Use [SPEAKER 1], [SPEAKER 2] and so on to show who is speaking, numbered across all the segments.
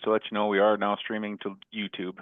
[SPEAKER 1] just to let you know, we are now streaming to YouTube.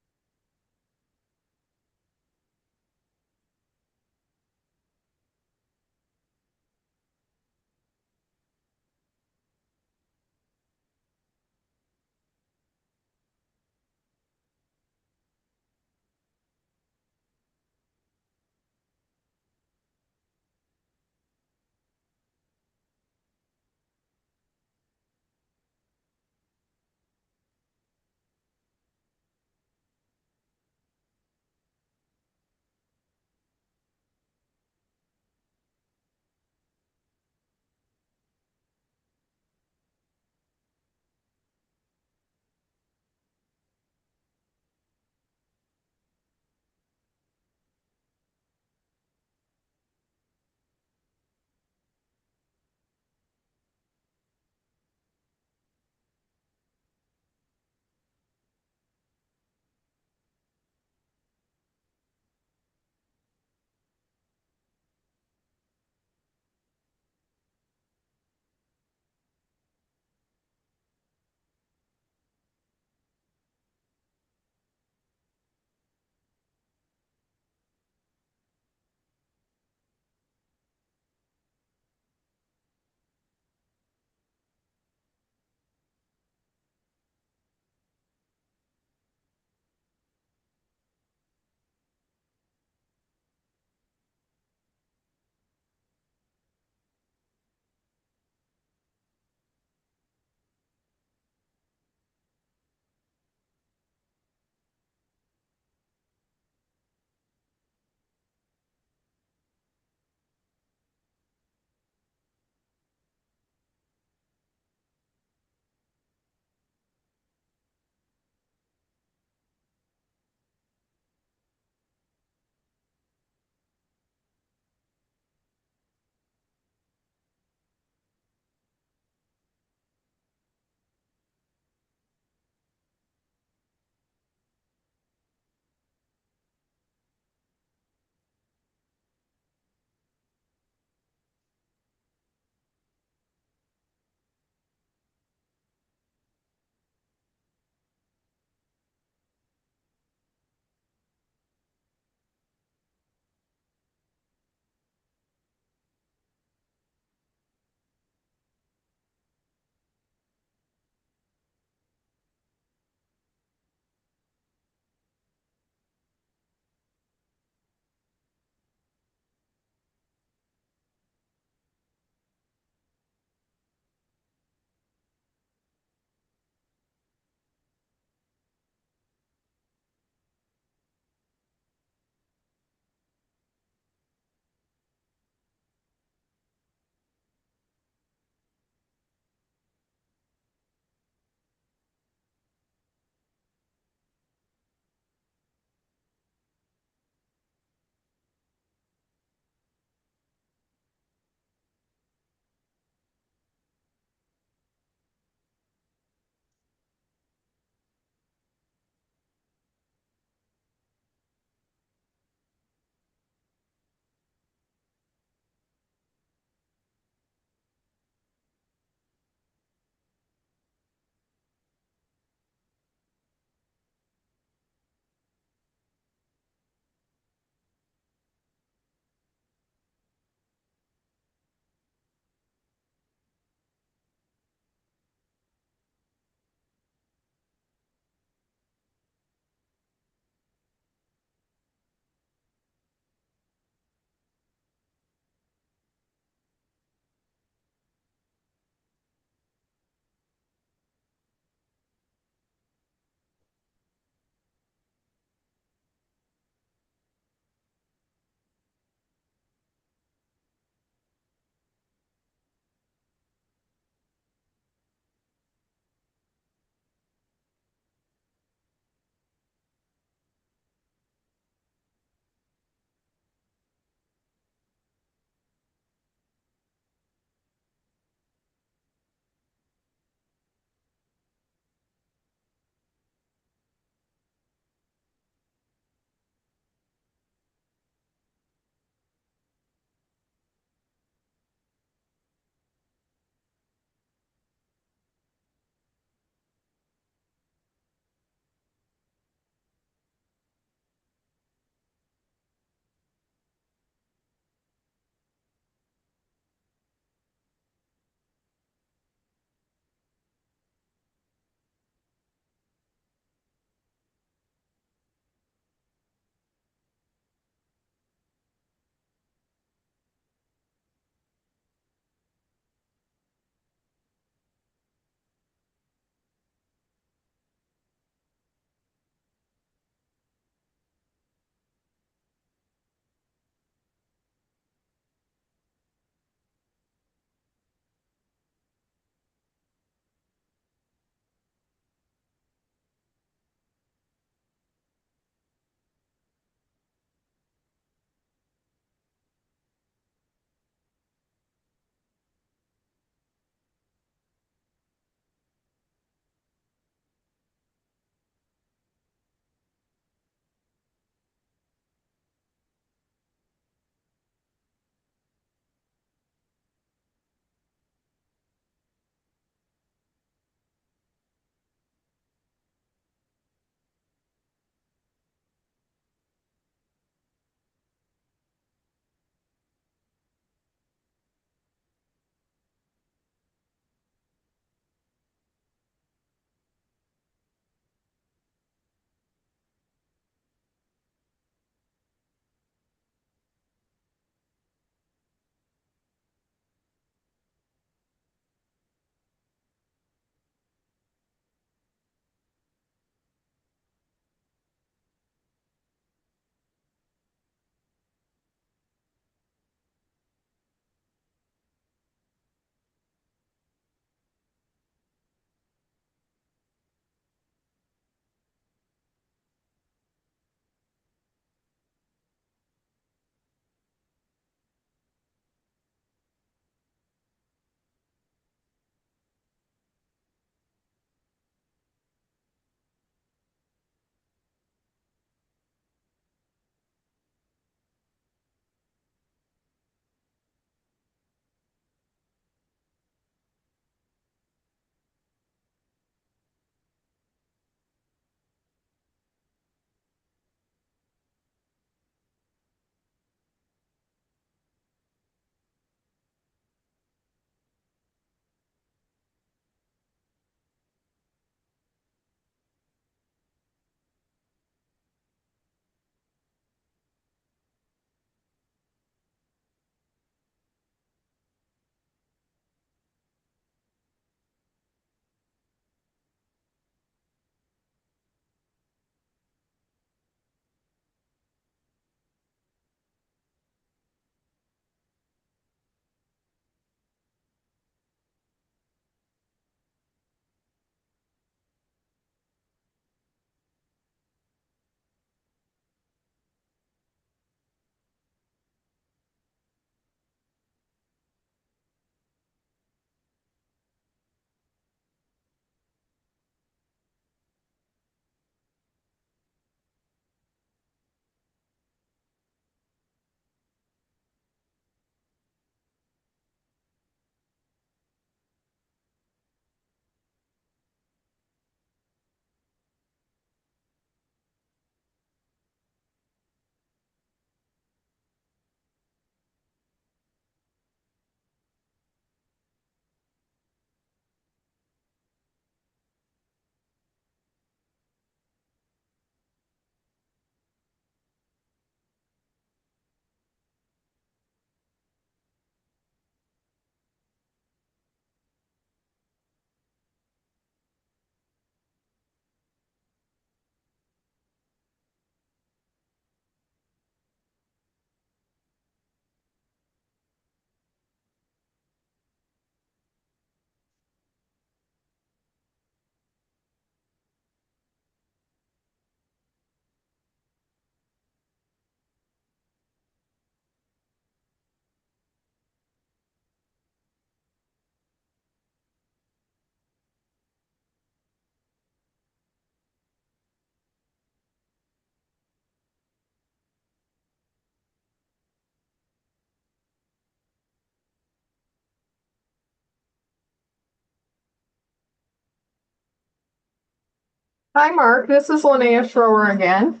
[SPEAKER 2] Hi, Mark. This is Linnea Schroer again.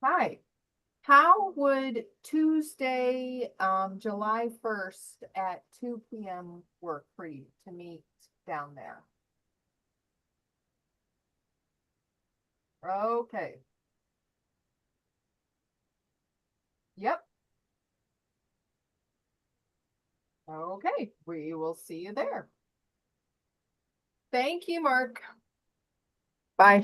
[SPEAKER 3] Hi. How would Tuesday, July 1st at 2 p.m. work for you to meet down there? Okay. Yep. Okay. We will see you there. Thank you, Mark. Bye.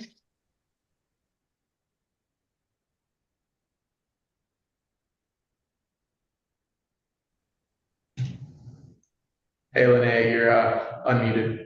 [SPEAKER 4] Hey, Linnea, you're unmuted.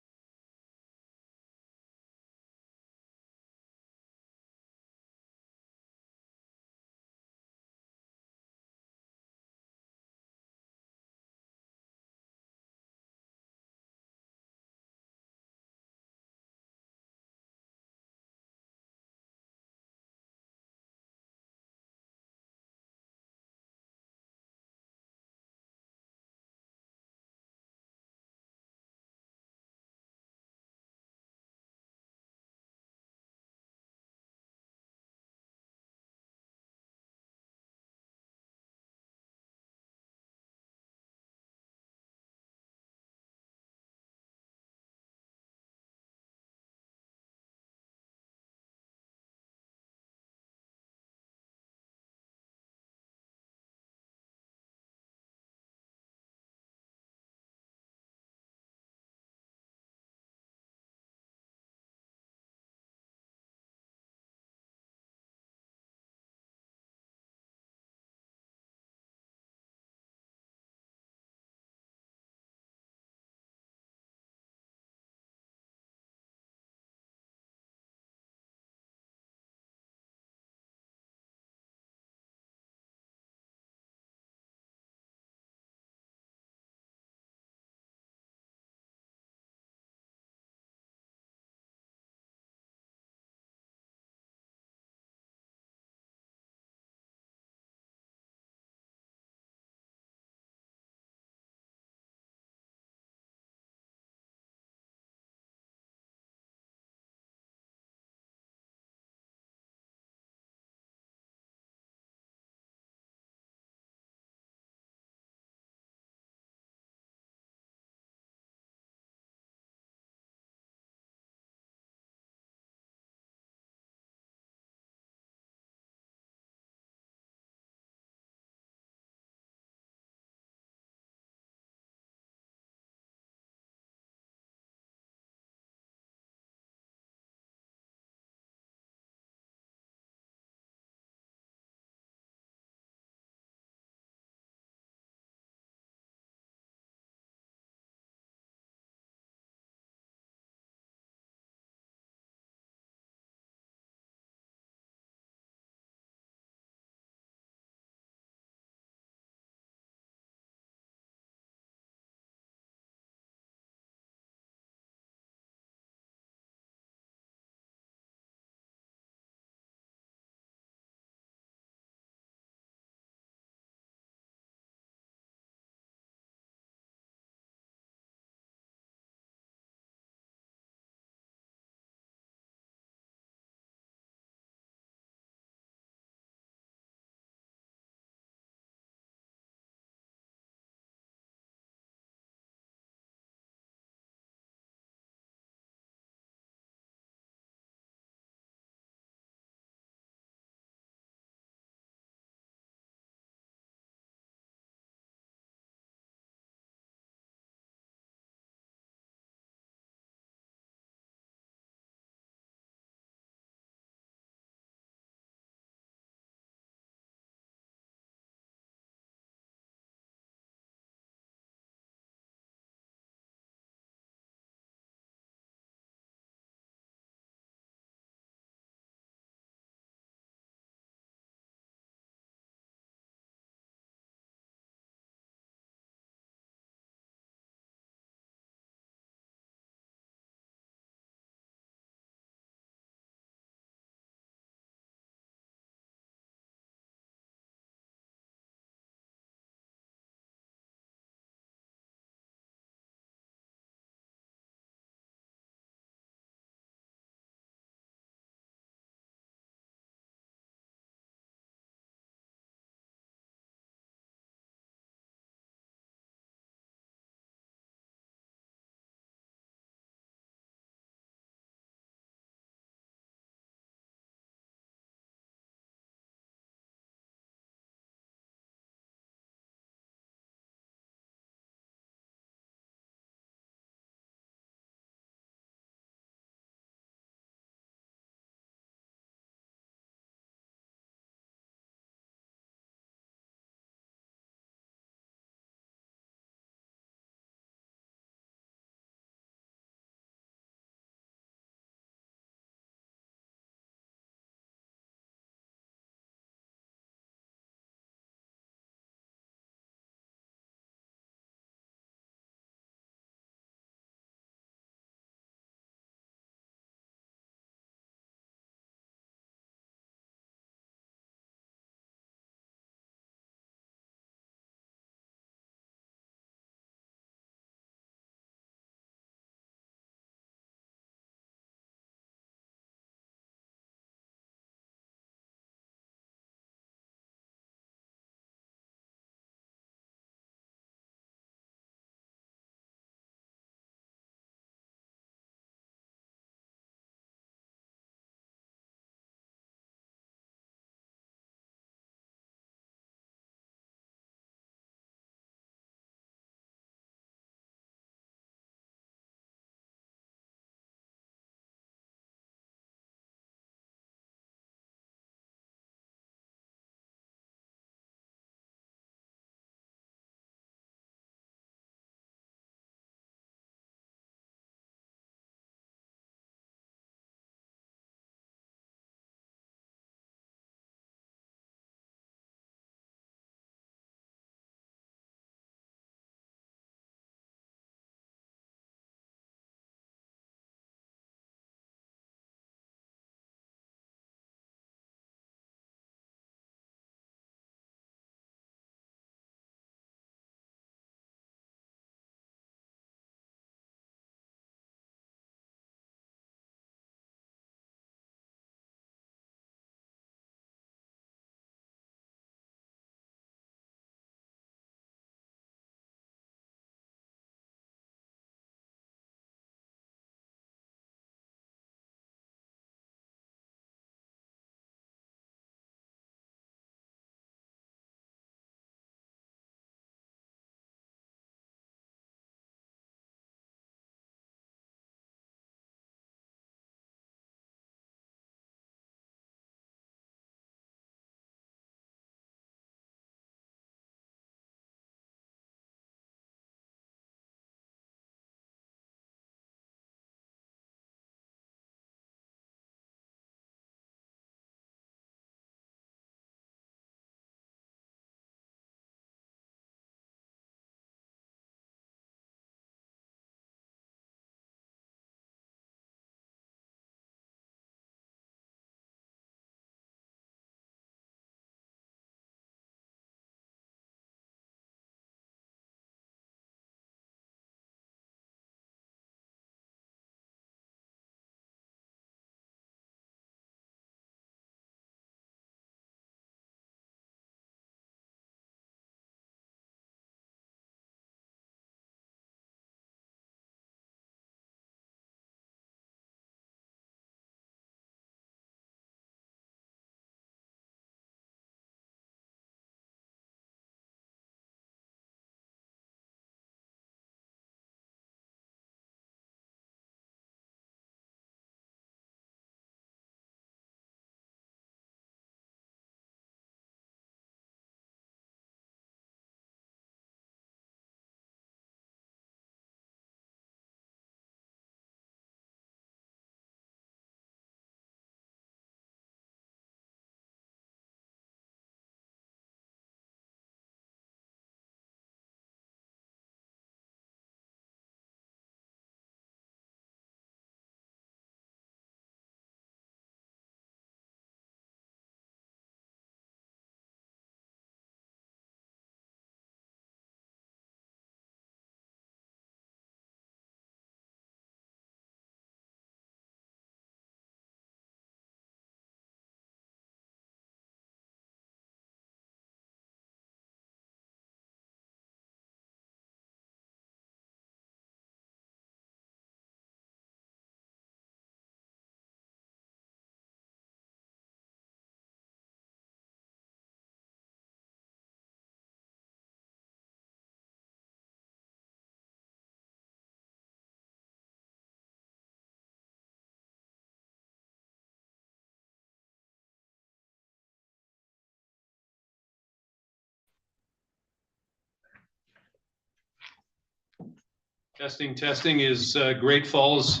[SPEAKER 5] Testing, testing. Is Great Falls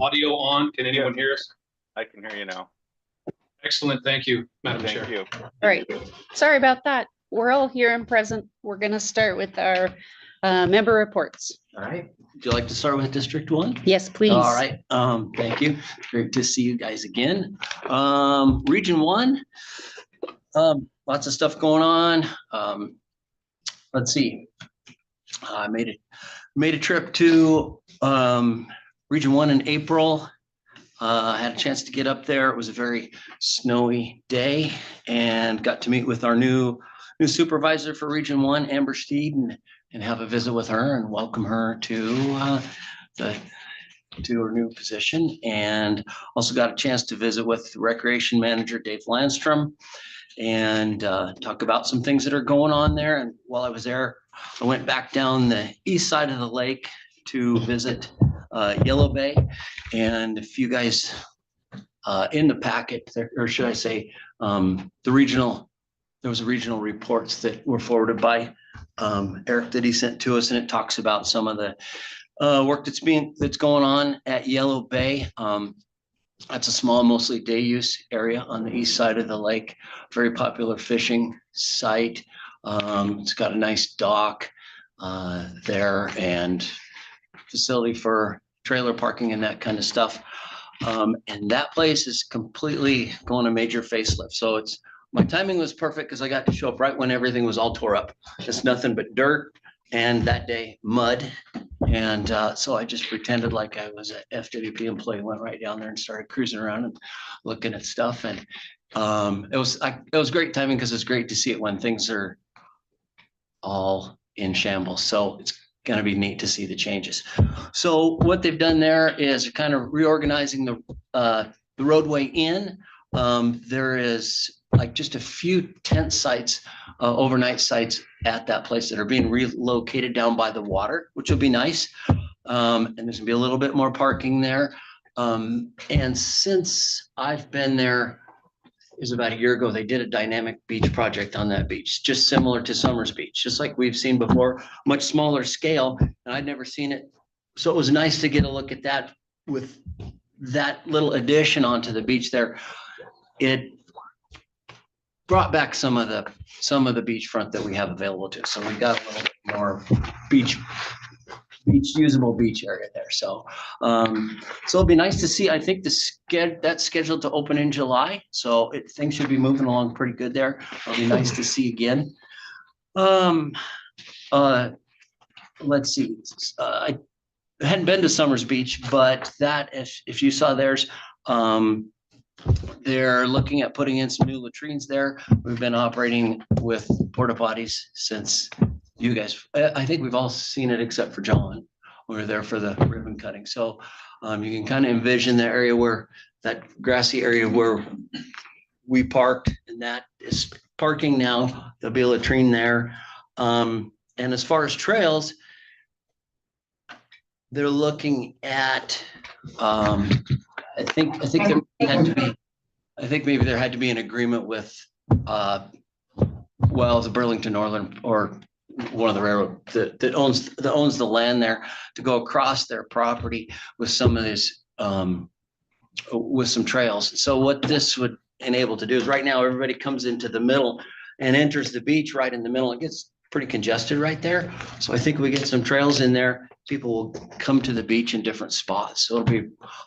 [SPEAKER 5] audio on? Can anyone hear us?
[SPEAKER 1] I can hear you now.
[SPEAKER 5] Excellent. Thank you, Madam Chair.
[SPEAKER 1] Thank you.
[SPEAKER 6] All right, sorry about that. We're all here and present. We're gonna start with our member reports.
[SPEAKER 7] All right, would you like to start with District 1?
[SPEAKER 6] Yes, please.
[SPEAKER 7] All right, thank you. Great to see you guys again. Region 1, lots of stuff going on. Let's see. I made a trip to Region 1 in April. I had a chance to get up there. It was a very snowy day and got to meet with our new supervisor for Region 1, Amber Steed, and have a visit with her and welcome her to her new position. And also got a chance to visit with Recreation Manager Dave Landstrom and talk about some things that are going on there. And while I was there, I went back down the east side of the lake to visit Yellow Bay. And if you guys in the packet, or should I say, there was regional reports that were forwarded by Eric that he sent to us, and it talks about some of the work that's going on at Yellow Bay. That's a small, mostly day use area on the east side of the lake. Very popular fishing site. It's got a nice dock there and facility for trailer parking and that kind of stuff. And that place is completely going a major facelift. So my timing was perfect because I got to show up right when everything was all tore up. It's nothing but dirt, and that day mud. And so I just pretended like I was an FWP employee, went right down there and started cruising around and looking at stuff. And it was great timing because it's great to see it when things are all in shambles. So it's going to be neat to see the changes. So what they've done there is kind of reorganizing the roadway in. There is like just a few tent sites, overnight sites at that place that are being relocated down by the water, which will be nice. And there's gonna be a little bit more parking there. And since I've been there, it was about a year ago, they did a dynamic beach project on that beach, just similar to Summers Beach, just like we've seen before, much smaller scale, and I'd never seen it. So it was nice to get a look at that with that little addition onto the beach there. It brought back some of the beachfront that we have available to us. So we got a little bit more usable beach area there. So it'll be nice to see. I think that's scheduled to open in July. So things should be moving along pretty good there. It'll be nice to see again. Let's see. I hadn't been to Summers Beach, but that if you saw theirs, they're looking at putting in some new latrines there. We've been operating with porta potties since you guys, I think we've all seen it except for John. We were there for the ribbon cutting. So you can kind of envision the area where that grassy area where we parked, and that is parking now. There'll be a latrine there. And as far as trails, they're looking at, I think maybe there had to be an agreement with, the Burlington Northern or one of the railroad that owns the land there to go across their property with some of this, with some trails. So what this would enable to do is right now everybody comes into the middle and enters the beach right in the middle. It gets pretty congested right there. So I think we get some trails in there. People will come to the beach in different spots. So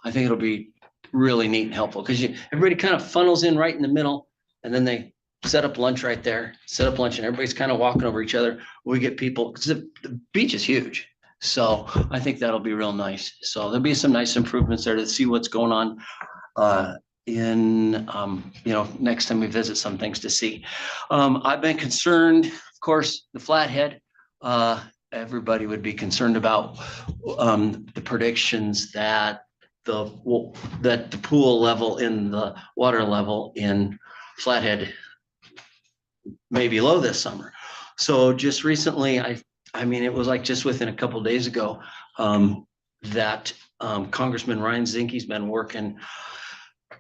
[SPEAKER 7] I think it'll be really neat and helpful because everybody kind of funnels in right in the middle, and then they set up lunch right there, and everybody's kind of walking over each other. We get people, because the beach is huge. So I think that'll be real nice. So there'll be some nice improvements there to see what's going on next time we visit, some things to see. I've been concerned, of course, the Flathead, everybody would be concerned about the predictions that the pool level in the water level in Flathead may be low this summer. So just recently, I mean, it was like just within a couple of days ago that Congressman Ryan Zinke's been working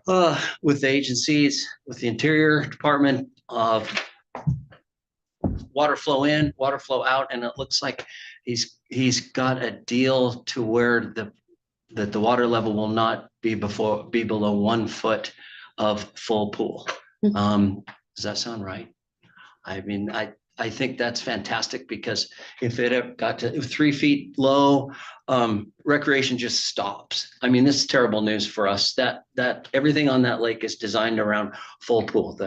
[SPEAKER 7] with the agencies, with the Interior Department of water flow in, water flow out, and it looks like he's got a deal to where that the water level will not be below 1 foot of full pool. Does that sound right? I mean, I think that's fantastic, because if it got to 3 feet low, recreation just stops. I mean, this is terrible news for us, that everything on that lake is designed around full pool.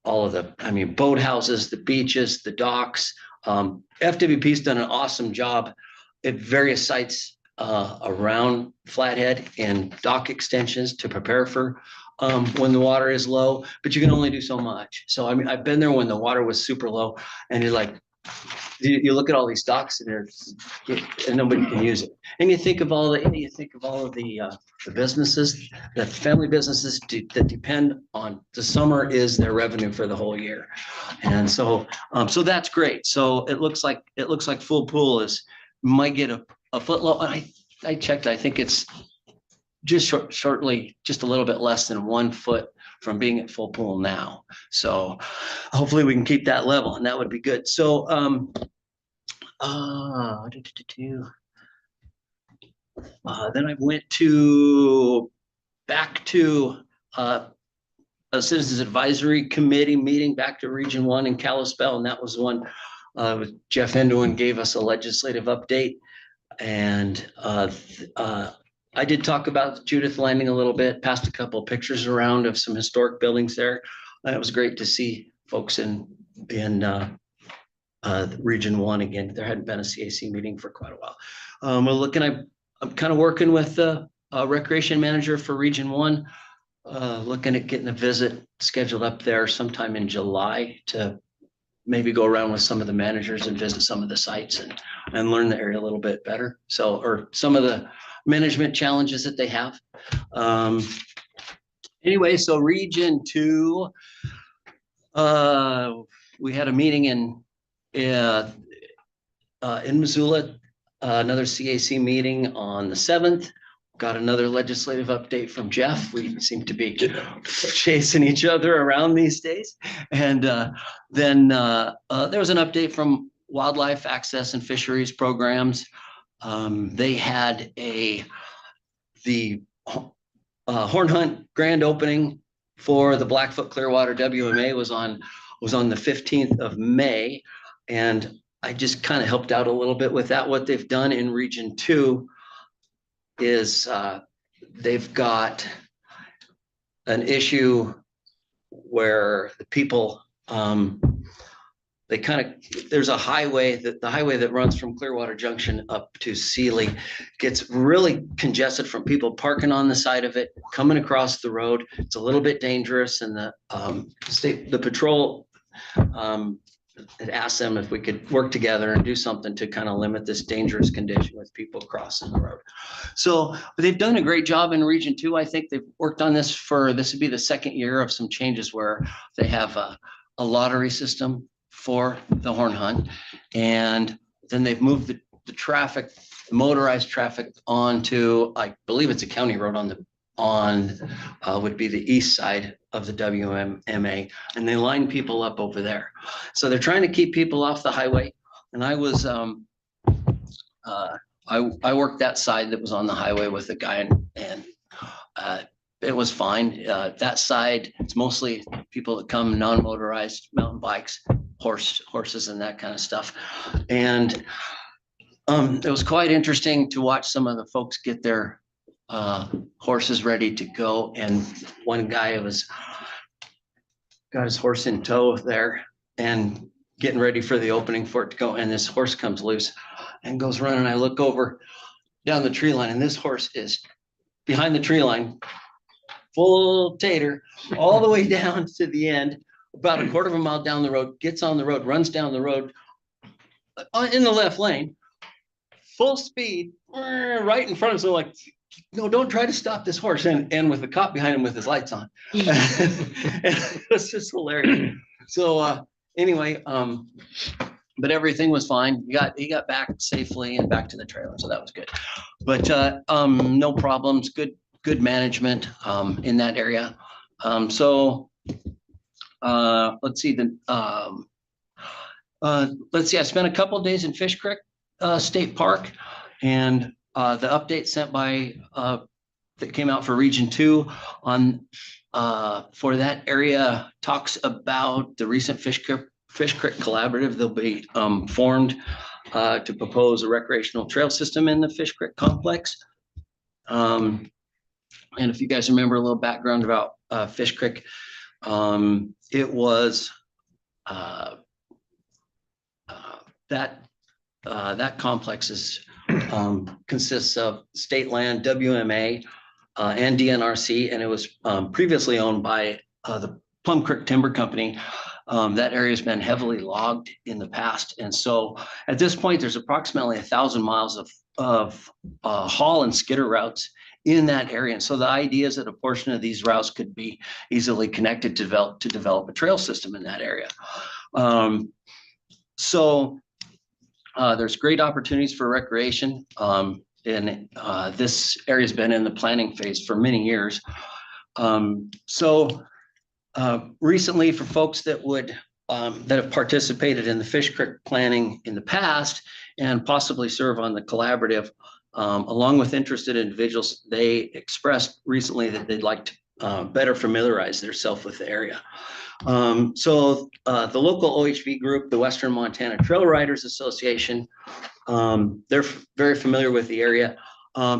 [SPEAKER 7] All of the, I mean, boat houses, the beaches, the docks. FWP's done an awesome job at various sites around Flathead and dock extensions to prepare for when the water is low, but you can only do so much. So, I mean, I've been there when the water was super low, and you're like, you look at all these docks and and nobody can use it. And you think of all the businesses, the family businesses that depend on the summer is their revenue for the whole year. And so, so that's great. So it looks like full pool might get a foot low. I checked, I think it's just shortly, just a little bit less than 1 foot from being at full pool now. So hopefully we can keep that level, and that would be good. So, then I went back to a Citizens Advisory Committee meeting back to Region 1 in Kalispell, and that was one Jeff Enduin gave us a legislative update. And I did talk about Judith Landing a little bit, passed a couple of pictures around of some historic buildings there. It was great to see folks in Region 1 again. There hadn't been a CAC meeting for quite a while. I'm kind of working with the recreation manager for Region 1, looking at getting a visit scheduled up there sometime in July to maybe go around with some of the managers and visit some of the sites and learn the area a little bit better. So, or some of the management challenges that they have. Anyway, so Region 2, we had a meeting in Missoula, another CAC meeting on the 7th. Got another legislative update from Jeff. We seem to be chasing each other around these days. And then there was an update from Wildlife Access and Fisheries Programs. They had the Horn Hunt grand opening for the Blackfoot Clearwater WMA was on the 15th of May. And I just kind of helped out a little bit with that. What they've done in Region 2 is they've got an issue where the people, there's a highway, the highway that runs from Clearwater Junction up to Sealy gets really congested from people parking on the side of it, coming across the road. It's a little bit dangerous, and the patrol had asked them if we could work together and do something to kind of limit this dangerous condition with people crossing the road. So they've done a great job in Region 2. I think they've worked on this would be the second year of some changes where they have a lottery system for the Horn Hunt. And then they've moved the traffic, motorized traffic onto, I believe it's a county road would be the east side of the WMA, and they line people up over there. So they're trying to keep people off the highway. And I was, I worked that side that was on the highway with a guy, and it was fine. That side, it's mostly people that come non-motorized, mountain bikes, horses and that kind of stuff. And it was quite interesting to watch some of the folks get their horses ready to go. And one guy got his horse in tow there and getting ready for the opening for it to go. And this horse comes loose and goes running. I look over down the tree line, and this horse is behind the tree line, full tater, all the way down to the end, about a quarter of a mile down the road, gets on the road, runs down the road in the left lane, full speed, right in front of us. So like, no, don't try to stop this horse. And with the cop behind him with his lights on. It was just hilarious. So anyway, but everything was fine. He got back safely and back to the trailer. So that was good. But no problems, good management in that area. So let's see, let's see, I spent a couple of days in Fish Creek State Park, and the update sent by that came out for Region 2 on for that area talks about the recent Fish Creek Collaborative. They'll be formed to propose a recreational trail system in the Fish Creek complex. And if you guys remember a little background about Fish Creek, it was that complex consists of state land, WMA, and DNRC, and it was previously owned by the Plum Creek Timber Company. That area has been heavily logged in the past, and so at this point, there's approximately 1,000 miles of haul and skidder routes in that area. And so the idea is that a portion of these routes could be easily connected to develop a trail system in that area. There's great opportunities for recreation. And this area has been in the planning phase for many years. Recently, for folks that have participated in the Fish Creek planning in the past and possibly serve on the collaborative, along with interested individuals, they expressed recently that they'd like to better familiarize themselves with the area. The local OHV group, the Western Montana Trail Riders Association, they're very familiar with the area.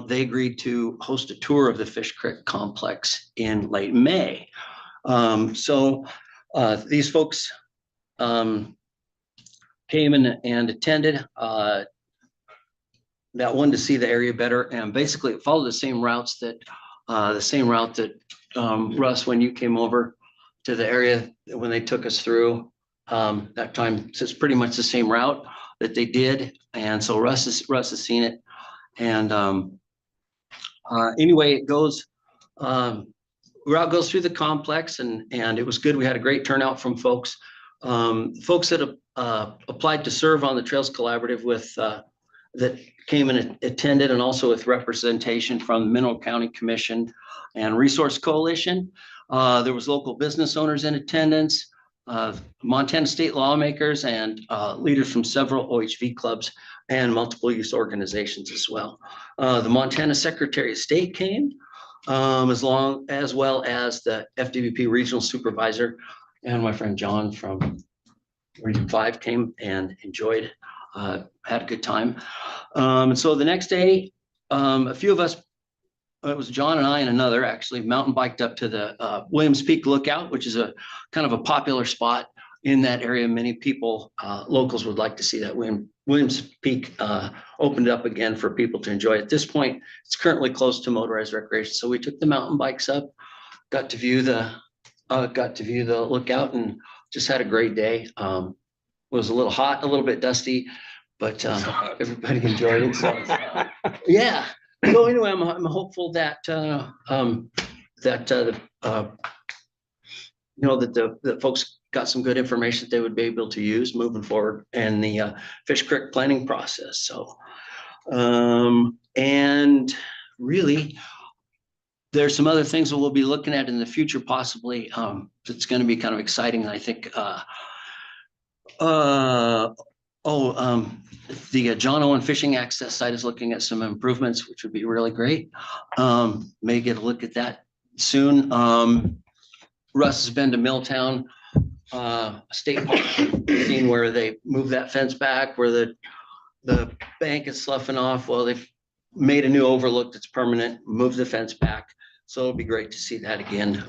[SPEAKER 7] They agreed to host a tour of the Fish Creek complex in late May. These folks came in and attended, that wanted to see the area better, and basically it followed the same route that Russ, when you came over to the area when they took us through that time. So it's pretty much the same route that they did, and so Russ has seen it. And anyway, it goes route goes through the complex, and it was good. We had a great turnout from folks that applied to serve on the Trails Collaborative with that came and attended, and also with representation from the Mineral County Commission and Resource Coalition. There was local business owners in attendance, Montana state lawmakers, and leaders from several OHV clubs and multiple use organizations as well. The Montana Secretary of State came, as well as the FWP Regional Supervisor, and my friend John from Region 5 came and enjoyed, had a good time. And so the next day, a few of us, it was John and I and another, actually mountain biked up to the Williams Peak Lookout, which is a kind of a popular spot in that area. Many people, locals, would like to see that. Williams Peak opened up again for people to enjoy. At this point, it's currently closed to motorized recreation. So we took the mountain bikes up, got to view the lookout, and just had a great day. It was a little hot, a little bit dusty, but everybody enjoyed it. So, yeah. So anyway, I'm hopeful that that the folks got some good information that they would be able to use moving forward in the Fish Creek planning process. So, and really, there's some other things that we'll be looking at in the future, possibly. It's going to be kind of exciting, I think. The John Owen Fishing Access site is looking at some improvements, which would be really great. May get a look at that soon. Russ has been to Milltown State Park, seen where they moved that fence back, where the bank is sloughing off. Well, they've made a new overlook that's permanent, moved the fence back. So it'll be great to see that again.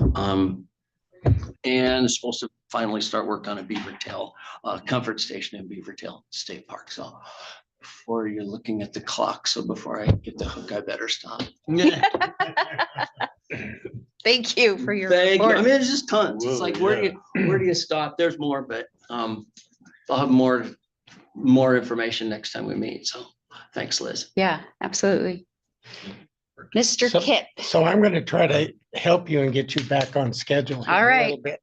[SPEAKER 7] And it's supposed to finally start work on a beaver tail comfort station in Beavertail State Park. So before you're looking at the clock, so before I get the hook, I better stop.
[SPEAKER 6] Thank you for your
[SPEAKER 7] Thank you.
[SPEAKER 6] report.
[SPEAKER 7] I mean, it's just tons. It's like, where do you stop? There's more, but I'll have more information next time we meet. So thanks, Liz.
[SPEAKER 6] Yeah, absolutely. Mr.
[SPEAKER 8] So-
[SPEAKER 6] Kip.
[SPEAKER 8] So I'm going to try to help you and get you back on schedule. here
[SPEAKER 6] All
[SPEAKER 8] a
[SPEAKER 6] right.
[SPEAKER 8] little bit.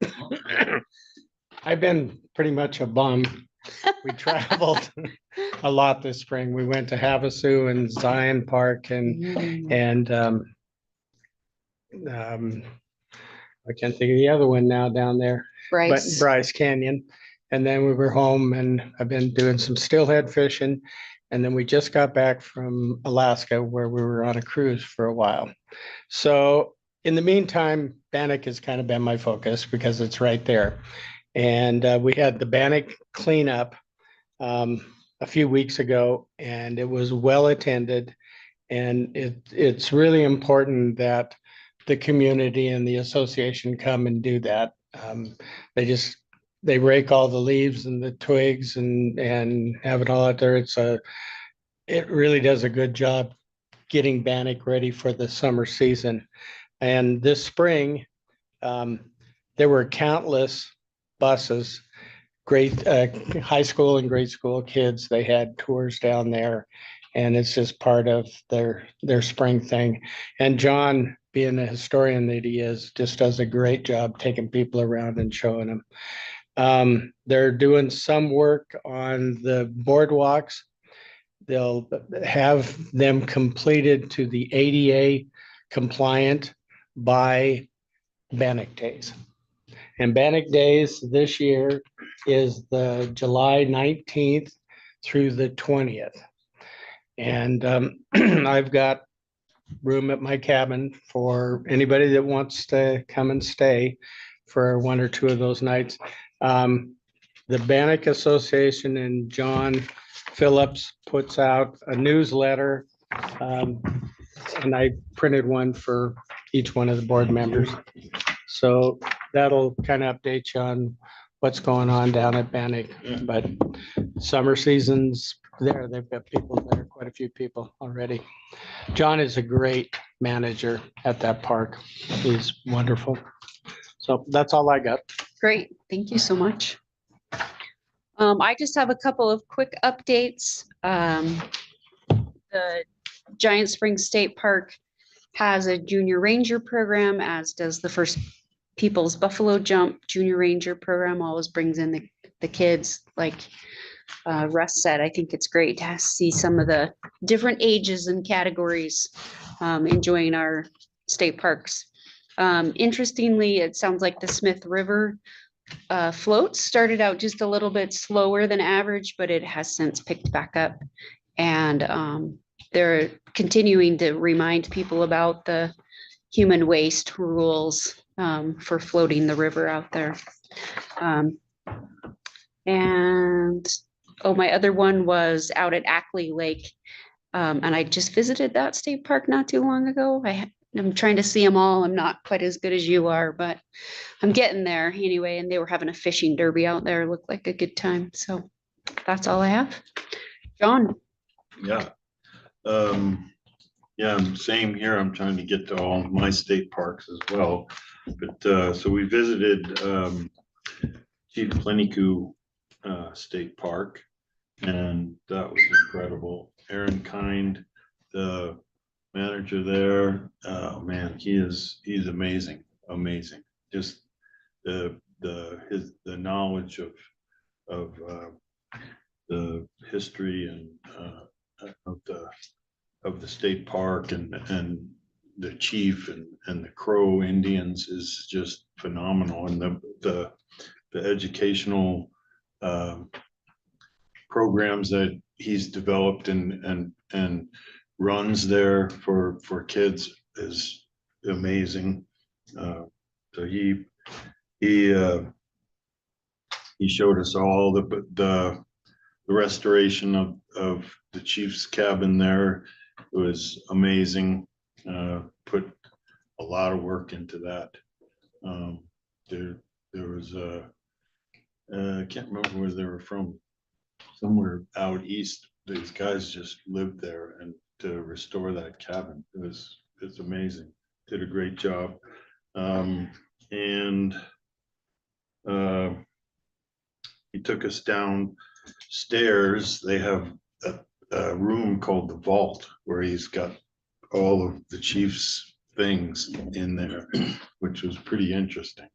[SPEAKER 8] I've been pretty much a bum. We traveled a lot this spring. We went to Havasu and Zion Park and I can't think of the other one now down there, but
[SPEAKER 6] Bryce.
[SPEAKER 8] Bryce Canyon. And then we were home and I've been doing some steelhead fishing. And then we just got back from Alaska where we were on a cruise for a while. So in the meantime, Bannock has kind of been my focus because it's right there. And we had the Bannock cleanup a few weeks ago, and it was well attended. And it's really important that the community and the association come and do that. They rake all the leaves and the twigs and have it all out there. It really does a good job getting Bannock ready for the summer season. And this spring, there were countless buses, great high school and grade school kids. They had tours down there, and it's just part of their spring thing. And John, being a historian that he is, just does a great job taking people around and showing them. They're doing some work on the boardwalks. They'll have them completed to the ADA compliant by Bannock Days. And Bannock Days this year is the July 19th through the 20th. And I've got room at my cabin for anybody that wants to come and stay for one or two of those nights. The Bannock Association and John Phillips puts out a newsletter, and I printed one for each one of the board members. So that'll kind of update you on what's going on down at Bannock. But summer season's there. They've got people there, quite a few people already. John is a great manager at that park. He's wonderful. So that's all I got.
[SPEAKER 6] Great, thank you so much. I just have a couple of quick updates. The Giant Springs State Park has a junior ranger program, as does the First Peoples Buffalo Jump Junior Ranger program. Always brings in the kids. Like Russ said, I think it's great to see some of the different ages and categories enjoying our state parks. Interestingly, it sounds like the Smith River float started out just a little bit slower than average, but it has since picked back up. And they're continuing to remind people about the human waste rules for floating the river out there. And my other one was out at Ackley Lake. And I just visited that state park not too long ago. I'm trying to see them all. I'm not quite as good as you are, but I'm getting there anyway. And they were having a fishing derby out there. It looked like a good time. So that's all I have. John.
[SPEAKER 9] Yeah. Same here. I'm trying to get to all my state parks as well. But so we visited Chief Plentycoo State Park, and that was incredible. Aaron Kind, the manager there, oh man, he's amazing. Just the knowledge of the history and of the state park and the chief and the Crow Indians is just phenomenal, and the educational programs that he's developed and runs there for kids is amazing. So he showed us all the restoration of the chief's cabin there. It was amazing. Put a lot of work into that. There was I can't remember where they were from, somewhere out east. These guys just lived there, and to restore that cabin, it's amazing. Did a great job. And he took us downstairs. They have a room called the Vault, where he's got all of the chief's things in there, which was pretty interesting.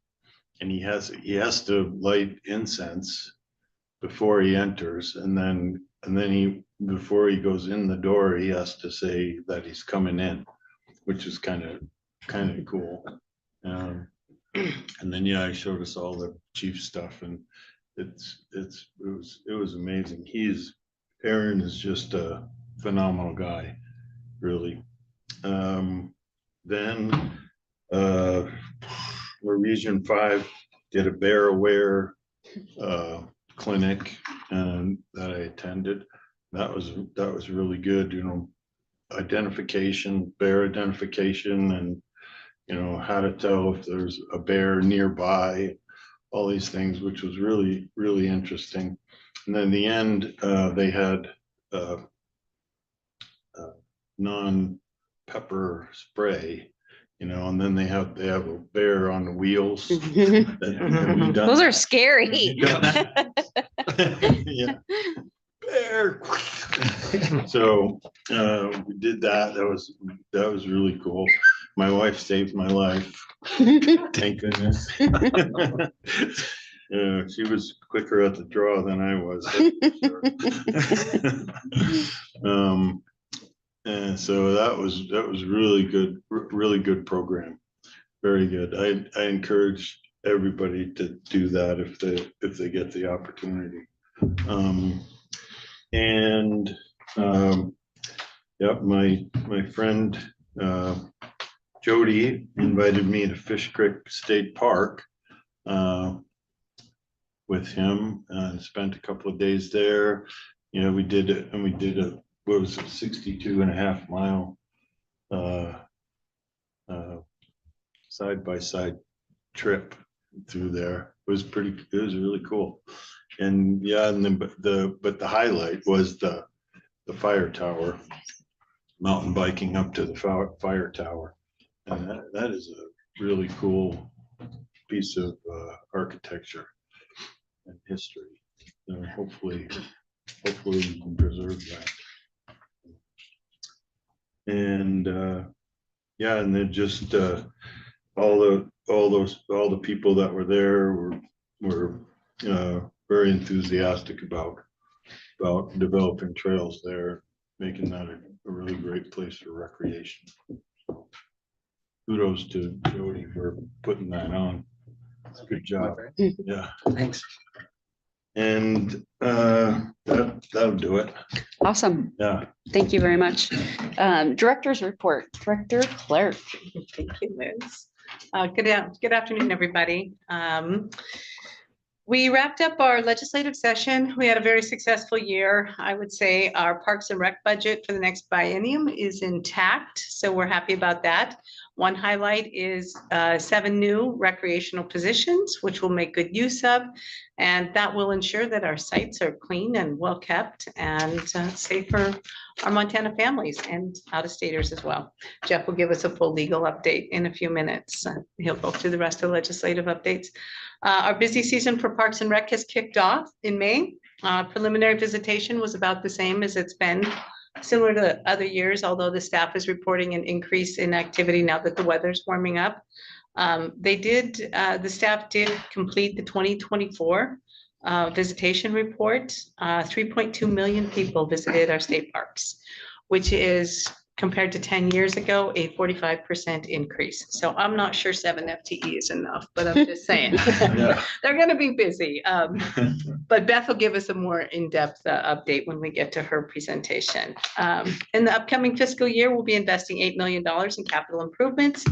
[SPEAKER 9] And he has to light incense before he enters, and then before he goes in the door, he has to say that he's coming in, which is kind of cool. And then he showed us all the chief stuff, and it was amazing. Aaron is just a phenomenal guy, really. Then Region 5 did a Bear Aware clinic and that I attended. That was really good, you know, bear identification, and you know, how to tell if there's a bear nearby, all these things, which was really, really interesting. And then in the end, they had non-pepper spray, you know, and then they have a bear on the wheels. Have you done
[SPEAKER 6] Those are
[SPEAKER 9] that?
[SPEAKER 6] scary.
[SPEAKER 9] Have you done that? Yeah. Bear. So we did that. That was really cool. My wife saved my life. Thank goodness. She was quicker at the draw than I was. And so that was really good program. Very good. I encourage everybody to do that if they get the opportunity. Yep, my friend Jody invited me to Fish Creek State Park with him and spent a couple of days there. You know, we did a what was it, 62.5 mile side-by-side trip through there. It was really cool. And yeah, and then but the highlight was the fire tower, mountain biking up to the fire tower. And that is a really cool piece of architecture and history. And hopefully we can preserve that. And yeah, and then just all the people that were there were very enthusiastic about developing trails there, making that a really great place for recreation. Kudos to Jody for putting that on. Good job. Yeah.
[SPEAKER 7] Thanks.
[SPEAKER 9] And that'll do it.
[SPEAKER 6] Awesome.
[SPEAKER 9] Yeah.
[SPEAKER 6] Thank you very much. Director's report, Director Clark.
[SPEAKER 10] Thank you, Liz. Good afternoon, everybody. We wrapped up our legislative session. We had a very successful year. I would say our Parks and Rec budget for the next biennium is intact, so we're happy about that. One highlight is 7 new recreational positions, which we'll make good use of, and that will ensure that our sites are clean and well kept and safe for our Montana families and out-of-staters as well. Jeff will give us a full legal update in a few minutes. He'll go through the rest of the legislative updates. Our busy season for Parks and Rec has kicked off in May. Preliminary visitation was about the same as it's been, similar to other years, although the staff is reporting an increase in activity now that the weather's warming up. The staff did complete the 2024 visitation report. 3.2 million people visited our state parks, which is, compared to 10 years ago, a 45% increase. So I'm not sure 7 FTE is enough, but I'm just saying.
[SPEAKER 9] Yeah.
[SPEAKER 10] They're going to be busy. But Beth will give us a more in-depth update when we get to her presentation. In the upcoming fiscal year, we'll be investing $8 million in capital improvements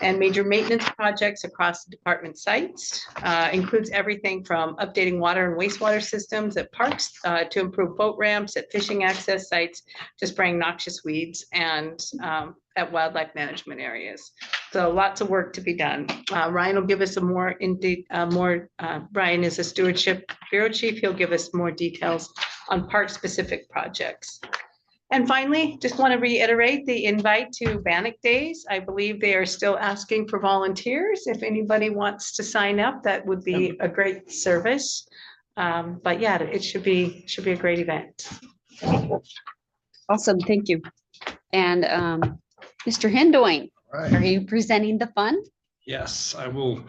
[SPEAKER 10] and major maintenance projects across the department sites. Includes everything from updating water and wastewater systems at parks to improve boat ramps at fishing access sites, to spraying noxious weeds and at wildlife management areas. So lots of work to be done. Ryan will give us Ryan is a stewardship bureau chief. He'll give us more details on park specific projects. And finally, just want to reiterate the invite to Bannock Days. I believe they are still asking for volunteers. If anybody wants to sign up, that would be a great service. But yeah, it should be a great event.
[SPEAKER 6] Awesome, thank you. And Mr. Hindoin,
[SPEAKER 5] Right.
[SPEAKER 6] are you presenting the fund?
[SPEAKER 5] Yes, I will.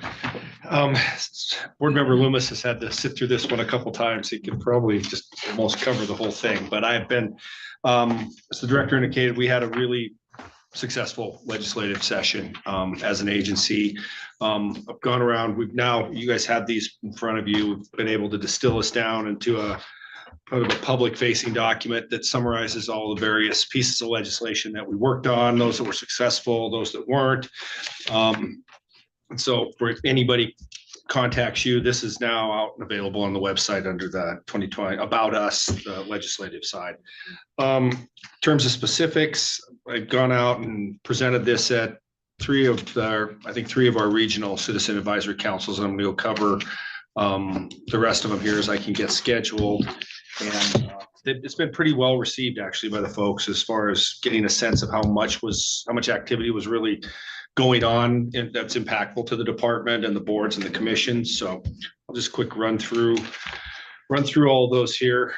[SPEAKER 5] Board Member Loomis has had to sit through this one a couple times. He could probably just almost cover the whole thing, but I have been, as the director indicated, we had a really successful legislative session as an agency. I've gone around, you guys have these in front of you, we've been able to distill this down into a kind of a public facing document that summarizes all the various pieces of legislation that we worked on, those that were successful, those that weren't. And so for anybody contacts you, this is now out and available on the website under the 2020 About Us, the legislative side. In terms of specifics, I've gone out and presented this at three of our regional citizen advisory councils. I'm going to cover the rest of them here as I can get scheduled. And it's been pretty well received actually by the folks as far as getting a sense of how much activity was really going on and that's impactful to the department and the boards and the commissions. So I'll just quick run through all those here.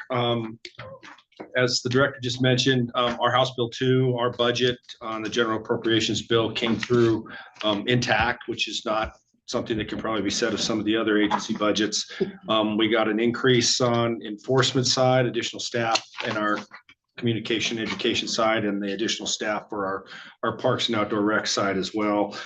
[SPEAKER 5] As the director just mentioned, our House Bill 2, our budget on the general appropriations bill came through intact, which is not something that can probably be said of some of the other agency budgets. We got an increase on enforcement side, additional staff, and our communication education side, and the additional staff for our parks and outdoor rec side as well.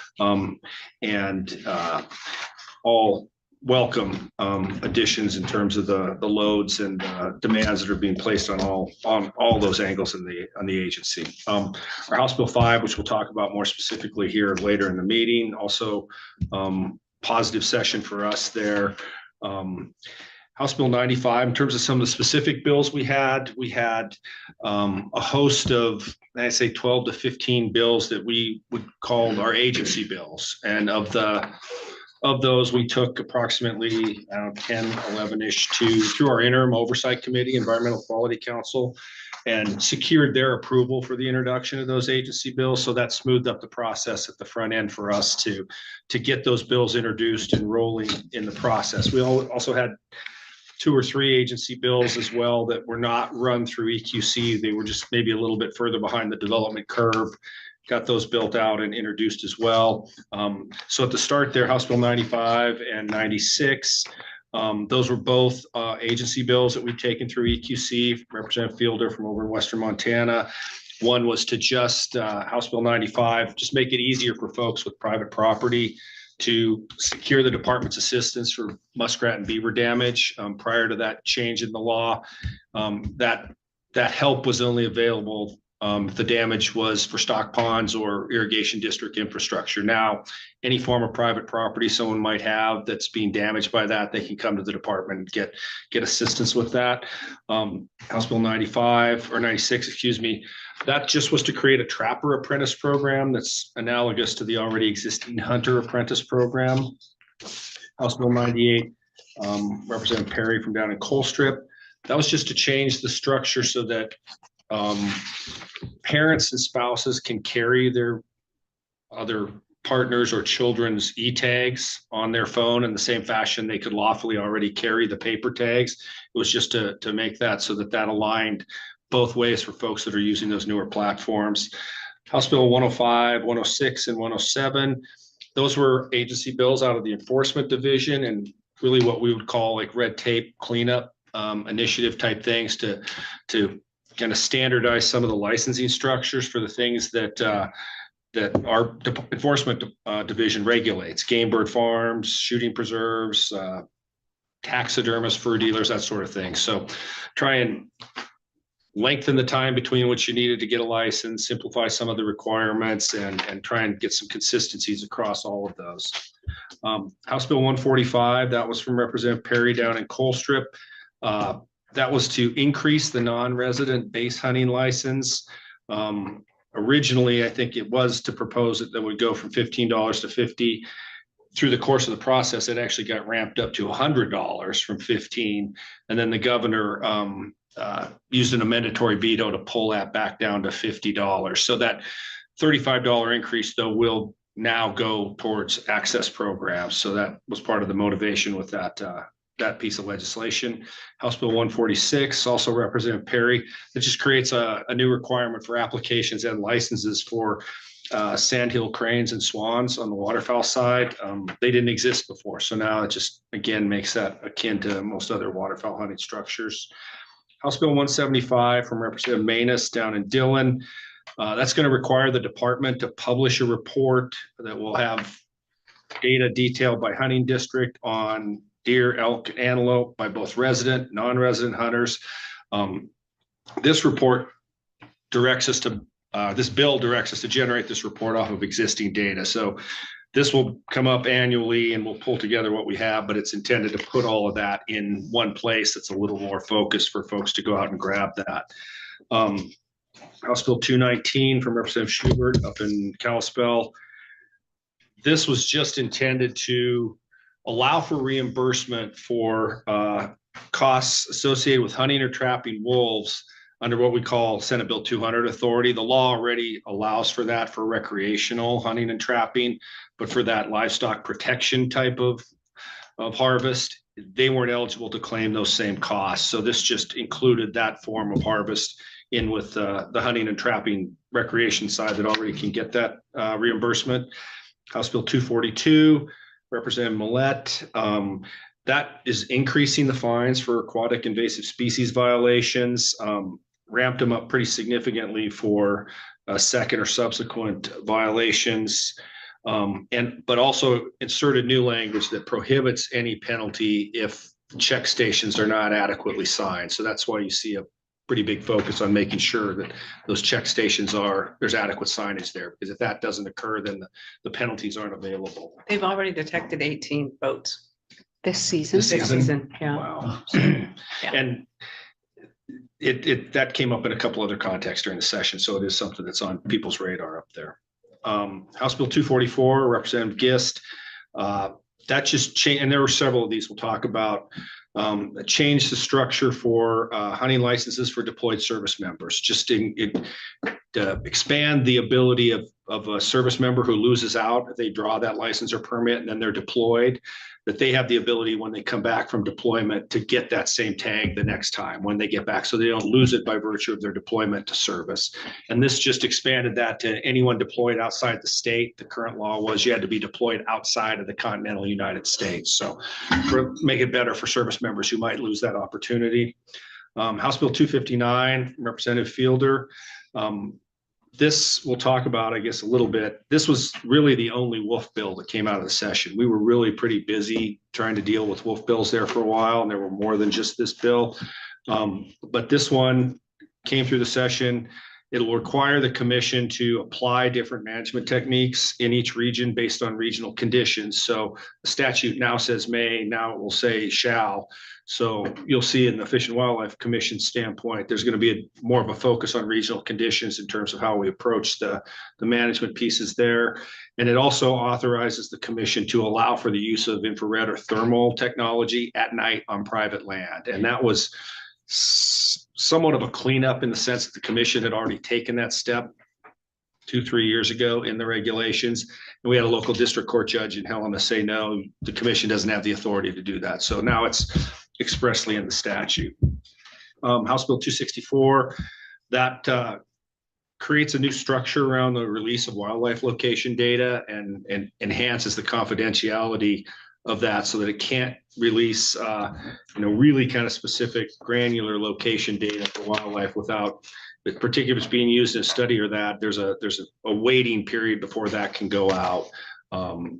[SPEAKER 5] All welcome additions in terms of the loads and demands that are being placed on all those angles on the agency. Our House Bill 5, which we'll talk about more specifically here later in the meeting, also positive session for us there. House Bill 95, in terms of some of the specific bills we had a host of, I say 12 to 15 bills that we would call our agency bills. And of those, we took approximately 10, 11-ish through our interim oversight committee, Environmental Quality Council, and secured their approval for the introduction of those agency bills. So that smoothed up the process at the front end for us to get those bills introduced and rolling in the process. We also had 2 or 3 agency bills as well that were not run through EQC. They were just maybe a little bit further behind the development curve. Got those built out and introduced as well. So at the start there, House Bill 95 and 96, those were both agency bills that we've taken through EQC. Representative Fielder from over in Western Montana. One was to just House Bill 95, just make it easier for folks with private property to secure the department's assistance for muskrat and beaver damage. Prior to that change in the law, that help was only available if the damage was for stock ponds or irrigation district infrastructure. Now, any form of private property someone might have that's being damaged by that, they can come to the department and get assistance with that. House Bill 95 or 96, excuse me, that just was to create a trapper apprentice program that's analogous to the already existing hunter apprentice program. House Bill 98, Representative Perry from down in Colstrip. That was just to change the structure so that parents and spouses can carry their other partners or children's e-tags on their phone in the same fashion they could lawfully already carry the paper tags. It was just to make that so that aligned both ways for folks that are using those newer platforms. House Bill 105, 106, and 107, those were agency bills out of the enforcement division and really what we would call like red tape cleanup initiative type things to kind of standardize some of the licensing structures for the things that our enforcement division regulates: game bird farms, shooting preserves, taxidermists, fur dealers, that sort of thing. So try and lengthen the time between which you needed to get a license, simplify some of the requirements, and try and get some consistencies across all of those. House Bill 145, that was from Representative Perry down in Colstrip. That was to increase the non-resident base hunting license. Originally, I think it was to propose that would go from $15 to $50. Through the course of the process, it actually got ramped up to $100 from $15. And then the governor used an amendatory veto to pull that back down to $50. So that $35 increase, though, will now go towards access programs. So that was part of the motivation with that piece of legislation. House Bill 146, also Representative Perry, that just creates a new requirement for applications and licenses for sandhill cranes and swans on the waterfowl side. They didn't exist before. So now it just, again, makes that akin to most other waterfowl hunting structures. House Bill 175 from Representative Manus down in Dillon. That's going to require the department to publish a report that will have data detailed by hunting district on deer, elk, and antelope by both resident, non-resident hunters. This report directs us to, this bill directs us to generate this report off of existing data. So this will come up annually and we'll pull together what we have, but it's intended to put all of that in one place. That's a little more focused for folks to go out and grab that. House Bill 219 from Representative Schubert up in Kalispell. This was just intended to allow for reimbursement for costs associated with hunting or trapping wolves under what we call Senate Bill 200 authority. The law already allows for that for recreational hunting and trapping, but for that livestock protection type of harvest, they weren't eligible to claim those same costs. So this just included that form of harvest in with the hunting and trapping recreation side that already can get that reimbursement. House Bill 242, Representative Millette. That is increasing the fines for aquatic invasive species violations, ramped them up pretty significantly for second or subsequent violations. But also inserted new language that prohibits any penalty if check stations are not adequately signed. So that's why you see a pretty big focus on making sure that those check stations there's adequate signage there, because if that doesn't occur, then the penalties aren't available.
[SPEAKER 10] They've already detected 18 boats
[SPEAKER 6] This season.
[SPEAKER 10] this season. Yeah.
[SPEAKER 5] Wow. And that came up in a couple other contexts during the session, so it is something that's on people's radar up there. House Bill 244, Representative Gist, that just changed, and there were several of these we'll talk about. Change the structure for hunting licenses for deployed service members, just expand the ability of a service member who loses out, if they draw that license or permit and then they're deployed, that they have the ability when they come back from deployment to get that same tag the next time when they get back, so they don't lose it by virtue of their deployment to service. And this just expanded that to anyone deployed outside the state. The current law was you had to be deployed outside of the continental United States. So make it better for service members who might lose that opportunity. House Bill 259, Representative Fielder. This we'll talk about, I guess, a little bit. This was really the only wolf bill that came out of the session. We were really pretty busy trying to deal with wolf bills there for a while, and there were more than just this bill. But this one came through the session. It'll require the commission to apply different management techniques in each region based on regional conditions. So the statute now says may, now it will say shall. So you'll see in the Fish and Wildlife Commission standpoint, there's going to be more of a focus on regional conditions in terms of how we approach the management pieces there. And it also authorizes the commission to allow for the use of infrared or thermal technology at night on private land. And that was somewhat of a cleanup in the sense that the commission had already taken that step 2-3 years ago in the regulations. And we had a local district court judge in Helena say, no, the commission doesn't have the authority to do that. So now it's expressly in the statute. House Bill 264, that creates a new structure around the release of wildlife location data and enhances the confidentiality of that so that it can't release, really kind of specific granular location data for wildlife without, particularly if it's being used in a study or that, there's a waiting period before that can go out.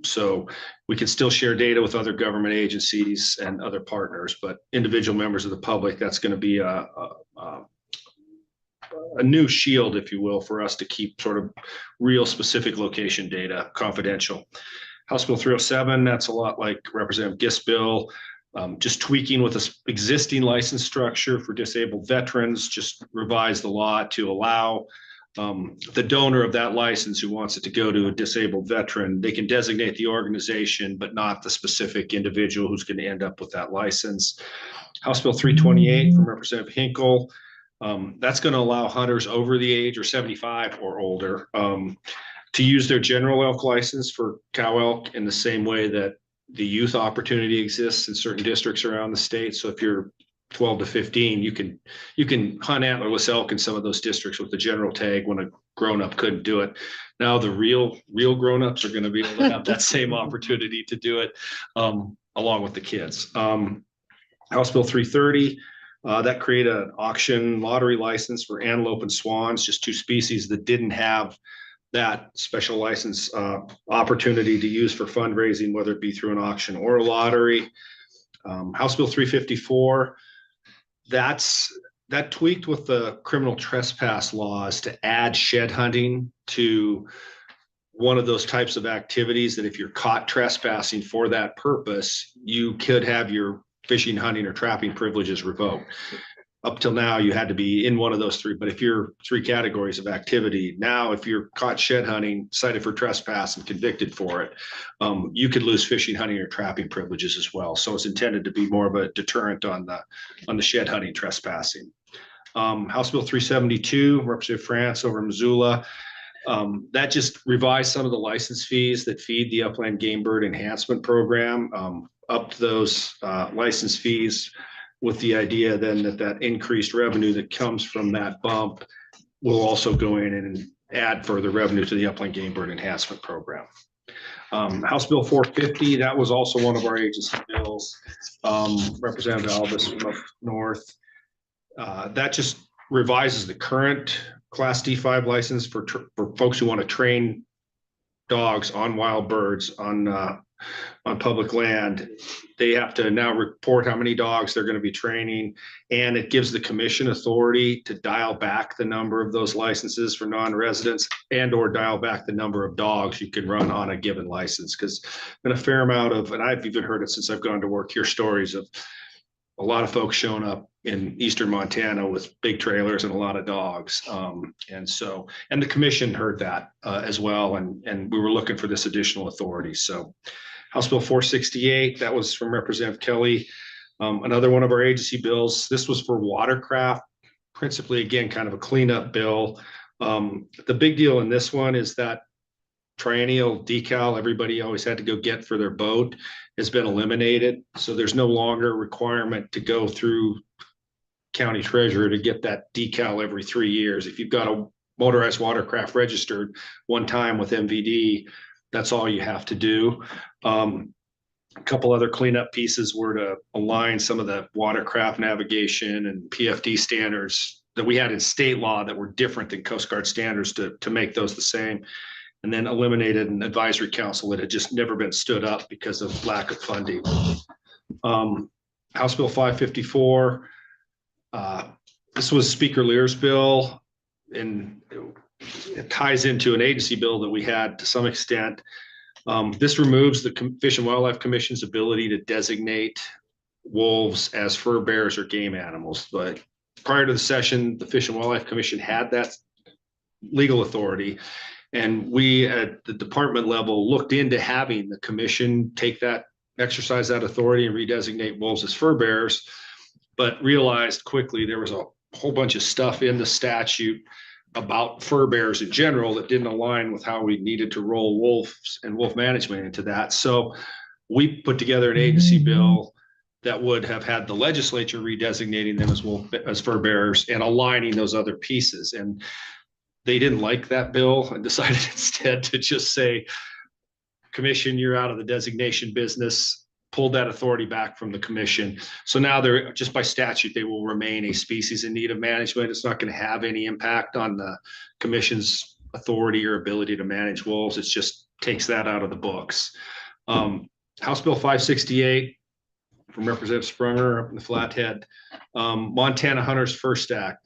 [SPEAKER 5] So we can still share data with other government agencies and other partners, but individual members of the public, that's going to be a new shield, if you will, for us to keep sort of real specific location data confidential. House Bill 307, that's a lot like Representative Gist bill, just tweaking with this existing license structure for disabled veterans, just revise the law to allow the donor of that license who wants it to go to a disabled veteran, they can designate the organization, but not the specific individual who's going to end up with that license. House Bill 328 from Representative Hinkle. That's going to allow hunters over the age or 75 or older to use their general elk license for cow elk in the same way that the youth opportunity exists in certain districts around the state. So if you're 12 to 15, you can hunt antlerless elk in some of those districts with the general tag when a grown-up couldn't do it. Now the real grown-ups are going to be able to have that same opportunity to do it along with the kids. House Bill 330, That created an auction lottery license for antelope and swans, just two species that didn't have that special license opportunity to use for fundraising, whether it be through an auction or a lottery. House Bill 354, that tweaked with the criminal trespass laws to add shed hunting to one of those types of activities that if you're caught trespassing for that purpose, you could have your fishing, hunting, or trapping privileges revoked. Up till now, you had to be in one of those three, but if you're three categories of activity, now if you're caught shed hunting, cited for trespass and convicted for it, you could lose fishing, hunting, or trapping privileges as well. So it's intended to be more of a deterrent on the shed hunting trespassing. House Bill 372, Representative France over Missoula. That just revised some of the license fees that feed the Upland Game Bird Enhancement Program, up those license fees, with the idea then that increased revenue that comes from that bump will also go in and add further revenue to the Upland Game Bird Enhancement Program. House Bill 450, that was also one of our agency bills. Representative Albus from up north. That just revises the current Class D5 license for folks who want to train dogs on wild birds on public land. They have to now report how many dogs they're going to be training, and it gives the commission authority to dial back the number of those licenses for non-residents and or dial back the number of dogs you can run on a given license. Because been a fair amount of, and I've even heard it since I've gone to work here, stories of a lot of folks showing up in eastern Montana with big trailers and a lot of dogs. And the commission heard that as well. And we were looking for this additional authority. So House Bill 468, that was from Representative Kelly. Another one of our agency bills. This was for watercraft, principally, again, kind of a cleanup bill. The big deal in this one is that triennial decal everybody always had to go get for their boat has been eliminated. So there's no longer a requirement to go through county treasurer to get that decal every 3 years. If you've got a motorized watercraft registered one time with MVD, that's all you have to do. A couple other cleanup pieces were to align some of the watercraft navigation and PFD standards that we had in state law that were different than Coast Guard standards to make those the same. And then eliminated an advisory council that had just never been stood up because of lack of funding. House Bill 554. This was Speaker Lear's bill, and it ties into an agency bill that we had to some extent. This removes the Fish and Wildlife Commission's ability to designate wolves as fur bearers or game animals. But prior to the session, the Fish and Wildlife Commission had that legal authority. And we at the department level looked into having the commission exercise that authority and redesignate wolves as fur bearers, but realized quickly there was a whole bunch of stuff in the statute about fur bearers in general that didn't align with how we needed to roll wolves and wolf management into that. So we put together an agency bill that would have had the legislature redesignating them as fur bearers and aligning those other pieces. And they didn't like that bill and decided instead to just say, commission, you're out of the designation business, pulled that authority back from the commission. So now they're just by statute, they will remain a species in need of management. It's not going to have any impact on the commission's authority or ability to manage wolves. It just takes that out of the books. House Bill 568 from Representative Sprunger up in the Flathead, Montana Hunters First Act.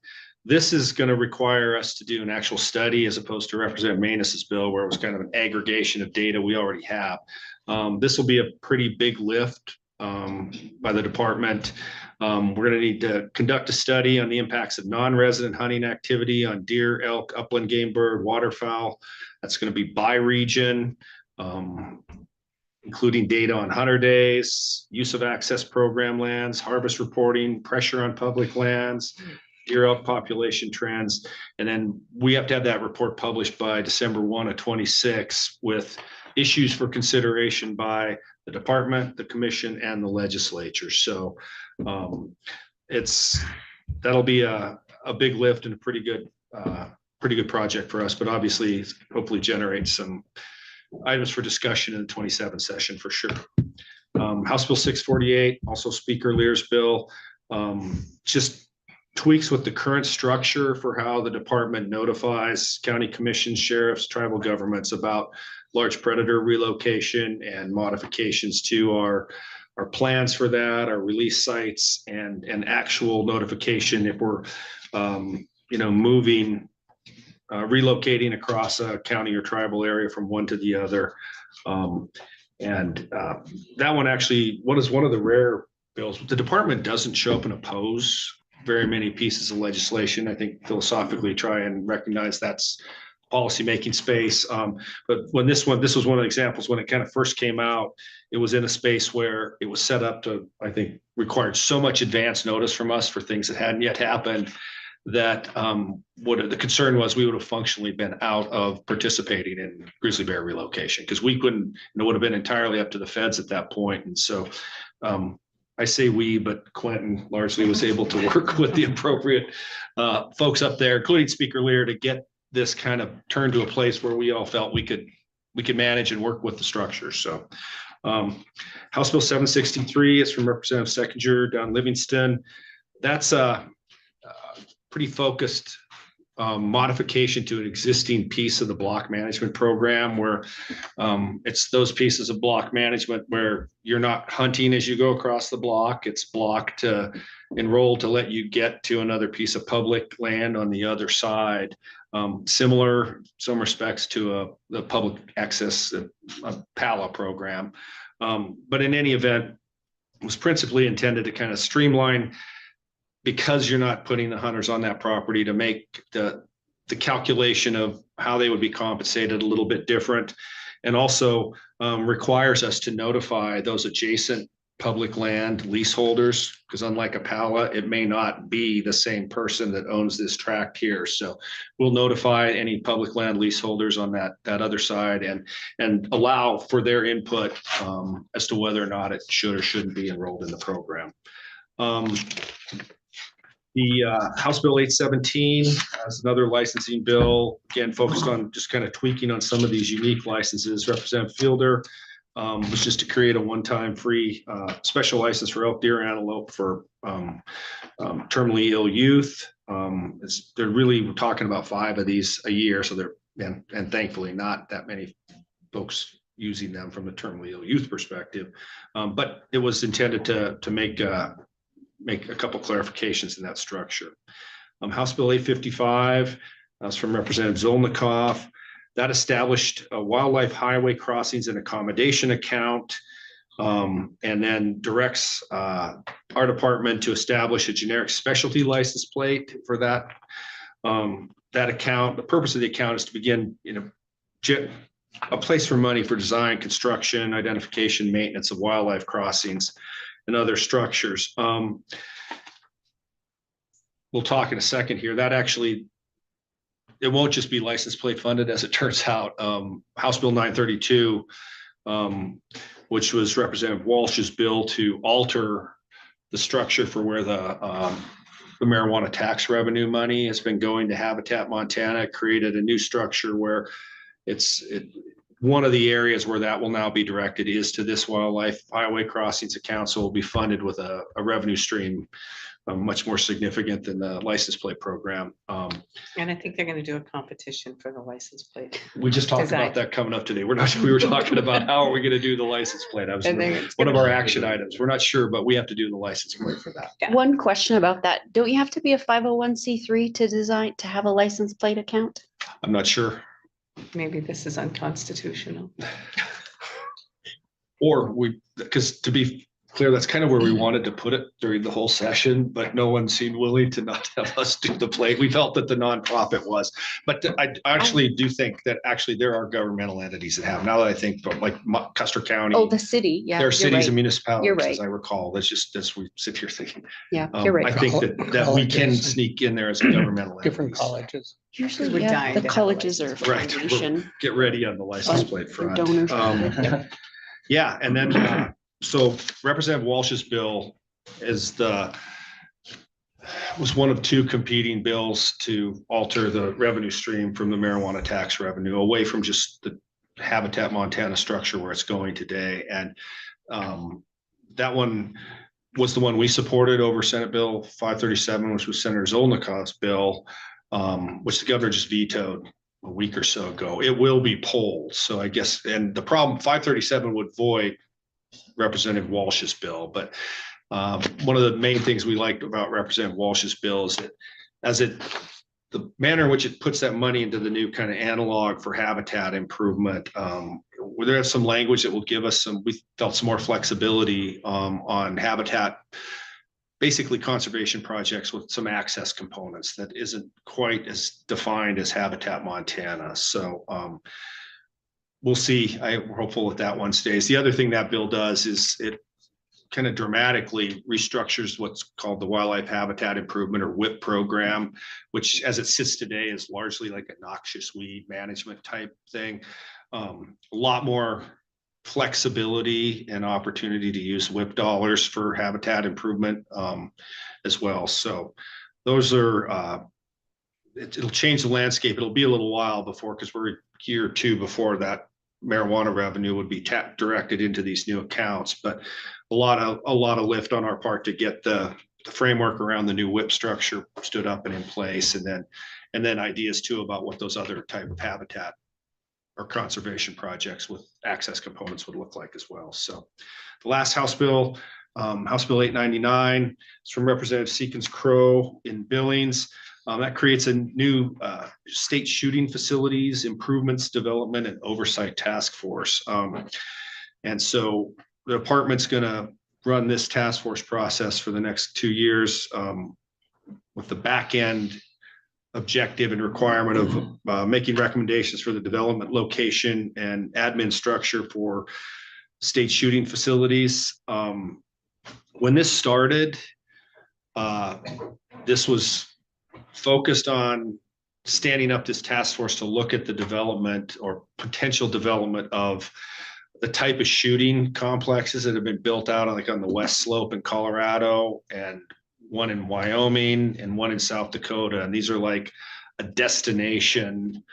[SPEAKER 5] This is going to require us to do an actual study as opposed to Representative Manus's bill, where it was kind of an aggregation of data we already have. This will be a pretty big lift by the department. We're going to need to conduct a study on the impacts of non-resident hunting activity on deer, elk, upland game bird, waterfowl. That's going to be by region, including data on hunter days, use of access program lands, harvest reporting, pressure on public lands, deer elk population trends. And then we have to have that report published by December 1 of 26 with issues for consideration by the department, the commission, and the legislature. So that'll be a big lift and a pretty good project for us, but obviously hopefully generate some items for discussion in the 27 session for sure. House Bill 648, also Speaker Lear's bill. just tweaks with the current structure for how the department notifies county commissions, sheriffs, tribal governments about large predator relocation and modifications to our plans for that, our release sites, and actual notification if we're moving, relocating across a county or tribal area from one to the other. That one actually, what is one of the rare bills, the department doesn't show up and oppose very many pieces of legislation. I think philosophically try and recognize that's policymaking space. But when this was one of the examples when it kind of first came out, it was in a space where it was set up to, I think, required so much advance notice from us for things that hadn't yet happened that what the concern was we would have functionally been out of participating in grizzly bear relocation because we couldn't, it would have been entirely up to the feds at that point. And so I say we, but Quentin largely was able to work with the appropriate folks up there, including Speaker Lear, to get this kind of turned to a place where we all felt we could manage and work with the structure. So House Bill 763 is from Representative Seconder Don Livingston. That's a pretty focused modification to an existing piece of the block management program where it's those pieces of block management where you're not hunting as you go across the block. It's blocked to enroll to let you get to another piece of public land on the other side. Similar in some respects to the public access PALA program. But in any event, it was principally intended to kind of streamline because you're not putting the hunters on that property to make the calculation of how they would be compensated a little bit different. And also requires us to notify those adjacent public land leaseholders, because unlike a PALA, it may not be the same person that owns this tract here. So we'll notify any public land leaseholders on that other side and allow for their input as to whether or not it should or shouldn't be enrolled in the program. The House Bill 817 is another licensing bill, again, focused on just kind of tweaking on some of these unique licenses. Representative Fielder was just to create a one-time free special license for elk, deer, antelope for terminally ill youth. They're really talking about 5 of these a year, so they're and thankfully not that many folks using them from the terminally ill youth perspective. But it was intended to make a couple clarifications in that structure. House Bill 855, that's from Representative Zolnikoff. That established a wildlife highway crossings and accommodation account, and then directs our department to establish a generic specialty license plate for that account. The purpose of the account is to begin, a place for money for design, construction, identification, maintenance of wildlife crossings and other structures. We'll talk in a second here. That actually, it won't just be license plate funded, as it turns out. House Bill 932, which was Representative Walsh's bill to alter the structure for where the marijuana tax revenue money has been going to Habitat Montana, created a new structure where one of the areas where that will now be directed is to this wildlife highway crossings account. So will be funded with a revenue stream much more significant than the license plate program.
[SPEAKER 10] And I think they're going to do a competition for the license plate.
[SPEAKER 5] We just talked about that coming up today. We were talking about how are we going to do the license plate. That was one of our action items. We're not sure, but we have to do the license plate for that.
[SPEAKER 10] Yeah.
[SPEAKER 6] One question about that. Don't you have to be a 501c3 to have a license plate account?
[SPEAKER 5] I'm not sure.
[SPEAKER 10] Maybe this is unconstitutional.
[SPEAKER 5] Or because to be clear, that's kind of where we wanted to put it during the whole session, but no one seemed willing to not have us do the plate. We felt that the nonprofit was, but I actually do think that actually there are governmental entities that have, now that I think, like Custer County.
[SPEAKER 6] Oh, the city, yeah.
[SPEAKER 5] There are cities
[SPEAKER 6] right.
[SPEAKER 5] and municipalities,
[SPEAKER 6] You're right.
[SPEAKER 5] as I recall. That's just, as we sit here thinking.
[SPEAKER 6] Yeah, you're right.
[SPEAKER 5] I think that we can
[SPEAKER 8] Colleges.
[SPEAKER 5] sneak in there as a governmental.
[SPEAKER 8] Different
[SPEAKER 5] entities.
[SPEAKER 8] colleges.
[SPEAKER 6] Usually,
[SPEAKER 10] We're
[SPEAKER 6] yeah,
[SPEAKER 10] dying
[SPEAKER 6] the
[SPEAKER 10] to have a
[SPEAKER 6] colleges are
[SPEAKER 10] license
[SPEAKER 5] Right.
[SPEAKER 6] foundation.
[SPEAKER 5] Get ready on the license plate front.
[SPEAKER 6] Donors.
[SPEAKER 5] Yeah, and then, so Representative Walsh's bill was one of 2 competing bills to alter the revenue stream from the marijuana tax revenue away from just the Habitat Montana structure where it's going today. And that one was the one we supported over Senate Bill 537, which was Senator Zolnikov's bill, which the governor just vetoed a week or so ago. It will be polled. So I guess, and the problem, 537 would void Representative Walsh's bill. But one of the main things we liked about Representative Walsh's bill is that the manner in which it puts that money into the new kind of analog for habitat improvement, where there is some language that will give us we felt some more flexibility on habitat, basically conservation projects with some access components that isn't quite as defined as Habitat Montana. So we'll see. We're hopeful that one stays. The other thing that bill does is it kind of dramatically restructures what's called the Wildlife Habitat Improvement or WIP program, which as it sits today is largely like a noxious weed management type thing. A lot more flexibility and opportunity to use WIP dollars for habitat improvement as well. So those are, it'll change the landscape. It'll be a little while before, because we're a year or two before that marijuana revenue would be directed into these new accounts, but a lot of lift on our part to get the framework around the new WIP structure stood up and in place, and then ideas too about what those other type of habitat or conservation projects with access components would look like as well. So the last House Bill 899, is from Representative Seekins Crow in Billings. That creates a new state shooting facilities improvements, development, and oversight task force. And so the department's going to run this task force process for the next 2 years with the back end objective and requirement of making recommendations for the development, location, and admin structure for state shooting facilities. When this started, this was focused on standing up this task force to look at the development or potential development of the type of shooting complexes that have been built out like on the West Slope in Colorado, and one in Wyoming and one in South Dakota. And these are like a destination,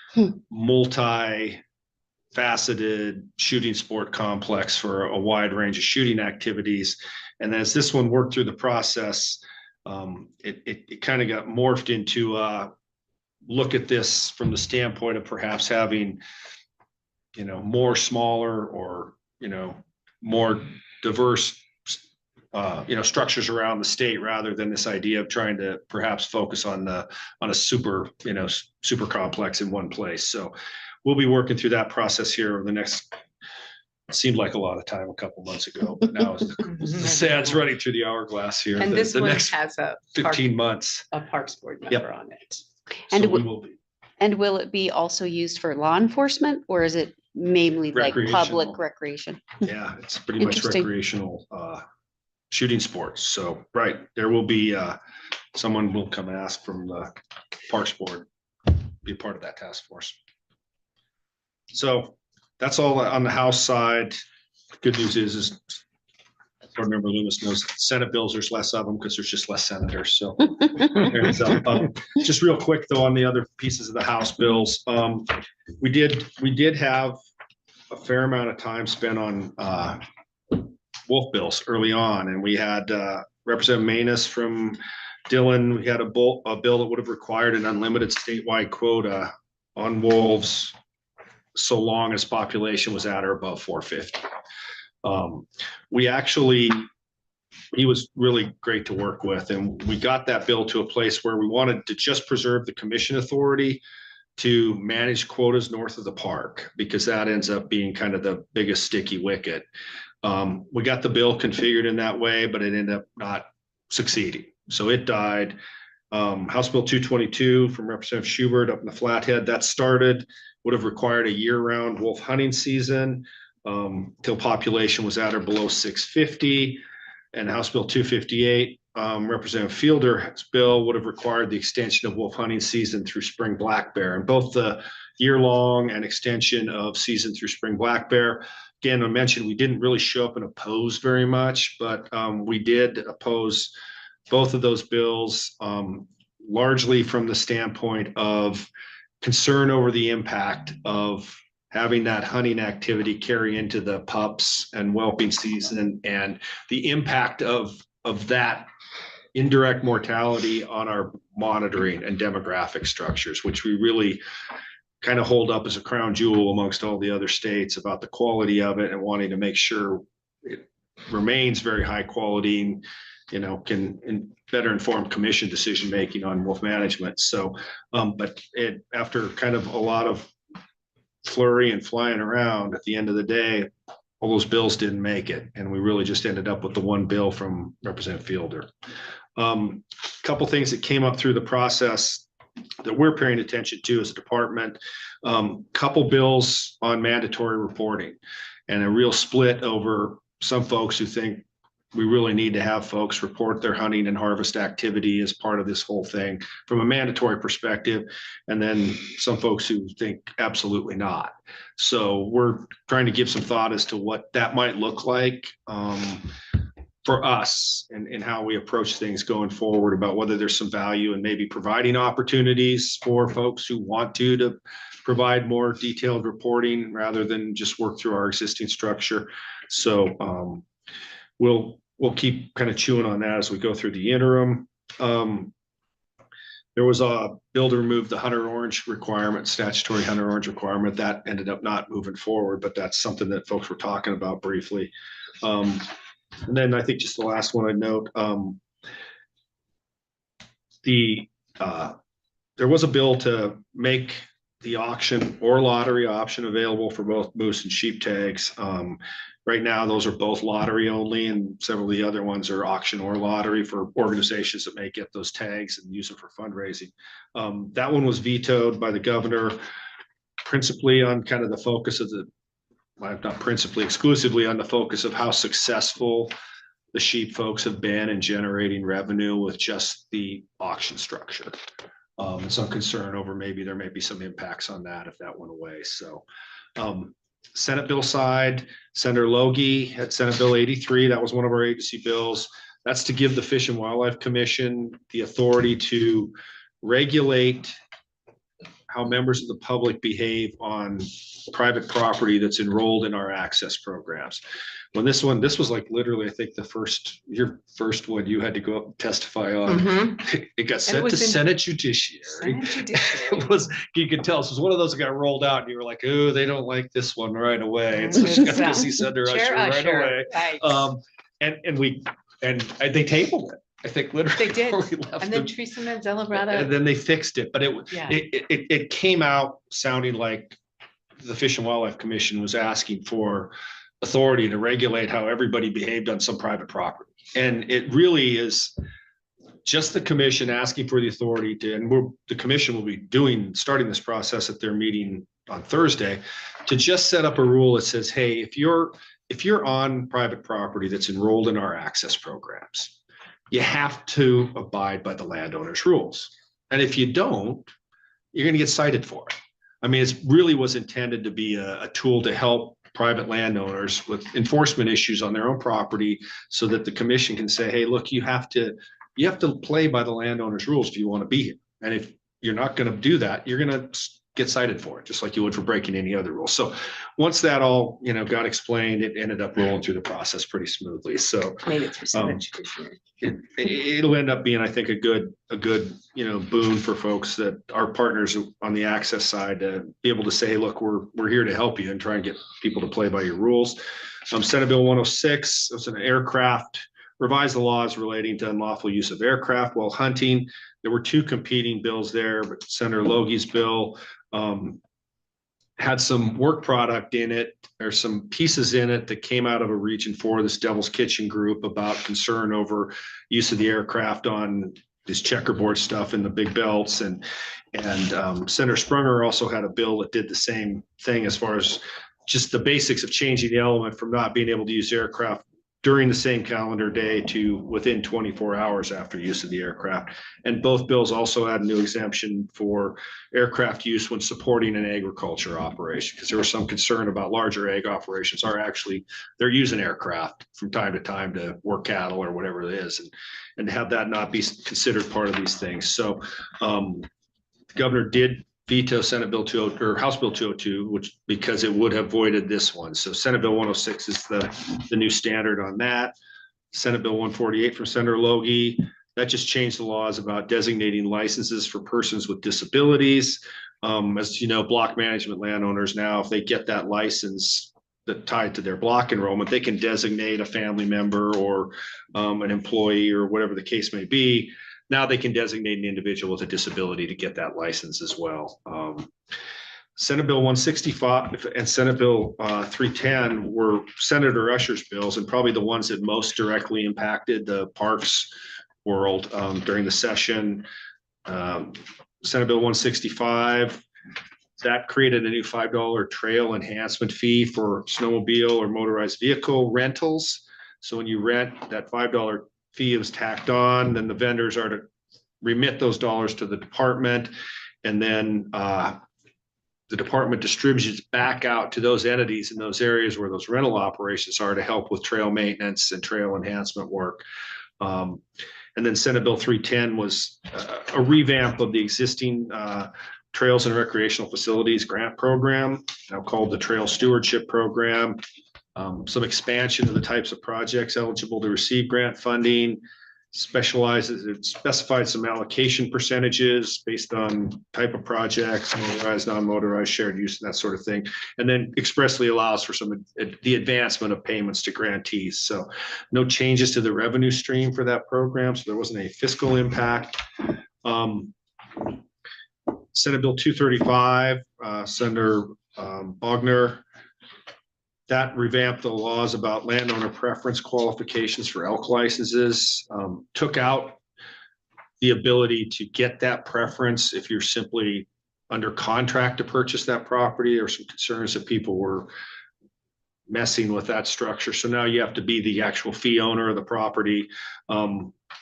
[SPEAKER 5] multi-faceted shooting sport complex for a wide range of shooting activities. And as this one worked through the process, it kind of got morphed into look at this from the standpoint of perhaps having, more smaller or, more diverse structures around the state, rather than this idea of trying to perhaps focus on a super complex in one place. So we'll be working through that process here over the next, it seemed like a lot of time a couple months ago, but now the sand's running through the hourglass here.
[SPEAKER 10] And this one has a
[SPEAKER 5] 15 months.
[SPEAKER 10] A Parks Board
[SPEAKER 5] Yep.
[SPEAKER 10] member on it.
[SPEAKER 6] And
[SPEAKER 5] So we will be.
[SPEAKER 6] And will it be also used for law enforcement, or is it mainly like public
[SPEAKER 5] Recreational.
[SPEAKER 6] recreation?
[SPEAKER 5] Yeah, it's pretty much
[SPEAKER 6] Interesting.
[SPEAKER 5] recreational shooting sports. So, right, there will be someone will come and ask from the Parks Board, be a part of that task force. So that's all on the House side. Good news is Board Member Loomis knows Senate bills, there's less of them because there's just less senators. So just real quick though, on the other pieces of the House bills, we did have a fair amount of time spent on wolf bills early on, and we had Representative Manus from Dillon. We had a bill that would have required an unlimited statewide quota on wolves so long as population was at or above 450. He was really great to work with, and we got that bill to a place where we wanted to just preserve the commission authority to manage quotas north of the park, because that ends up being kind of the biggest sticky wicket. We got the bill configured in that way, but it ended up not succeeding. So it died. House Bill 222 from Representative Schubert up in the Flathead, that started, would have required a year-round wolf hunting season till population was at or below 650. And House Bill 258, Representative Fielder's bill would have required the extension of wolf hunting season through spring black bear, and both the year-long and extension of season through spring black bear. Again, I mentioned we didn't really show up and oppose very much, but we did oppose both of those bills, largely from the standpoint of concern over the impact of having that hunting activity carry into the pups and whelping season, and the impact of that indirect mortality on our monitoring and demographic structures, which we really kind of hold up as a crown jewel amongst all the other states about the quality of it and wanting to make sure it remains very high quality and, you know, can better inform commission decision making on wolf management. So, but after kind of a lot of flurry and flying around, at the end of the day, all those bills didn't make it, and we really just ended up with the one bill from Representative Fielder. Couple things that came up through the process that we're paying attention to as a department, couple bills on mandatory reporting, and a real split over some folks who think we really need to have folks report their hunting and harvest activity as part of this whole thing from a mandatory perspective. And then some folks who think absolutely not. So we're trying to give some thought as to what that might look like for us and how we approach things going forward, about whether there's some value in maybe providing opportunities for folks who want to provide more detailed reporting rather than just work through our existing structure. So we'll keep kind of chewing on that as we go through the interim. There was a bill to remove the hunter orange requirement, statutory hunter orange requirement. That ended up not moving forward, but that's something that folks were talking about briefly. And then I think just the last one I'd note, there was a bill to make the auction or lottery option available for both moose and sheep tags. Right now, those are both lottery only, and several of the other ones are auction or lottery for organizations that may get those tags and use them for fundraising. That one was vetoed by the governor, principally on kind of the focus of not principally, exclusively on the focus of how successful the sheep folks have been in generating revenue with just the auction structure. And some concern over maybe there may be some impacts on that if that went away. So Senate bill side, Senator Logie had Senate Bill 83. That was one of our agency bills. That's to give the Fish and Wildlife Commission the authority to regulate how members of the public behave on private property that's enrolled in our access programs. When this was like literally, I think your first one you had to go up and testify on. It got sent to Senate Judiciary. It was, you could tell, so it was one of those that got rolled out and you were like, oh, they don't like this one right away. And so she got to go see Senator Usher right away.
[SPEAKER 10] Right.
[SPEAKER 5] And they tabled it. I think literally
[SPEAKER 10] They did.
[SPEAKER 5] before we left
[SPEAKER 10] And then
[SPEAKER 5] them.
[SPEAKER 10] Teresa Manzella brought
[SPEAKER 5] And
[SPEAKER 10] up,
[SPEAKER 5] then they fixed it, but
[SPEAKER 10] Yeah.
[SPEAKER 5] it came out sounding like the Fish and Wildlife Commission was asking for authority to regulate how everybody behaved on some private property. And it really is just the commission asking for the authority to, and the commission will be starting this process at their meeting on Thursday, to just set up a rule that says, hey, if you're on private property that's enrolled in our access programs, you have to abide by the landowner's rules. And if you don't, you're going to get cited for it. I mean, it really was intended to be a tool to help private landowners with enforcement issues on their own property, so that the commission can say, hey, look, you have to play by the landowner's rules if you want to be here. And if you're not going to do that, you're going to get cited for it, just like you would for breaking any other rule. So once that all, got explained, it ended up rolling through the process pretty smoothly. So
[SPEAKER 10] made it through Senate Judiciary.
[SPEAKER 5] it'll end up being, I think, a good, boon for folks that are partners on the access side to be able to say, hey, look, we're here to help you and try and get people to play by your rules. Senate Bill 106, it was an aircraft, revise the laws relating to unlawful use of aircraft while hunting. There were two competing bills there, but Senator Logie's bill had some work product in it. There's some pieces in it that came out of a Region 4, this Devil's Kitchen group, about concern over use of the aircraft on this checkerboard stuff in the big belts. And Senator Sprunger also had a bill that did the same thing as far as just the basics of changing the element from not being able to use aircraft during the same calendar day to within 24 hours after use of the aircraft. And both bills also add a new exemption for aircraft use when supporting an agriculture operation, because there was some concern about larger ag operations they're using aircraft from time to time to work cattle or whatever it is, and to have that not be considered part of these things. So the governor did veto Senate Bill 202 or House Bill 202, because it would have voided this one. So Senate Bill 106 is the new standard on that. Senate Bill 148 from Senator Logie. That just changed the laws about designating licenses for persons with disabilities. As you know, block management landowners now, if they get that license that tied to their block enrollment, they can designate a family member or an employee or whatever the case may be. Now they can designate an individual with a disability to get that license as well. Senate Bill 165 and Senate Bill 310 were Senator Usher's bills, and probably the ones that most directly impacted the parks world during the session. Senate Bill 165, that created a new $5 trail enhancement fee for snowmobile or motorized vehicle rentals. So when you rent, that $5 fee is tacked on, then the vendors are to remit those dollars to the department, and then the department distributes back out to those entities in those areas where those rental operations are to help with trail maintenance and trail enhancement work. And then Senate Bill 310 was a revamp of the existing Trails and Recreational Facilities Grant Program, now called the Trail Stewardship Program. Some expansion of the types of projects eligible to receive grant funding. It specified some allocation percentages based on type of projects, motorized, non-motorized, shared use, and that sort of thing. And then expressly allows for the advancement of payments to grantees. So no changes to the revenue stream for that program. So there wasn't a fiscal impact. Senate Bill 235, Senator Bogner, that revamped the laws about landowner preference qualifications for elk licenses, took out the ability to get that preference if you're simply under contract to purchase that property. Or some concerns that people were messing with that structure. So now you have to be the actual fee owner of the property,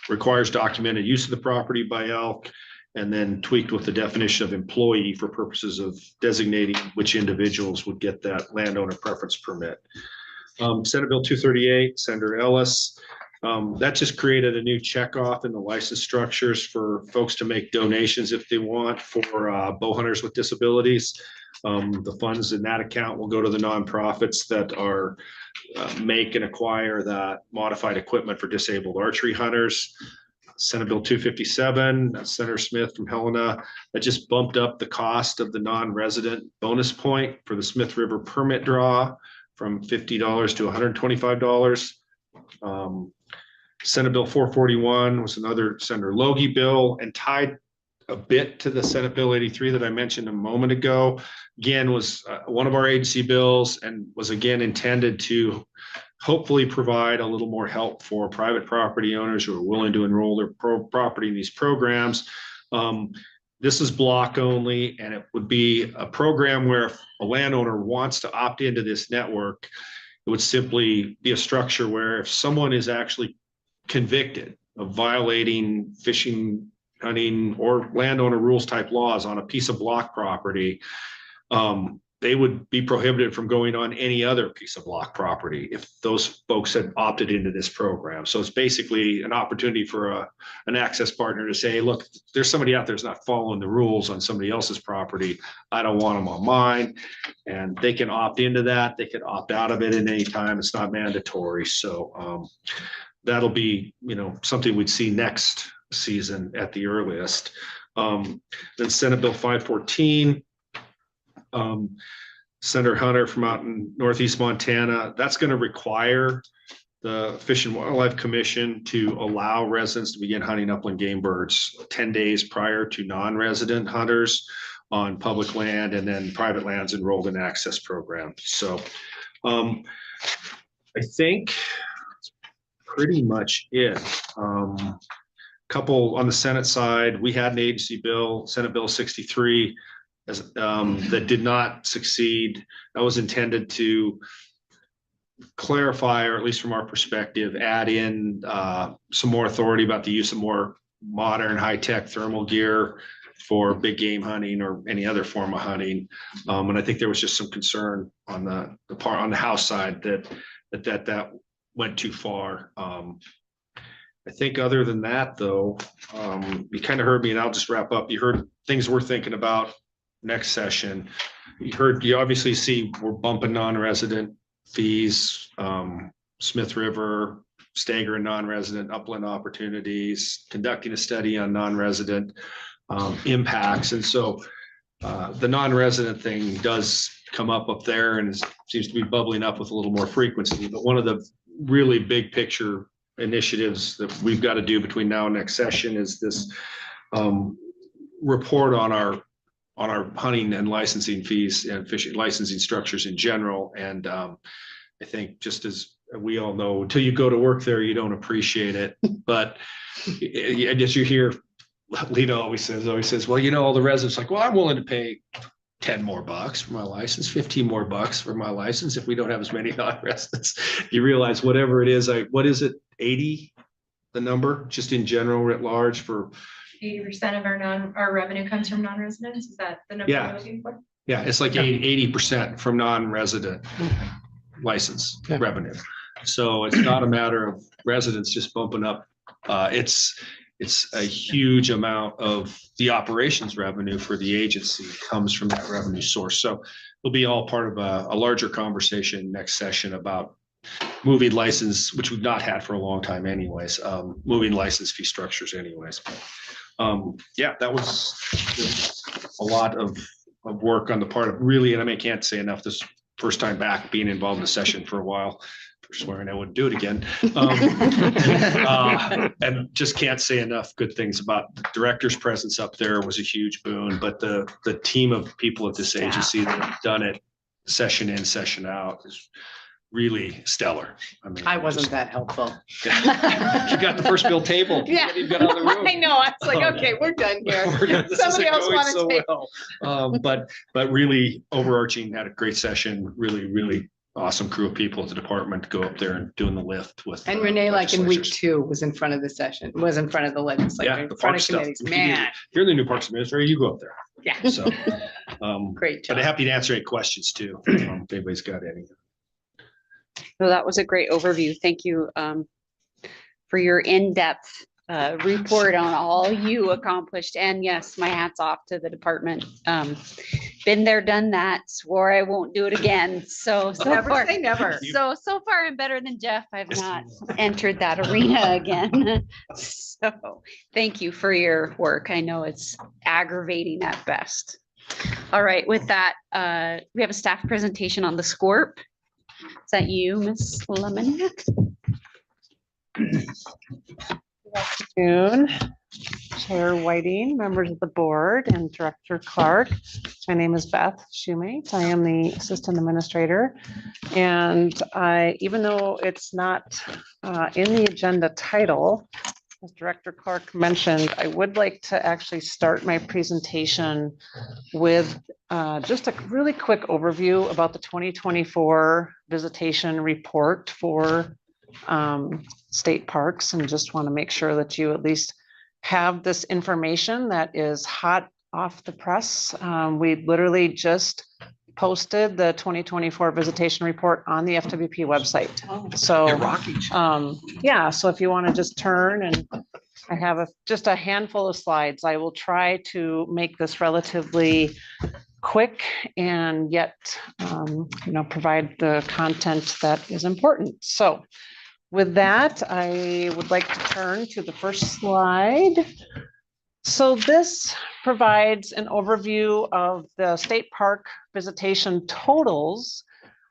[SPEAKER 5] requires documented use of the property by elk, and then tweaked with the definition of employee for purposes of designating which individuals would get that landowner preference permit. Senate Bill 238, Senator Ellis, that just created a new checkoff in the license structures for folks to make donations if they want for bow hunters with disabilities. The funds in that account will go to the nonprofits that are make and acquire that modified equipment for disabled archery hunters. Senate Bill 257, Senator Smith from Helena, that just bumped up the cost of the non-resident bonus point for the Smith River permit draw from $50 to $125. Senate Bill 441 was another Senator Logie bill and tied a bit to the Senate Bill 83 that I mentioned a moment ago. Again, was one of our agency bills and was again intended to hopefully provide a little more help for private property owners who are willing to enroll their property in these programs. This is block only, and it would be a program where if a landowner wants to opt into this network, it would simply be a structure where if someone is actually convicted of violating fishing, hunting, or landowner rules type laws on a piece of block property, they would be prohibited from going on any other piece of block property if those folks had opted into this program. So it's basically an opportunity for an access partner to say, look, there's somebody out there who's not following the rules on somebody else's property. I don't want them on mine. And they can opt into that. They can opt out of it at any time. It's not mandatory. So that'll be, something we'd see next season at the earliest. Then Senate Bill 514, Senator Hunter from out in Northeast Montana, that's going to require the Fish and Wildlife Commission to allow residents to begin hunting upland game birds 10 days prior to non-resident hunters on public land, and then private lands enrolled in access program. So I think that's pretty much it. Couple on the Senate side, we had an agency bill, Senate Bill 63, that did not succeed. That was intended to clarify, or at least from our perspective, add in some more authority about the use of more modern high-tech thermal gear for big game hunting or any other form of hunting. And I think there was just some concern on the part on the House side that went too far. I think other than that, though, you kind of heard me, and I'll just wrap up. You heard things we're thinking about next session. You obviously see we're bumping non-resident fees, Smith River, staggering non-resident upland opportunities, conducting a study on non-resident impacts. And so the non-resident thing does come up there and seems to be bubbling up with a little more frequency. But one of the really big picture initiatives that we've got to do between now and next session is this report on our hunting and licensing fees and fishing licensing structures in general. And I think, just as we all know, until you go to work there, you don't appreciate it. But I guess you hear Lena always says, well, you know, all the residents like, well, I'm willing to pay $10 more for my license, $15 more for my license. If we don't have as many non-residents, you realize whatever it is, what is it? 80, the number just in general writ large for
[SPEAKER 11] 80% of our revenue comes from non-residents. Is that the number
[SPEAKER 5] Yeah.
[SPEAKER 11] you're looking for?
[SPEAKER 5] Yeah, it's like 80% from non-resident license revenue. So it's not a matter of residents just bumping up. It's a huge amount of the operations revenue for the agency comes from that revenue source. So it'll be all part of a larger conversation next session about moving license, which we've not had for a long time anyways, moving license fee structures anyways. Yeah, that was a lot of work on the part of really, and I can't say enough, this first time back being involved in the session for a while, for swearing I wouldn't do it again. And just can't say enough good things about the director's presence up there was a huge boon, but the team of people at this agency that have done it session in, session out is really stellar. I mean,
[SPEAKER 10] I wasn't that helpful.
[SPEAKER 5] You got the first bill table.
[SPEAKER 10] Yeah,
[SPEAKER 5] You got out of the room.
[SPEAKER 10] I know. I was like, okay, we're done here.
[SPEAKER 5] This
[SPEAKER 10] Somebody
[SPEAKER 5] isn't
[SPEAKER 10] else
[SPEAKER 5] going
[SPEAKER 10] want to
[SPEAKER 5] so
[SPEAKER 10] take.
[SPEAKER 5] well. But really overarching, had a great session, really awesome crew of people at the department go up there and doing the lift with.
[SPEAKER 10] And Renee, like in week
[SPEAKER 5] legislatures.
[SPEAKER 10] 2, was in front of the session, was in front of the legislature,
[SPEAKER 5] Yeah,
[SPEAKER 10] in
[SPEAKER 5] the
[SPEAKER 10] front
[SPEAKER 5] park
[SPEAKER 10] of
[SPEAKER 5] stuff.
[SPEAKER 10] committees.
[SPEAKER 5] If
[SPEAKER 10] Man,
[SPEAKER 5] you're the new Parks Administrator, you go up there.
[SPEAKER 10] yeah,
[SPEAKER 5] So,
[SPEAKER 10] great
[SPEAKER 5] but
[SPEAKER 10] job.
[SPEAKER 5] happy to answer any questions too, if anybody's got any.
[SPEAKER 6] So that was a great overview. Thank you for your in-depth report on all you accomplished. And yes, my hat's off to the department. Been there, done that, swore I won't do it again. So
[SPEAKER 10] Never
[SPEAKER 6] far,
[SPEAKER 10] say never.
[SPEAKER 6] so far I'm better than Jeff. I've not entered that arena again. So thank you for your work. I know it's aggravating at best. All right, with that, we have a staff presentation on the SCORP. Is that you, Ms. Lemonette?
[SPEAKER 12] Afternoon, Chair Whiting, members of the board, and Director Clark. My name is Beth Shoemate. I am the Assistant Administrator. And even though it's not in the agenda title, as Director Clark mentioned, I would like to actually start my presentation with just a really quick overview about the 2024 visitation report for state parks, and just want to make sure that you at least have this information that is hot off the press. We literally just posted the 2024 visitation report on the FWP website. So yeah, so if you want to just turn, and I have just a handful of slides. I will try to make this relatively quick and yet provide the content that is important. So with that, I would like to turn to the first slide. So this provides an overview of the state park visitation totals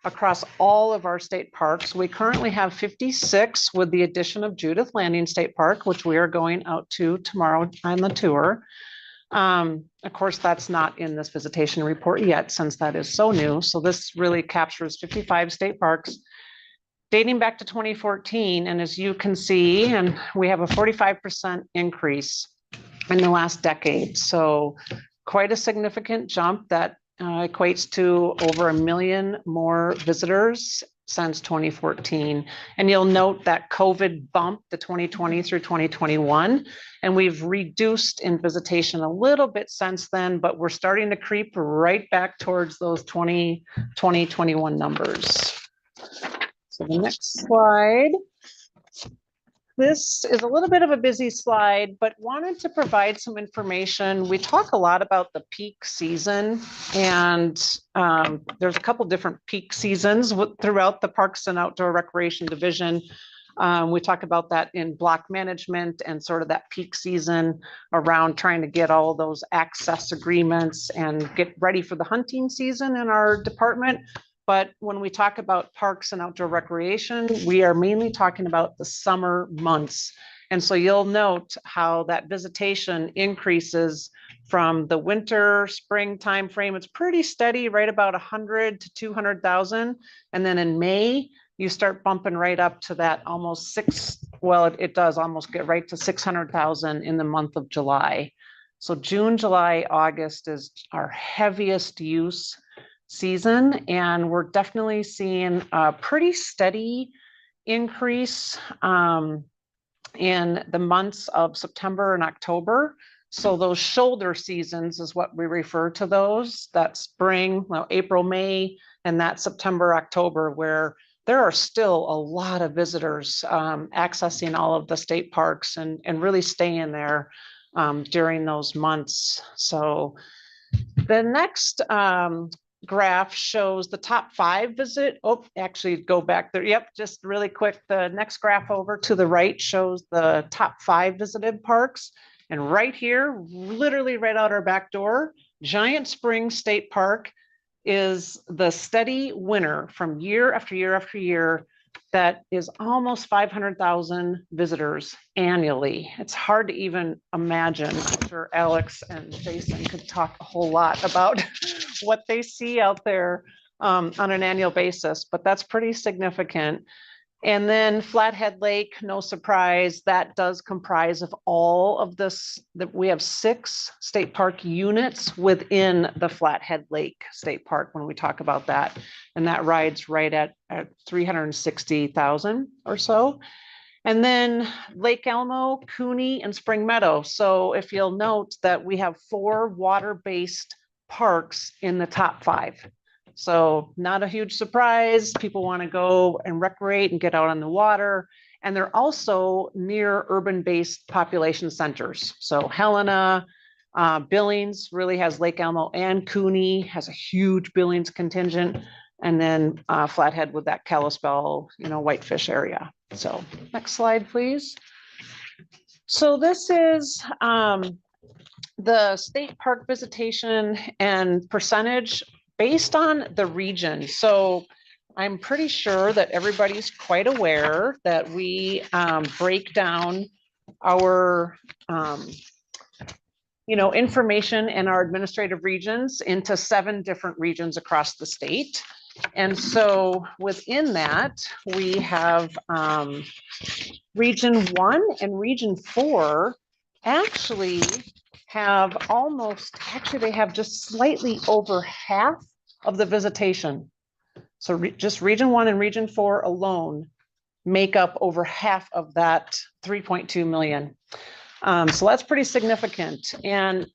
[SPEAKER 12] across all of our state parks. We currently have 56 with the addition of Judith Landing State Park, which we are going out to tomorrow on the tour. Of course, that's not in this visitation report yet, since that is so new. So this really captures 55 state parks dating back to 2014. And as you can see, and we have a 45% increase in the last decade. So quite a significant jump that equates to over 1 million more visitors since 2014. And you'll note that COVID bumped the 2020 through 2021, and we've reduced in visitation a little bit since then, but we're starting to creep right back towards those 2021 numbers. So the next slide. This is a little bit of a busy slide, but wanted to provide some information. We talk a lot about the peak season, and there's a couple different peak seasons throughout the Parks and Outdoor Recreation Division. We talk about that in block management and sort of that peak season around trying to get all those access agreements and get ready for the hunting season in our department. But when we talk about parks and outdoor recreation, we are mainly talking about the summer months. And so you'll note how that visitation increases from the winter, spring timeframe. It's pretty steady, right about 100 to 200,000. And then in May, you start bumping right up to that almost it does almost get right to 600,000 in the month of July. So June, July, August is our heaviest use season. And we're definitely seeing a pretty steady increase in the months of September and October. So those shoulder seasons is what we refer to those, that spring, well, April, May, and that September, October, where there are still a lot of visitors accessing all of the state parks and really staying there during those months. So the next graph shows the top 5 visit. Oh, actually go back there. Yep, just really quick. The next graph over to the right shows the top 5 visited parks. And right here, literally right out our back door, Giant Springs State Park is the steady winner from year after year after year. That is almost 500,000 visitors annually. It's hard to even imagine. I'm sure Alex and Jason could talk a whole lot about what they see out there on an annual basis, but that's pretty significant. And then Flathead Lake, no surprise, that does comprise of all of this, that we have 6 state park units within the Flathead Lake State Park when we talk about that. And that rides right at 360,000 or so. And then Lake Elmo, Cooney, and Spring Meadow. So if you'll note that we have 4 water-based parks in the top 5. So not a huge surprise. People want to go and recreate and get out on the water. And they're also near urban-based population centers. So Helena, Billings really has Lake Elmo, and Cooney has a huge Billings contingent. And then Flathead with that Kalispell, Whitefish area. So next slide, please. So this is the state park visitation and percentage based on the region. So I'm pretty sure that everybody's quite aware that we break down our information in our administrative regions into 7 different regions across the state. And so within that, we have Region 1 and Region 4 actually have they have just slightly over half of the visitation. So just Region 1 and Region 4 alone make up over half of that 3.2 million. So that's pretty significant. And,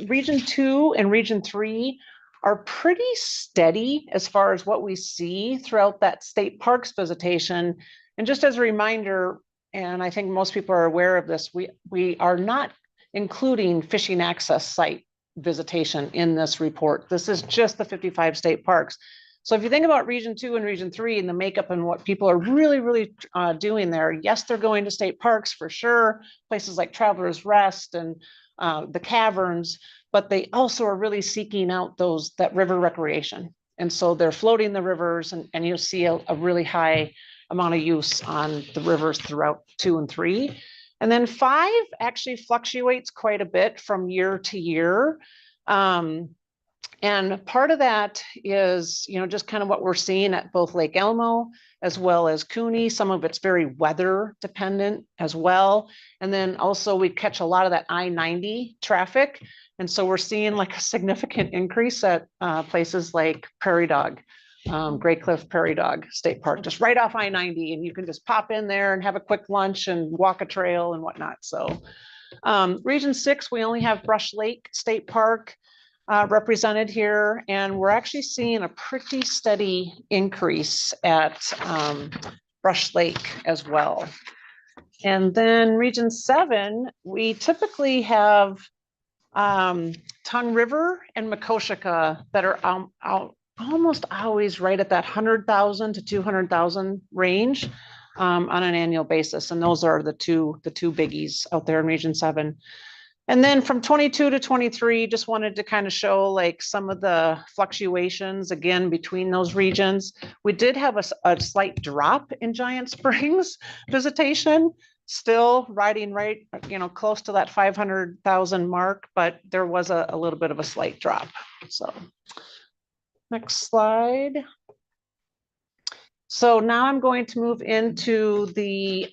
[SPEAKER 12] Region 2 and Region 3 are pretty steady as far as what we see throughout that state parks visitation. And just as a reminder, and I think most people are aware of this, we are not including fishing access site visitation in this report. This is just the 55 state parks. So if you think about Region 2 and Region 3 and the makeup and what people are really doing there, yes, they're going to state parks for sure, places like Travelers Rest and the caverns, but they also are really seeking out that river recreation. And so they're floating the rivers, and you'll see a really high amount of use on the rivers throughout 2 and 3. And then 5 actually fluctuates quite a bit from year to year. And part of that is, just kind of what we're seeing at both Lake Elmo as well as Cooney. Some of it's very weather dependent as well. And then also we catch a lot of that I-90 traffic. And so we're seeing like a significant increase at places like Prairie Dog, Great Cliff Prairie Dog State Park, just right off I-90. And you can just pop in there and have a quick lunch and walk a trail and whatnot. So Region 6, we only have Brush Lake State Park represented here, and we're actually seeing a pretty steady increase at Brush Lake as well. And then Region 7, we typically have Tongue River and Makoshika that are almost always right at that 100,000 to 200,000 range. on an annual basis. And those are the two biggies out there in Region 7. And then from 22 to 23, just wanted to kind of show like some of the fluctuations again between those regions. We did have a slight drop in Giant Springs visitation, still riding right, close to that 500,000 mark, but there was a little bit of a slight drop. So next slide. So now I'm going to move into the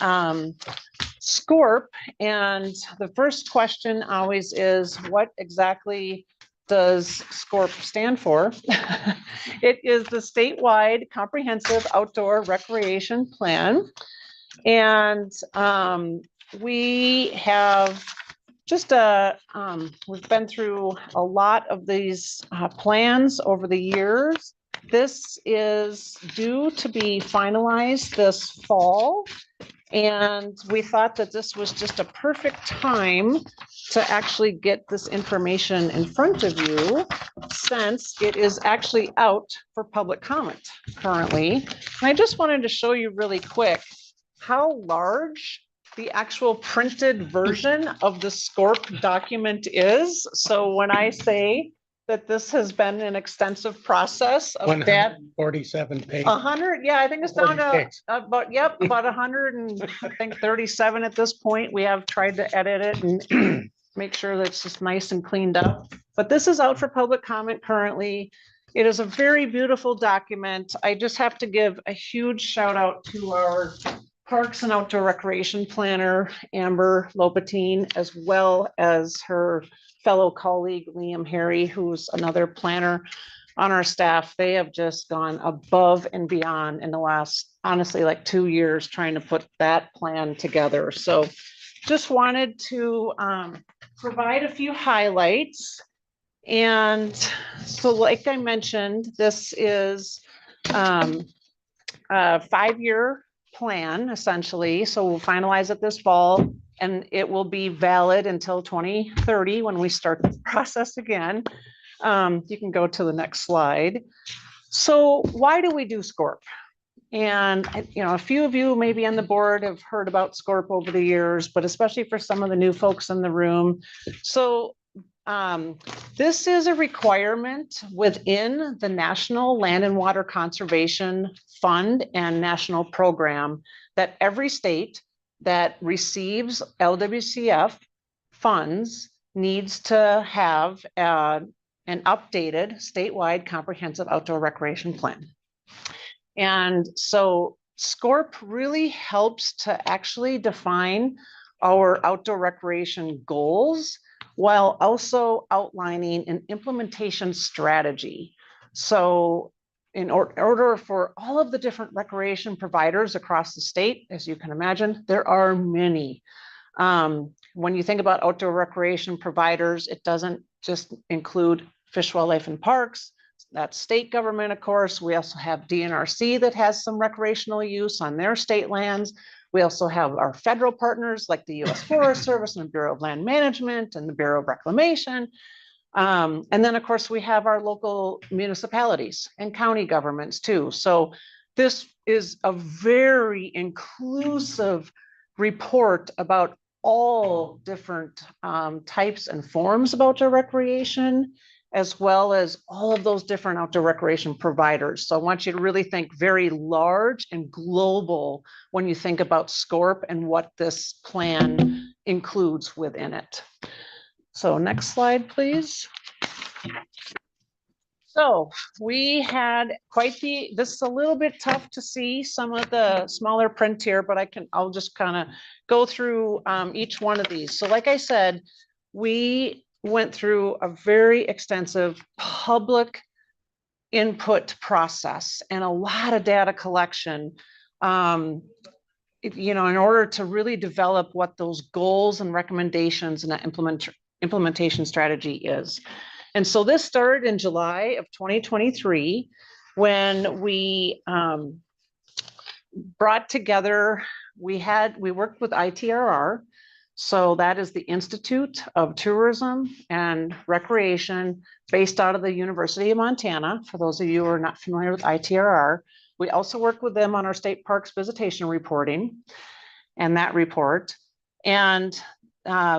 [SPEAKER 12] SCORP, and the first question always is, what exactly does SCORP stand for? It is the statewide comprehensive outdoor recreation plan. And we have just we've been through a lot of these plans over the years. This is due to be finalized this fall. And we thought that this was just a perfect time to actually get this information in front of you, since it is actually out for public comment currently. And I just wanted to show you really quick how large the actual printed version of the SCORP document is. So when I say that this has been an extensive process of that
[SPEAKER 8] 147 pages.
[SPEAKER 12] 100, yeah, I think it's down to
[SPEAKER 8] 46.
[SPEAKER 12] about 100 and I think 37 at this point. We have tried to edit it and make sure that it's just nice and cleaned up. But this is out for public comment currently. It is a very beautiful document. I just have to give a huge shout out to our Parks and Outdoor Recreation Planner, Amber Lopatine, as well as her fellow colleague, Liam Harry, who's another planner on our staff. They have just gone above and beyond in the last, honestly, like 2 years trying to put that plan together. So just wanted to provide a few highlights. And so like I mentioned, this is a 5-year plan essentially. So we'll finalize it this fall and it will be valid until 2030 when we start the process again. You can go to the next slide. So why do we do SCORP? And a few of you maybe on the board have heard about SCORP over the years, but especially for some of the new folks in the room. So this is a requirement within the National Land and Water Conservation Fund and National Program that every state that receives LWCF funds needs to have an updated statewide comprehensive outdoor recreation plan. And so SCORP really helps to actually define our outdoor recreation goals while also outlining an implementation strategy. So in order for all of the different recreation providers across the state, as you can imagine, there are many. When you think about outdoor recreation providers, it doesn't just include Fish, Wildlife, and Parks. That's state government, of course. We also have DNRC that has some recreational use on their state lands. We also have our federal partners like the U.S. Forest Service and the Bureau of Land Management and the Bureau of Reclamation. And then, of course, we have our local municipalities and county governments too. So this is a very inclusive report about all different types and forms of outdoor recreation, as well as all of those different outdoor recreation providers. So I want you to really think very large and global when you think about SCORP and what this plan includes within it. So next slide, please. So we had quite this is a little bit tough to see some of the smaller print here, but I'll just kind of go through each one of these. So like I said, we went through a very extensive public input process and a lot of data collection, in order to really develop what those goals and recommendations and that implementation strategy is. And so this started in July of 2023 when we brought together, we worked with ITRR. So that is the Institute of Tourism and Recreation based out of the University of Montana. For those of you who are not familiar with ITRR, We also work with them on our state parks visitation reporting and that report. And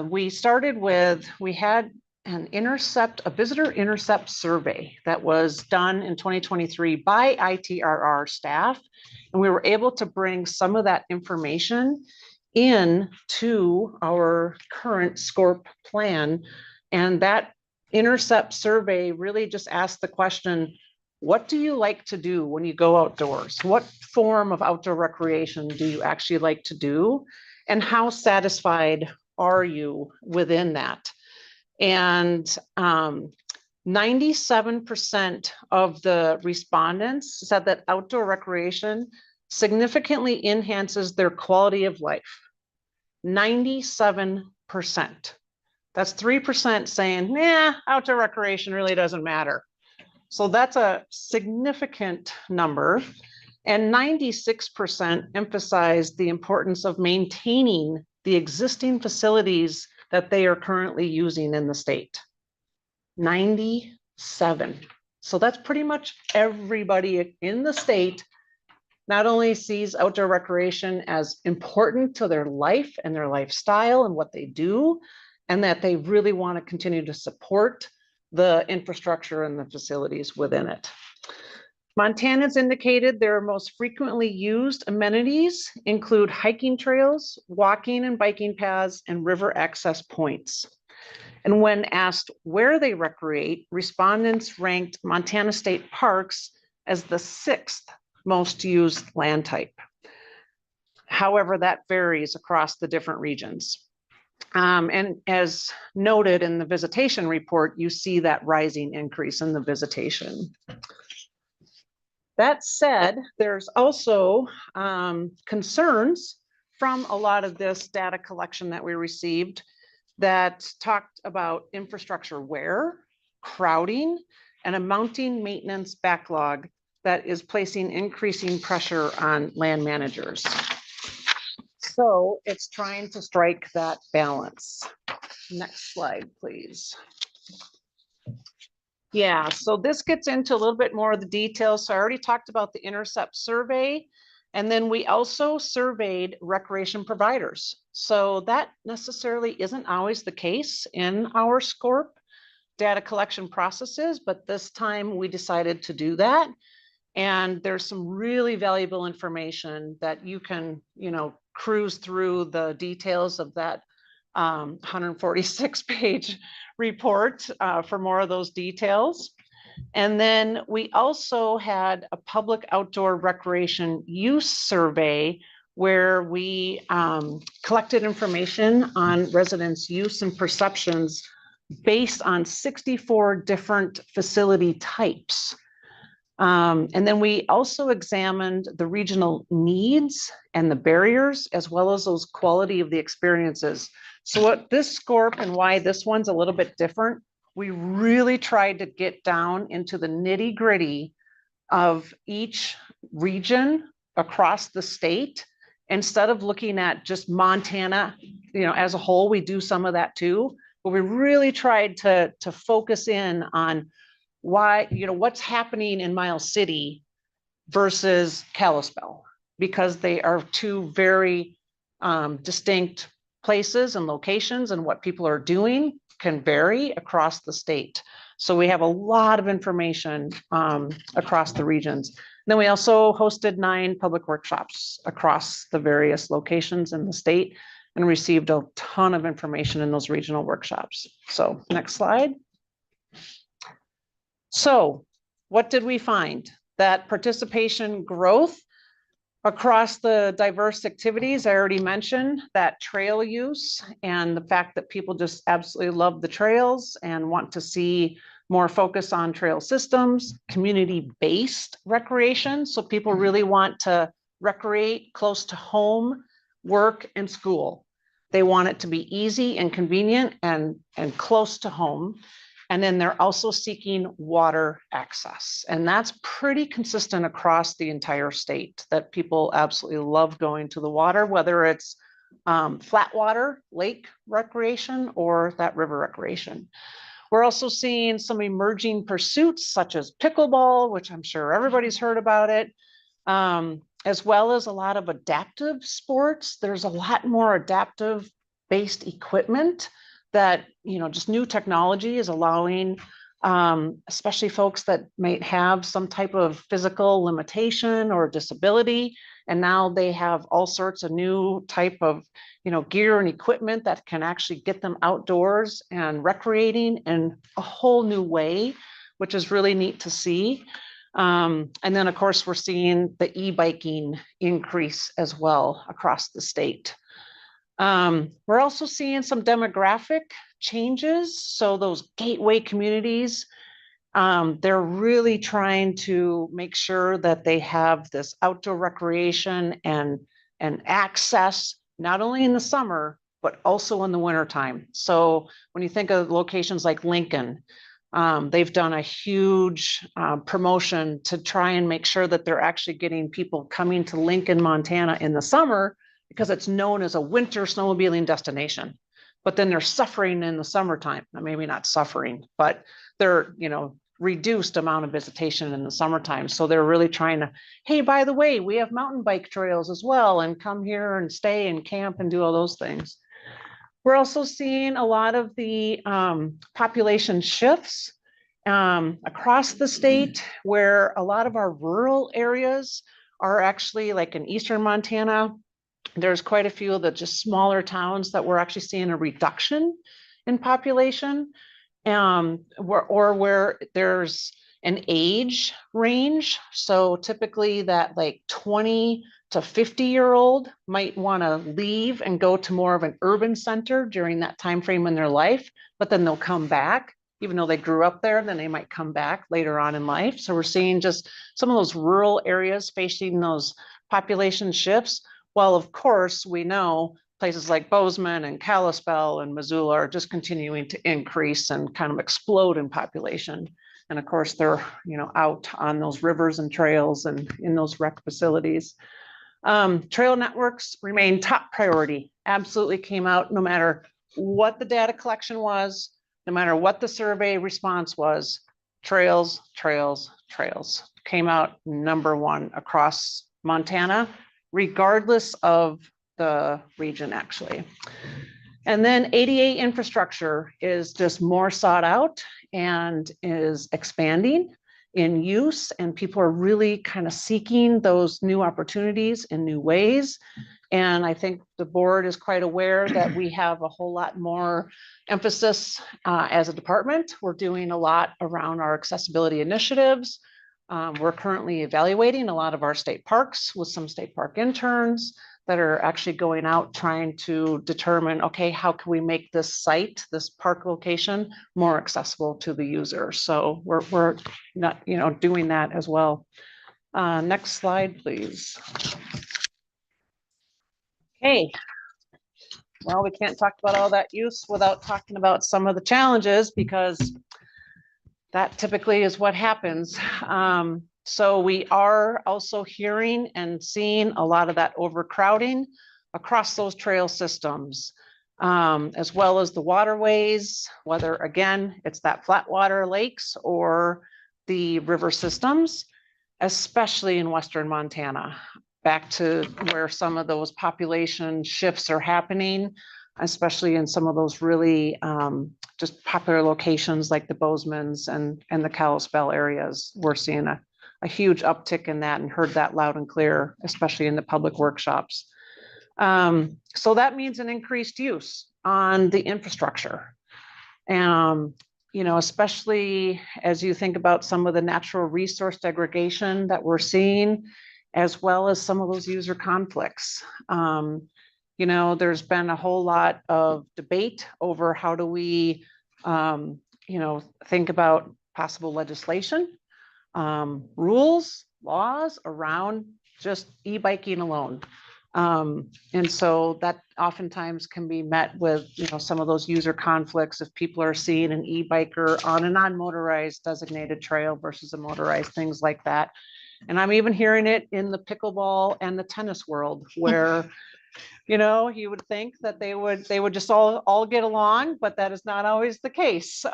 [SPEAKER 12] we started with, we had a visitor intercept survey that was done in 2023 by ITRR staff. And we were able to bring some of that information in to our current SCORP plan. And that intercept survey really just asked the question, what do you like to do when you go outdoors? What form of outdoor recreation do you actually like to do? And how satisfied are you within that? And 97% of the respondents said that outdoor recreation significantly enhances their quality of life. 97%. That's 3% saying, nah, outdoor recreation really doesn't matter. So that's a significant number. And 96% emphasized the importance of maintaining the existing facilities that they are currently using in the state. 97. So that's pretty much everybody in the state not only sees outdoor recreation as important to their life and their lifestyle and what they do, and that they really want to continue to support the infrastructure and the facilities within it. Montana's indicated their most frequently used amenities include hiking trails, walking and biking paths, and river access points. And when asked where they recreate, respondents ranked Montana State Parks as the 6th most used land type. However, that varies across the different regions. And as noted in the visitation report, you see that rising increase in the visitation. That said, there's also concerns from a lot of this data collection that we received that talked about infrastructure wear, crowding, and a mounting maintenance backlog that is placing increasing pressure on land managers. So it's trying to strike that balance. Next slide, please. Yeah, so this gets into a little bit more of the details. So I already talked about the intercept survey, and then we also surveyed recreation providers. So that necessarily isn't always the case in our SCORP data collection processes, but this time we decided to do that. And there's some really valuable information that you can, cruise through the details of that 146-page report for more of those details. And then we also had a public outdoor recreation use survey where we collected information on residents' use and perceptions based on 64 different facility types. And then we also examined the regional needs and the barriers, as well as those quality of the experiences. So what this SCORP and why this one's a little bit different, we really tried to get down into the nitty gritty of each region across the state. Instead of looking at just Montana, as a whole, we do some of that too, but we really tried to focus in on why, what's happening in Miles City versus Kalispell, because they are two very distinct places and locations, and what people are doing can vary across the state. So we have a lot of information across the regions. And then we also hosted 9 public workshops across the various locations in the state and received a ton of information in those regional workshops. So next slide. So what did we find? That participation growth across the diverse activities, I already mentioned that trail use and the fact that people just absolutely love the trails and want to see more focus on trail systems, community-based recreation. So people really want to recreate close to home, work, and school. They want it to be easy and convenient and close to home. And then they're also seeking water access. And that's pretty consistent across the entire state, that people absolutely love going to the water, whether it's flat water, lake recreation, or that river recreation. We're also seeing some emerging pursuits such as pickleball, which I'm sure everybody's heard about it. as well as a lot of adaptive sports. There's a lot more adaptive based equipment that, just new technology is allowing, especially folks that might have some type of physical limitation or disability. And now they have all sorts of new type of, gear and equipment that can actually get them outdoors and recreating in a whole new way, which is really neat to see. And then, of course, we're seeing the e-biking increase as well across the state. We're also seeing some demographic changes. So those gateway communities, they're really trying to make sure that they have this outdoor recreation and access, not only in the summer, but also in the wintertime. So when you think of locations like Lincoln, they've done a huge promotion to try and make sure that they're actually getting people coming to Lincoln, Montana in the summer, because it's known as a winter snowmobiling destination. But then they're suffering in the summertime. Maybe not suffering, but they're, reduced amount of visitation in the summertime. So they're really trying to, hey, by the way, we have mountain bike trails as well, and come here and stay and camp and do all those things. We're also seeing a lot of the population shifts across the state, where a lot of our rural areas are actually, like in eastern Montana, there's quite a few of the just smaller towns that we're actually seeing a reduction in population, where there's an age range. So typically that like 20 to 50-year-old might want to leave and go to more of an urban center during that time frame in their life, but then they'll come back. Even though they grew up there, then they might come back later on in life. So we're seeing just some of those rural areas facing those population shifts. While of course we know places like Bozeman and Kalispell and Missoula are just continuing to increase and kind of explode in population. And of course they're, out on those rivers and trails and in those rec facilities. Trail networks remain top priority. Absolutely came out no matter what the data collection was, no matter what the survey response was. Trails came out #1 across Montana, regardless of the region, actually. And then ADA infrastructure is just more sought out and is expanding in use, and people are really kind of seeking those new opportunities in new ways. And I think the board is quite aware that we have a whole lot more emphasis as a department. We're doing a lot around our accessibility initiatives. We're currently evaluating a lot of our state parks with some state park interns that are actually going out trying to determine, okay, how can we make this site, this park location, more accessible to the user? So we're not, doing that as well. Next slide, please. Okay. Well, we can't talk about all that use without talking about some of the challenges, because that typically is what happens. So we are also hearing and seeing a lot of that overcrowding across those trail systems, as well as the waterways, whether again, it's that flat water lakes or the river systems, especially in Western Montana, back to where some of those population shifts are happening, especially in some of those really just popular locations like the Bozeman's and the Kalispell areas. We're seeing a huge uptick in that, and heard that loud and clear, especially in the public workshops. So that means an increased use on the infrastructure. Especially as you think about some of the natural resource degradation that we're seeing, as well as some of those user conflicts. There's been a whole lot of debate over how do we, think about possible legislation, rules, laws around just e-biking alone. And so that oftentimes can be met with, some of those user conflicts if people are seeing an e-biker on a non-motorized designated trail versus a motorized, things like that. And I'm even hearing it in the pickleball and the tennis world, where you would think that they would just all get along, but that is not always the case.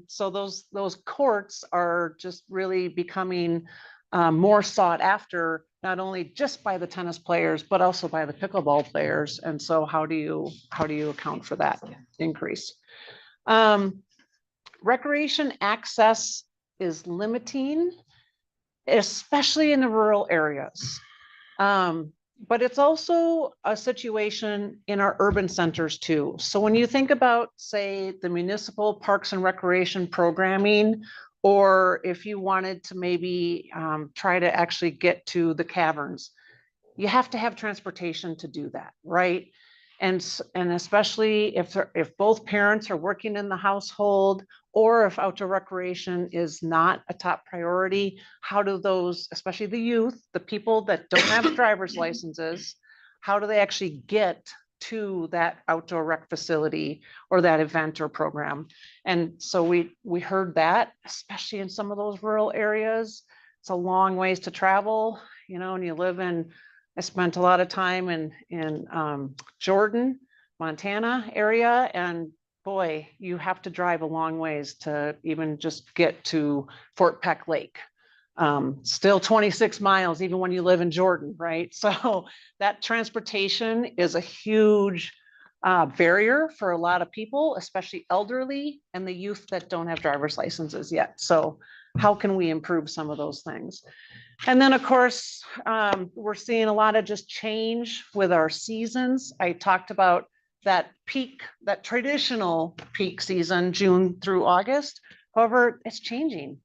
[SPEAKER 12] So those courts are just really becoming more sought after, not only just by the tennis players, but also by the pickleball players. And so how do you account for that increase? Recreation access is limiting, especially in the rural areas. But it's also a situation in our urban centers too. So when you think about, say, the municipal parks and recreation programming, or if you wanted to maybe try to actually get to the caverns, you have to have transportation to do that, right? And especially if both parents are working in the household, or if outdoor recreation is not a top priority, how do those, especially the youth, the people that don't have driver's licenses, how do they actually get to that outdoor rec facility or that event or program? And so we heard that, especially in some of those rural areas, it's a long ways to travel, you know, and you live in, I spent a lot of time in Jordan, Montana area, and boy, you have to drive a long ways to even just get to Fort Peck Lake. Still 26 miles, even when you live in Jordan, right? So that transportation is a huge barrier for a lot of people, especially elderly and the youth that don't have driver's licenses yet. So how can we improve some of those things? And then, of course, we're seeing a lot of just change with our seasons. I talked about that peak, that traditional peak season, June through August. However, it's changing.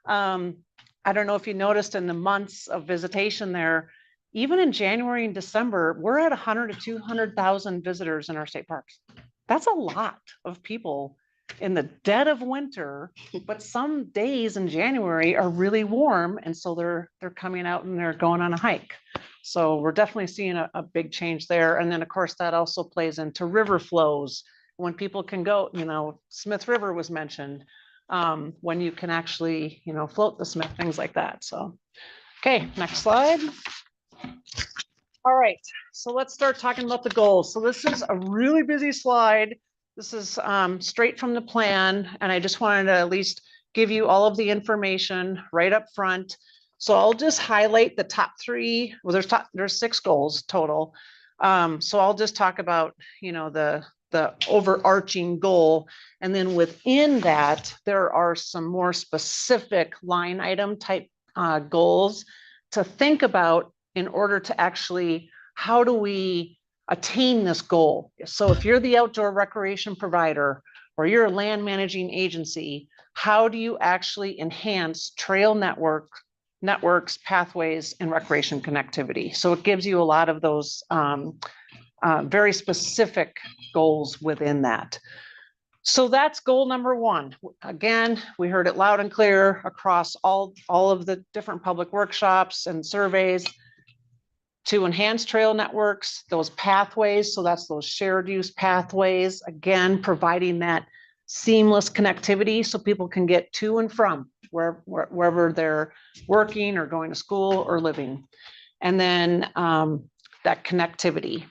[SPEAKER 12] I don't know if you noticed in the months of visitation there, even in January and December, we're at 100 to 200,000 visitors in our state parks. That's a lot of people in the dead of winter, but some days in January are really warm. And so they're coming out and they're going on a hike. So we're definitely seeing a big change there. And then of course that also plays into river flows. When people can go, you know, Smith River was mentioned, when you can actually, you know, float the Smith, things like that. So, okay, next slide. All right, so let's start talking about the goals. So this is a really busy slide. This is straight from the plan, and I just wanted to at least give you all of the information right up front. So I'll just highlight the top three. Well, there's 6 goals total. So I'll just talk about, you know, the overarching goal, and then within that there are some more specific line item type goals to think about in order to actually, how do we attain this goal? So if you're the outdoor recreation provider or you're a land managing agency, how do you actually enhance trail networks, pathways, and recreation connectivity? So it gives you a lot of those very specific goals within that. So that's goal number 1. Again, we heard it loud and clear across all of the different public workshops and surveys. To enhance trail networks, those pathways, so that's those shared use pathways, again, providing that seamless connectivity so people can get to and from wherever they're working or going to school or living. And then that connectivity.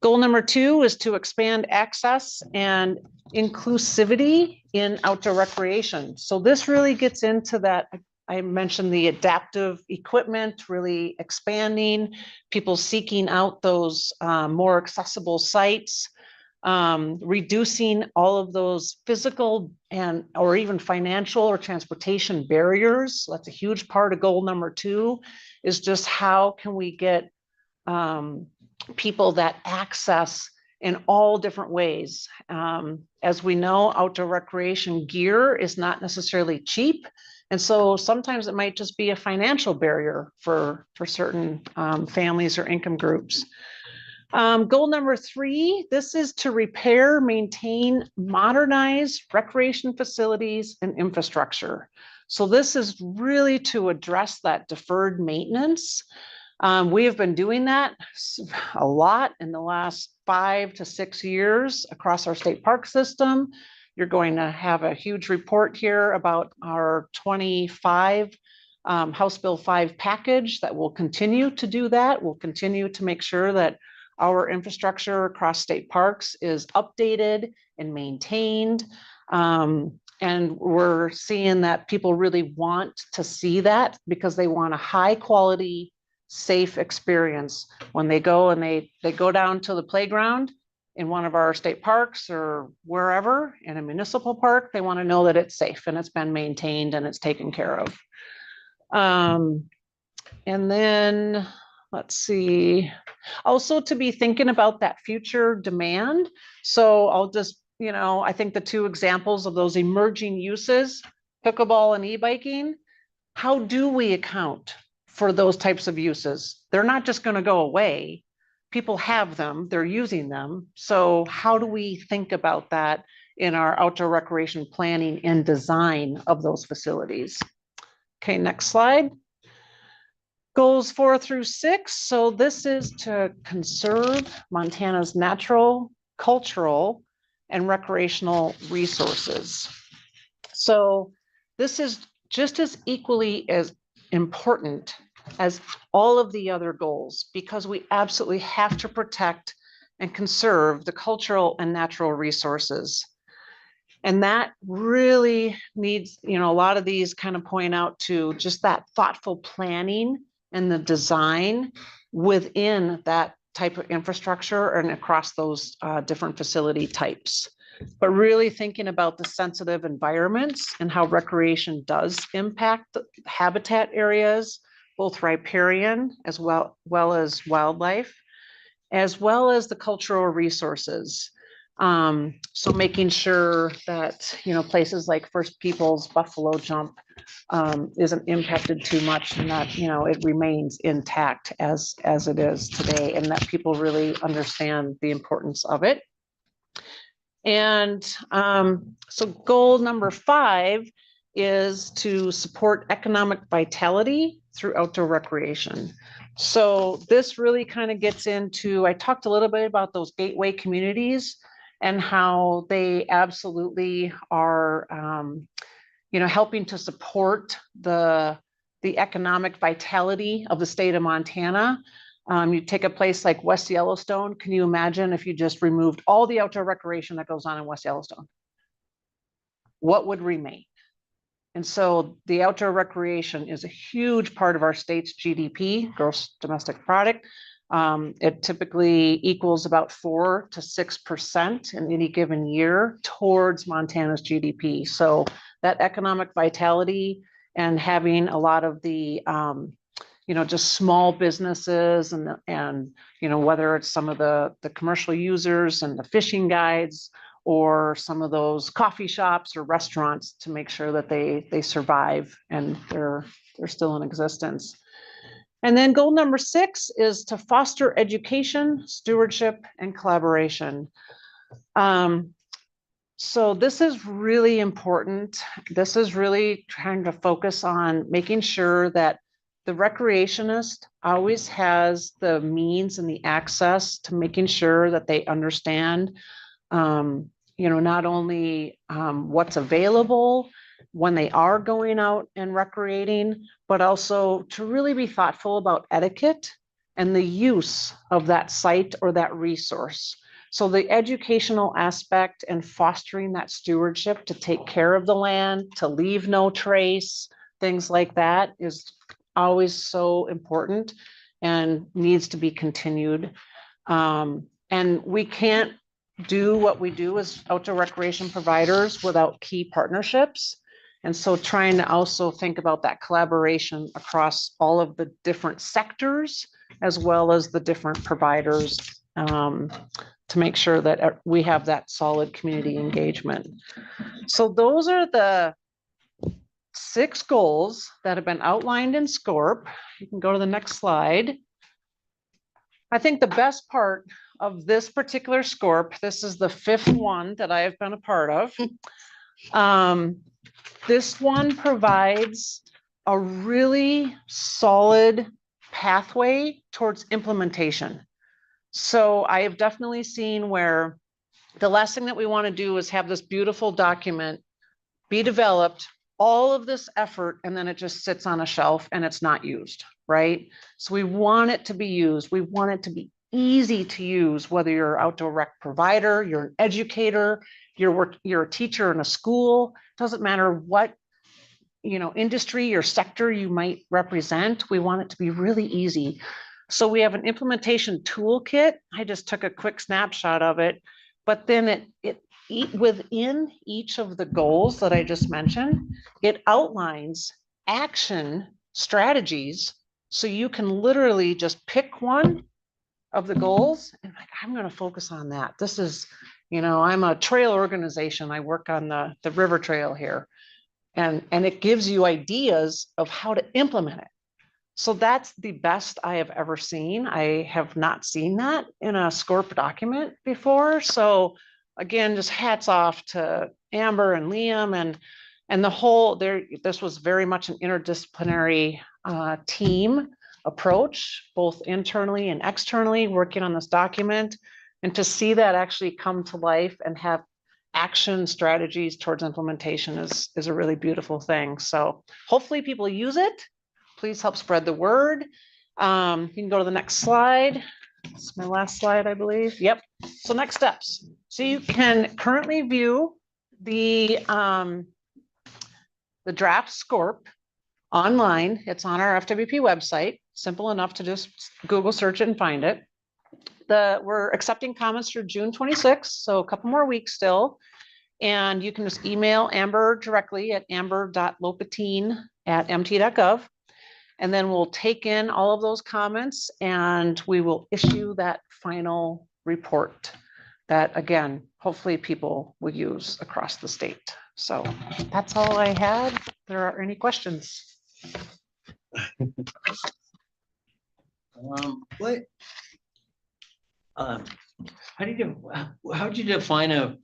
[SPEAKER 12] Goal number 2 is to expand access and inclusivity in outdoor recreation. So this really gets into that. I mentioned the adaptive equipment really expanding, people seeking out those more accessible sites, reducing all of those physical or even financial or transportation barriers. So that's a huge part of goal number 2, is just how can we get people that access in all different ways. As we know, outdoor recreation gear is not necessarily cheap. And so sometimes it might just be a financial barrier for certain families or income groups. Goal number 3, this is to repair, maintain, modernize recreation facilities and infrastructure. So this is really to address that deferred maintenance. We have been doing that a lot in the last 5 to 6 years across our state park system. You're going to have a huge report here about our 25 House Bill 5 package that will continue to do that. We'll continue to make sure that our infrastructure across state parks is updated and maintained. And And we're seeing that people really want to see that because they want a high quality, safe experience when they go and they go down to the playground in one of our state parks or wherever in a municipal park. They want to know that it's safe and it's been maintained and it's taken care of. And then let's see, also to be thinking about that future demand. So I'll just, I think the two examples of those emerging uses, pickleball and e-biking, how do we account for those types of uses? They're not just going to go away. People have them, they're using them. So how do we think about that in our outdoor recreation planning and design of those facilities? Okay, next slide. Goals 4 through 6. So this is to conserve Montana's natural, cultural, and recreational resources. So this is just as equally as important as all of the other goals, because we absolutely have to protect and conserve the cultural and natural resources. And that really needs, a lot of these kind of point out to just that thoughtful planning and the design within that type of infrastructure and across those different facility types. But really thinking about the sensitive environments and how recreation does impact the habitat areas, both riparian as well as wildlife, as well as the cultural resources. So making sure that, places like First Peoples Buffalo Jump isn't impacted too much, and that, it remains intact as it is today, and that people really understand the importance of it. And so goal number 5 is to support economic vitality through outdoor recreation. So this really kind of gets into, I talked a little bit about those gateway communities and how they absolutely are, helping to support the economic vitality of the state of Montana. You take a place like West Yellowstone. Can you imagine if you just removed all the outdoor recreation that goes on in West Yellowstone? What would remain? And so the outdoor recreation is a huge part of our state's GDP, gross domestic product. It typically equals about 4 to 6% in any given year towards Montana's GDP. So that economic vitality and having a lot of the, just small businesses and whether it's some of the commercial users and the fishing guides, or some of those coffee shops or restaurants, to make sure that they survive and they're still in existence. And then goal number 6 is to foster education, stewardship, and collaboration. So this is really important. This is really trying to focus on making sure that the recreationist always has the means and the access to making sure that they understand, not only what's available when they are going out and recreating, but also to really be thoughtful about etiquette and the use of that site or that resource. So the educational aspect and fostering that stewardship to take care of the land, to leave no trace, things like that is always so important and needs to be continued. And we can't do what we do as outdoor recreation providers without key partnerships. And so trying to also think about that collaboration across all of the different sectors, as well as the different providers, to make sure that we have that solid community engagement. So those are the 6 goals that have been outlined in SCORP. You can go to the next slide. I think the best part of this particular SCORP, this is the 5th one that I have been a part of. This one provides a really solid pathway towards implementation. So I have definitely seen where the last thing that we want to do is have this beautiful document be developed, all of this effort, and then it just sits on a shelf and it's not used, right? So we want it to be used. We want it to be easy to use, whether you're an outdoor rec provider, you're an educator, you're a teacher in a school, doesn't matter what, industry or sector you might represent, we want it to be really easy. So we have an implementation toolkit. I just took a quick snapshot of it, but then within each of the goals that I just mentioned, it outlines action strategies. So you can literally just pick one of the goals and like, I'm going to focus on that. This is, I'm a trail organization. I work on the river trail here, and it gives you ideas of how to implement it. So that's the best I have ever seen. I have not seen that in a SCORP document before. So again, just hats off to Amber and Liam and the whole this was very much an interdisciplinary team approach, both internally and externally working on this document. And to see that actually come to life and have action strategies towards implementation is a really beautiful thing. So hopefully people use it. Please help spread the word. You can go to the next slide. It's my last slide, I believe. Yep. So next steps. So you can currently view the draft SCORP online. It's on our FWP website. Simple enough to just Google search it and find it. We're accepting comments through June 26th, so a couple more weeks still. And you can just email Amber directly at amber.lopatine@mt.gov. And then we'll take in all of those comments and we will issue that final report that, again, hopefully people will use across the state. So that's all I had. If there are any questions.
[SPEAKER 7] How'd you define a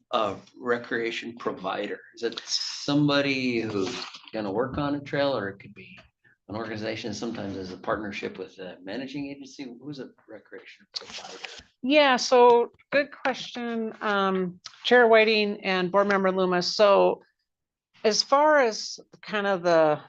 [SPEAKER 7] recreation provider? Is it somebody who's gonna work on a trail, or it could be an organization, sometimes as a partnership with a managing agency? Who's a recreation provider?
[SPEAKER 12] Yeah, so good question, Chair Whiting and Board Member Loomis. So as far as kind of the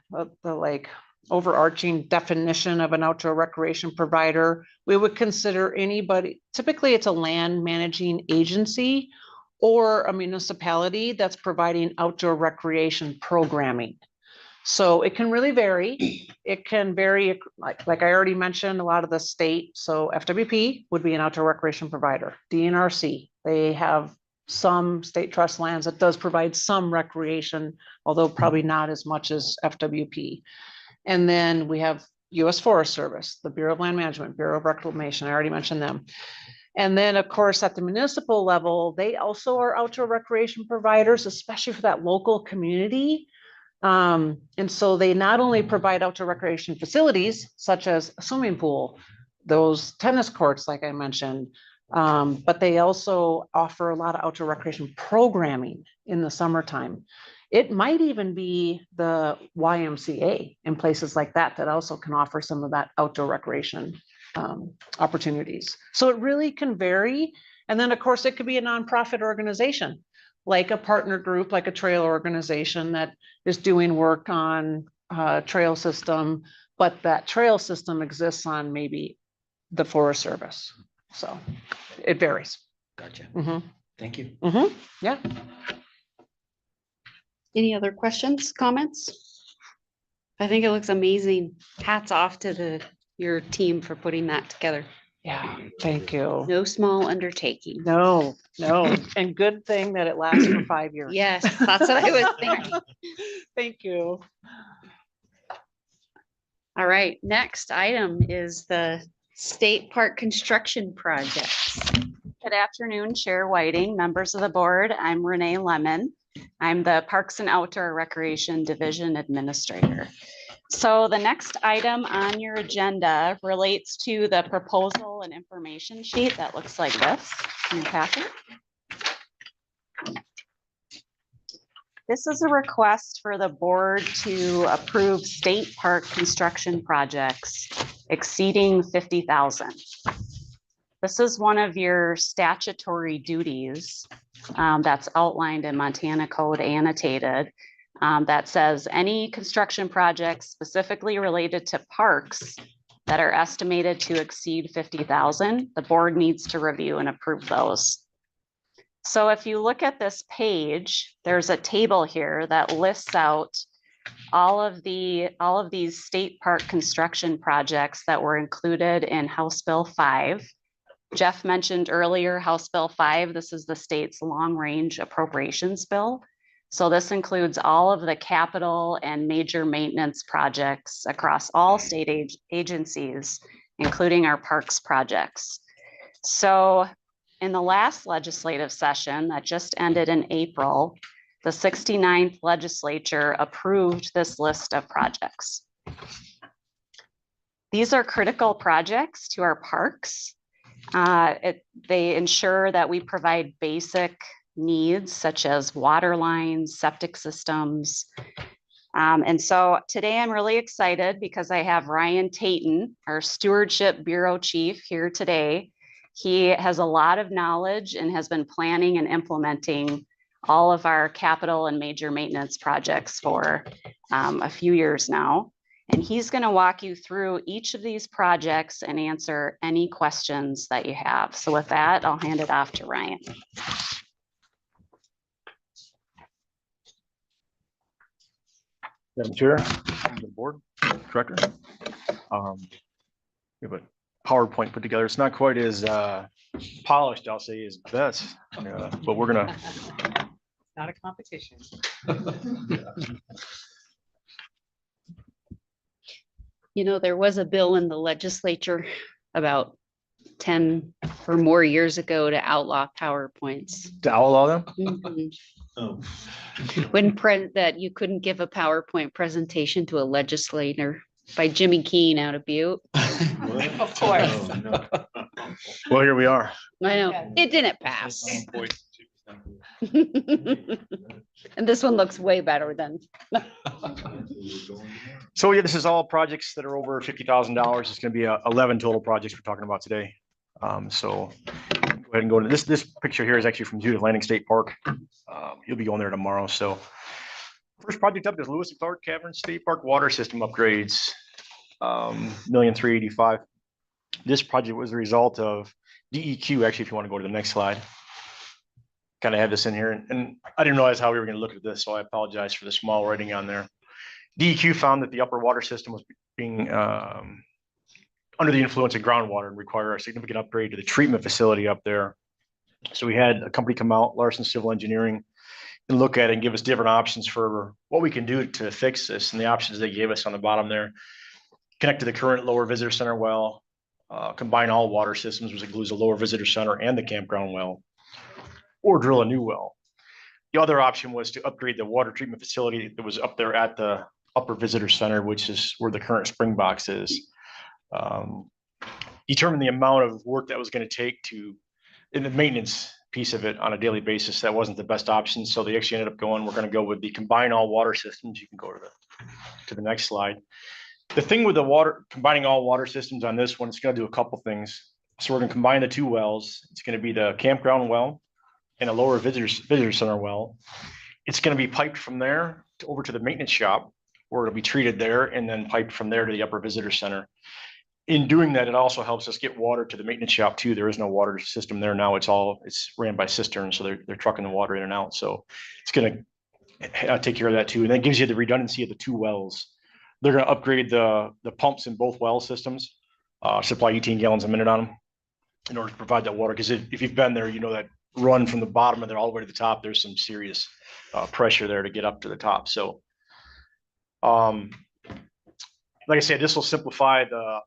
[SPEAKER 12] like overarching definition of an outdoor recreation provider, we would consider anybody, typically it's a land managing agency or a municipality that's providing outdoor recreation programming. So it can really vary. It can vary, like I already mentioned, a lot of the state. So FWP would be an outdoor recreation provider. DNRC, they have some state trust lands that does provide some recreation, although probably not as much as FWP. And then we have US Forest Service, the Bureau of Land Management, Bureau of Reclamation. I already mentioned them. And then of course, at the municipal level, they also are outdoor recreation providers, especially for that local community. And so they not only provide outdoor recreation facilities, such as a swimming pool, those tennis courts, like I mentioned, but they also offer a lot of outdoor recreation programming in the summertime. It might even be the YMCA in places like that also can offer some of that outdoor recreation opportunities. So it really can vary. And then of course, it could be a nonprofit organization, like a partner group, like a trail organization that is doing work on a trail system, but that trail system exists on maybe the Forest Service. So it varies.
[SPEAKER 7] Gotcha.
[SPEAKER 12] Mm-hmm.
[SPEAKER 7] Thank you.
[SPEAKER 12] Mm-hmm. Yeah.
[SPEAKER 6] Any other questions, comments? I think it looks amazing. Hats off to your team for putting that together.
[SPEAKER 12] Yeah, thank you.
[SPEAKER 6] No small undertaking.
[SPEAKER 12] No, and good thing that it lasts for 5 years.
[SPEAKER 6] Yes, that's what I was thinking.
[SPEAKER 12] Thank you.
[SPEAKER 6] All right, next item is the state park construction projects. Good afternoon, Chair Whiting, members of the board. I'm Renee Lemon. I'm the Parks and Outdoor Recreation Division Administrator. So the next item on your agenda relates to the proposal and information sheet that looks like this in your packet. This is a request for the board to approve state park construction projects exceeding $50,000. This is one of your statutory duties that's outlined in Montana Code Annotated that says any construction projects specifically related to parks that are estimated to exceed $50,000, the board needs to review and approve those. So if you look at this page, there's a table here that lists out all of these state park construction projects that were included in House Bill 5. Jeff mentioned earlier, House Bill 5, this is the state's long-range appropriations bill. So this includes all of the capital and major maintenance projects across all state agencies, including our parks projects. So in the last legislative session that just ended in April, the 69th legislature approved this list of projects. These are critical projects to our parks. They ensure that we provide basic needs such as water lines, septic systems. And so today I'm really excited because I have Ryan Tayton, our Stewardship Bureau Chief, here today. He has a lot of knowledge and has been planning and implementing all of our capital and major maintenance projects for a few years now. And he's going to walk you through each of these projects and answer any questions that you have. So with that, I'll hand it off to Ryan.
[SPEAKER 13] Madam Chair, the board, director. We have a PowerPoint put together. It's not quite as polished, I'll say, as Beth's, but we're gonna.
[SPEAKER 10] Not a competition.
[SPEAKER 6] You know, there was a bill in the legislature about 10 or more years ago to outlaw PowerPoints.
[SPEAKER 13] To outlaw them?
[SPEAKER 6] Mhm.
[SPEAKER 9] Oh.
[SPEAKER 6] That you couldn't give a PowerPoint presentation to a legislator by Jimmy Keene out of Butte.
[SPEAKER 10] Of course.
[SPEAKER 9] Oh, no.
[SPEAKER 13] Well, here we are.
[SPEAKER 6] I know, it didn't pass. And this one looks way better than.
[SPEAKER 13] So yeah, this is all projects that are over $50,000. It's gonna be 11 total projects we're talking about today. So go ahead and go to this. This picture here is actually from Judith Landing State Park. You'll be going there tomorrow. So first project up is Lewis and Clark Cavern State Park water system upgrades, $1,385,000. This project was a result of DEQ. Actually, if you want to go to the next slide, kind of have this in here, and I didn't realize how we were going to look at this, so I apologize for the small writing on there. DEQ found that the upper water system was being under the influence of groundwater and require a significant upgrade to the treatment facility up there. So we had a company come out, Larson Civil Engineering, and look at it and give us different options for what we can do to fix this. And the options they gave us on the bottom there: connect to the current lower visitor center well, combine all water systems, which includes the lower visitor center and the campground well, or drill a new well. The other option was to upgrade the water treatment facility that was up there at the upper visitor center, which is where the current spring box is. Determine the amount of work that was going to take to, in the maintenance piece of it on a daily basis. That wasn't the best option. So they actually ended up going, we're going to go with the combine all water systems. You can go to the next slide. The thing with the water, combining all water systems on this one, it's going to do a couple things. So we're going to combine the two wells. It's going to be the campground well and a lower visitor center well. It's going to be piped from there over to the maintenance shop, where it'll be treated there and then piped from there to the upper visitor center. In doing that, it also helps us get water to the maintenance shop too. There is no water system there now. It's ran by cisterns, so they're trucking the water in and out. So it's going to take care of that too. And that gives you the redundancy of the two wells. They're going to upgrade the pumps in both well systems, supply 18 gallons a minute on them in order to provide that water. Because if you've been there, you know that run from the bottom of there all the way to the top, there's some serious pressure there to get up to the top. So like I said, this will simplify the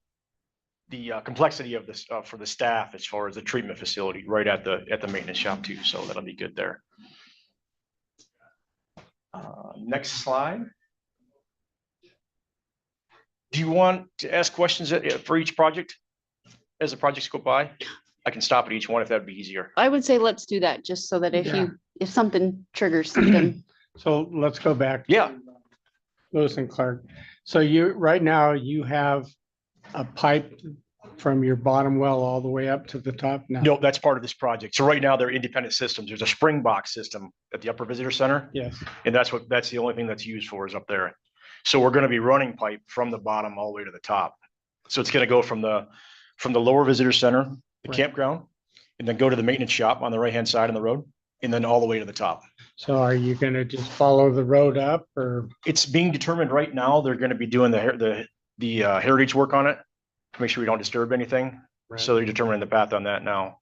[SPEAKER 13] complexity of this for the staff as far as the treatment facility right at the maintenance shop too. So that'll be good there. Next slide. Do you want to ask questions for each project as the projects go by? I can stop at each one if that'd be easier.
[SPEAKER 6] I would say let's do that, just so that if something triggers something.
[SPEAKER 8] So let's go back.
[SPEAKER 13] Yeah.
[SPEAKER 8] Lewis and Clark. So right now you have a pipe from your bottom well all the way up to the top now?
[SPEAKER 13] No, that's part of this project. So right now they're independent systems. There's a spring box system at the upper visitor center.
[SPEAKER 8] Yes.
[SPEAKER 13] And that's the only thing that's used for is up there. So we're going to be running pipe from the bottom all the way to the top. So it's going to go from the lower visitor center, the campground, and then go to the maintenance shop on the right-hand side of the road. and then all the way to the top.
[SPEAKER 8] So are you gonna just follow the road up or?
[SPEAKER 13] It's being determined right now. They're gonna be doing the heritage work on it to make sure we don't disturb anything. So they're determining the path on that now.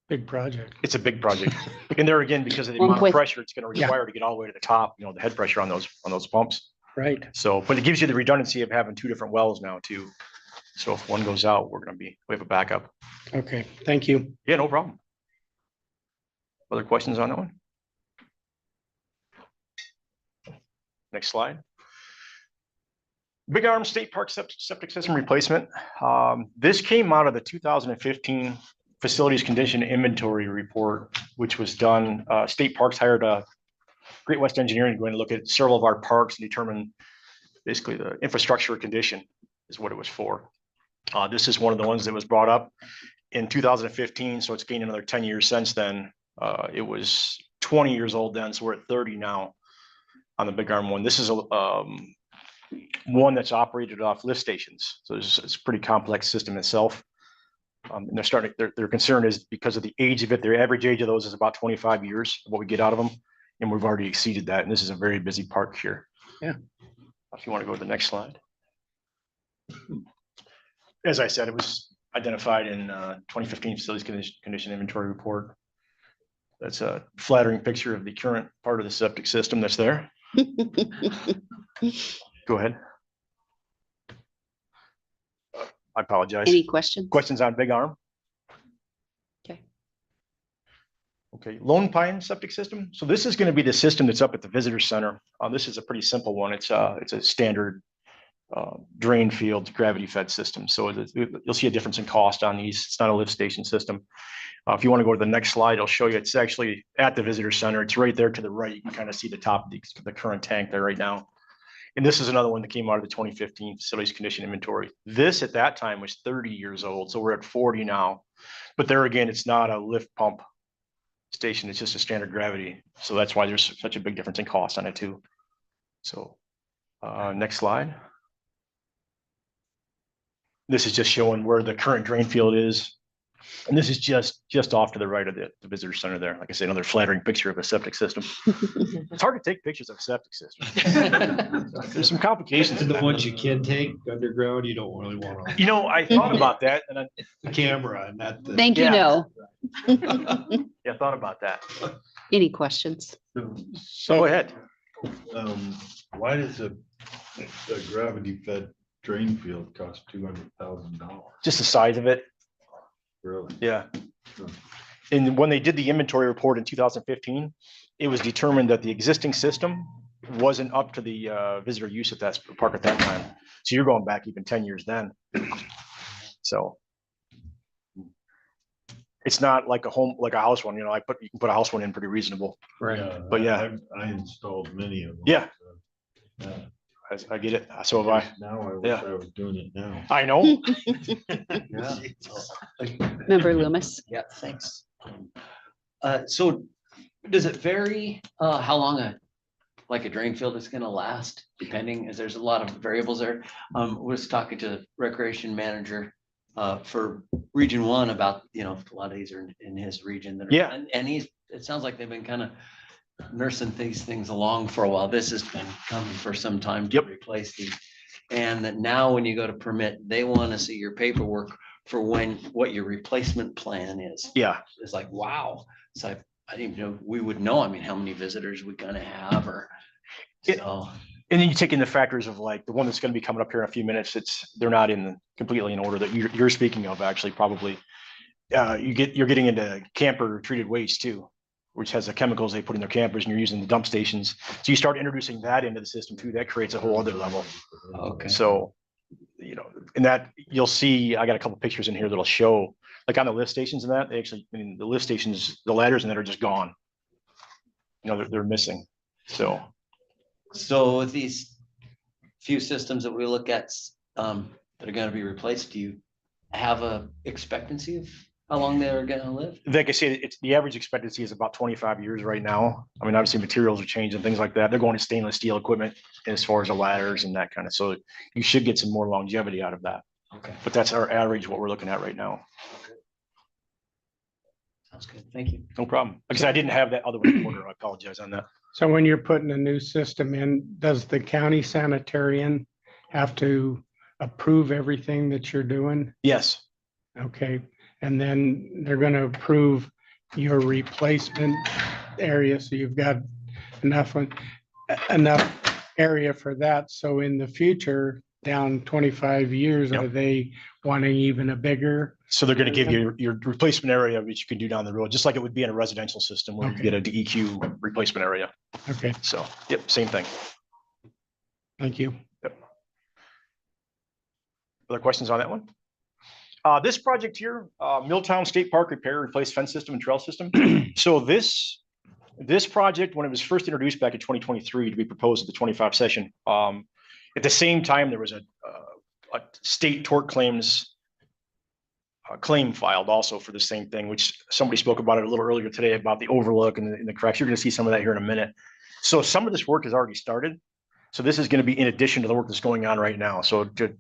[SPEAKER 8] Big project.
[SPEAKER 13] It's a big project. And there again, because of the amount of pressure it's gonna require to get all the way to the top, you know, the head pressure on those pumps.
[SPEAKER 8] Right.
[SPEAKER 13] So, but it gives you the redundancy of having two different wells now too. So if one goes out, we have a backup.
[SPEAKER 8] Okay, thank you.
[SPEAKER 13] Yeah, no problem. Other questions on that one? Next slide. Big Arm State Park septic system replacement. This came out of the 2015 Facilities Condition Inventory Report, which was done. State Parks hired Great West Engineering to go in and look at several of our parks and determine basically the infrastructure condition is what it was for. This is one of the ones that was brought up in 2015, so it's gained another 10 years since then. It was 20 years old then, so we're at 30 now on the Big Arm one. This is one that's operated off lift stations, so it's a pretty complex system itself. And their concern is because of the age of it, their average age of those is about 25 years, what we get out of them. And we've already exceeded that. And this is a very busy park here.
[SPEAKER 8] Yeah.
[SPEAKER 13] If you want to go to the next slide. As I said, it was identified in 2015 Facilities Condition Inventory Report. That's a flattering picture of the current part of the septic system that's there. Go ahead. I apologize.
[SPEAKER 6] Any questions?
[SPEAKER 13] Questions on Big Arm?
[SPEAKER 6] Okay.
[SPEAKER 13] Okay, Lone Pine septic system. So this is going to be the system that's up at the visitor center. This is a pretty simple one. It's a standard drain field gravity fed system. So you'll see a difference in cost on these. It's not a lift station system. If you want to go to the next slide, I'll show you. It's actually at the visitor center. It's right there to the right. You can kind of see the top of the current tank there right now. And this is another one that came out of the 2015 Facilities Condition Inventory. This at that time was 30 years old. So we're at 40 now. But there again, it's not a lift pump station. It's just a standard gravity. So that's why there's such a big difference in cost on it too. So next slide. This is just showing where the current drain field is. And this is just off to the right of the visitor center there. Like I said, another flattering picture of a septic system. It's hard to take pictures of a septic system. There's some complications.
[SPEAKER 9] And the ones you can take underground, you don't really want to.
[SPEAKER 13] You know, I thought about that and
[SPEAKER 9] the camera and that.
[SPEAKER 6] Thank you, no.
[SPEAKER 13] Yeah, I thought about that.
[SPEAKER 6] Any questions?
[SPEAKER 13] So go ahead.
[SPEAKER 9] Why does a gravity fed drain field cost $200,000?
[SPEAKER 13] Just the size of it.
[SPEAKER 9] Really?
[SPEAKER 13] Yeah. And when they did the inventory report in 2015, it was determined that the existing system wasn't up to the visitor use at that park at that time. So you're going back even 10 years then. So it's not like a house one, you know, you can put a house one in pretty reasonable.
[SPEAKER 8] Right.
[SPEAKER 9] Yeah,
[SPEAKER 13] But yeah.
[SPEAKER 9] I installed many of them.
[SPEAKER 13] Yeah.
[SPEAKER 9] So,
[SPEAKER 13] I get it. So have I.
[SPEAKER 9] Now I wish I was doing it now.
[SPEAKER 13] I know.
[SPEAKER 6] Member Loomis?
[SPEAKER 7] Yeah, thanks. So does it vary how long a drain field is gonna last, depending, as there's a lot of variables there? Was talking to the recreation manager for Region 1 about, you know, a lot of these are in his region.
[SPEAKER 13] Yeah.
[SPEAKER 7] And it sounds like they've been kind of nursing these things along for a while. This has been coming for some time to replace these. And that now when you go to permit, they want to see your paperwork for what your replacement plan is.
[SPEAKER 13] Yeah.
[SPEAKER 7] It's like, wow. So I didn't even know we would know. I mean, how many visitors we're gonna have or so.
[SPEAKER 13] And then you take in the factors of like the one that's going to be coming up here in a few minutes. They're not completely in order that you're speaking of, actually, probably. You're getting into camper treated waste too, which has the chemicals they put in their campers, and you're using the dump stations. So you start introducing that into the system too. That creates a whole other level.
[SPEAKER 7] Okay.
[SPEAKER 13] So, you know, and that you'll see, I got a couple pictures in here that'll show, like on the lift stations and that, they actually, I mean, the lift stations, the ladders and that are just gone. You know, they're missing.
[SPEAKER 7] So with these few systems that we look at that are going to be replaced, do you have a expectancy of how long they're going to live?
[SPEAKER 13] Like I said, the average expectancy is about 25 years right now. I mean, obviously materials are changing, things like that. They're going to stainless steel equipment as far as the ladders and that kind of, so you should get some more longevity out of that.
[SPEAKER 7] Okay.
[SPEAKER 13] But that's our average, what we're looking at right now.
[SPEAKER 7] That's good. Thank you.
[SPEAKER 13] No problem. Like I said, I didn't have that other one in order. I apologize on that.
[SPEAKER 8] So when you're putting a new system in, does the county sanitarian have to approve everything that you're doing?
[SPEAKER 13] Yes.
[SPEAKER 8] Okay, and then they're gonna approve your replacement area, so you've got enough area for that. So in the future, down 25 years,
[SPEAKER 13] Yep.
[SPEAKER 8] are they wanting even a bigger?
[SPEAKER 13] So they're gonna give you your replacement area, which you can do down the road, just like it would be in a residential system where you
[SPEAKER 8] Okay.
[SPEAKER 13] get a DEQ replacement area.
[SPEAKER 8] Okay,
[SPEAKER 13] So, yep, same thing.
[SPEAKER 8] thank you.
[SPEAKER 13] Other questions on that one? This project here, Milltown State Park Repair, Replace Fence System and Trail System. So this project, when it was first introduced back in 2023 to be proposed at the 25 session, at the same time, there was a state tort claims claim filed also for the same thing, which somebody spoke about it a little earlier today about the overlook and the cracks. You're gonna see some of that here in a minute. So some of this work has already started. So this is gonna be in addition to the work that's going on right now. So to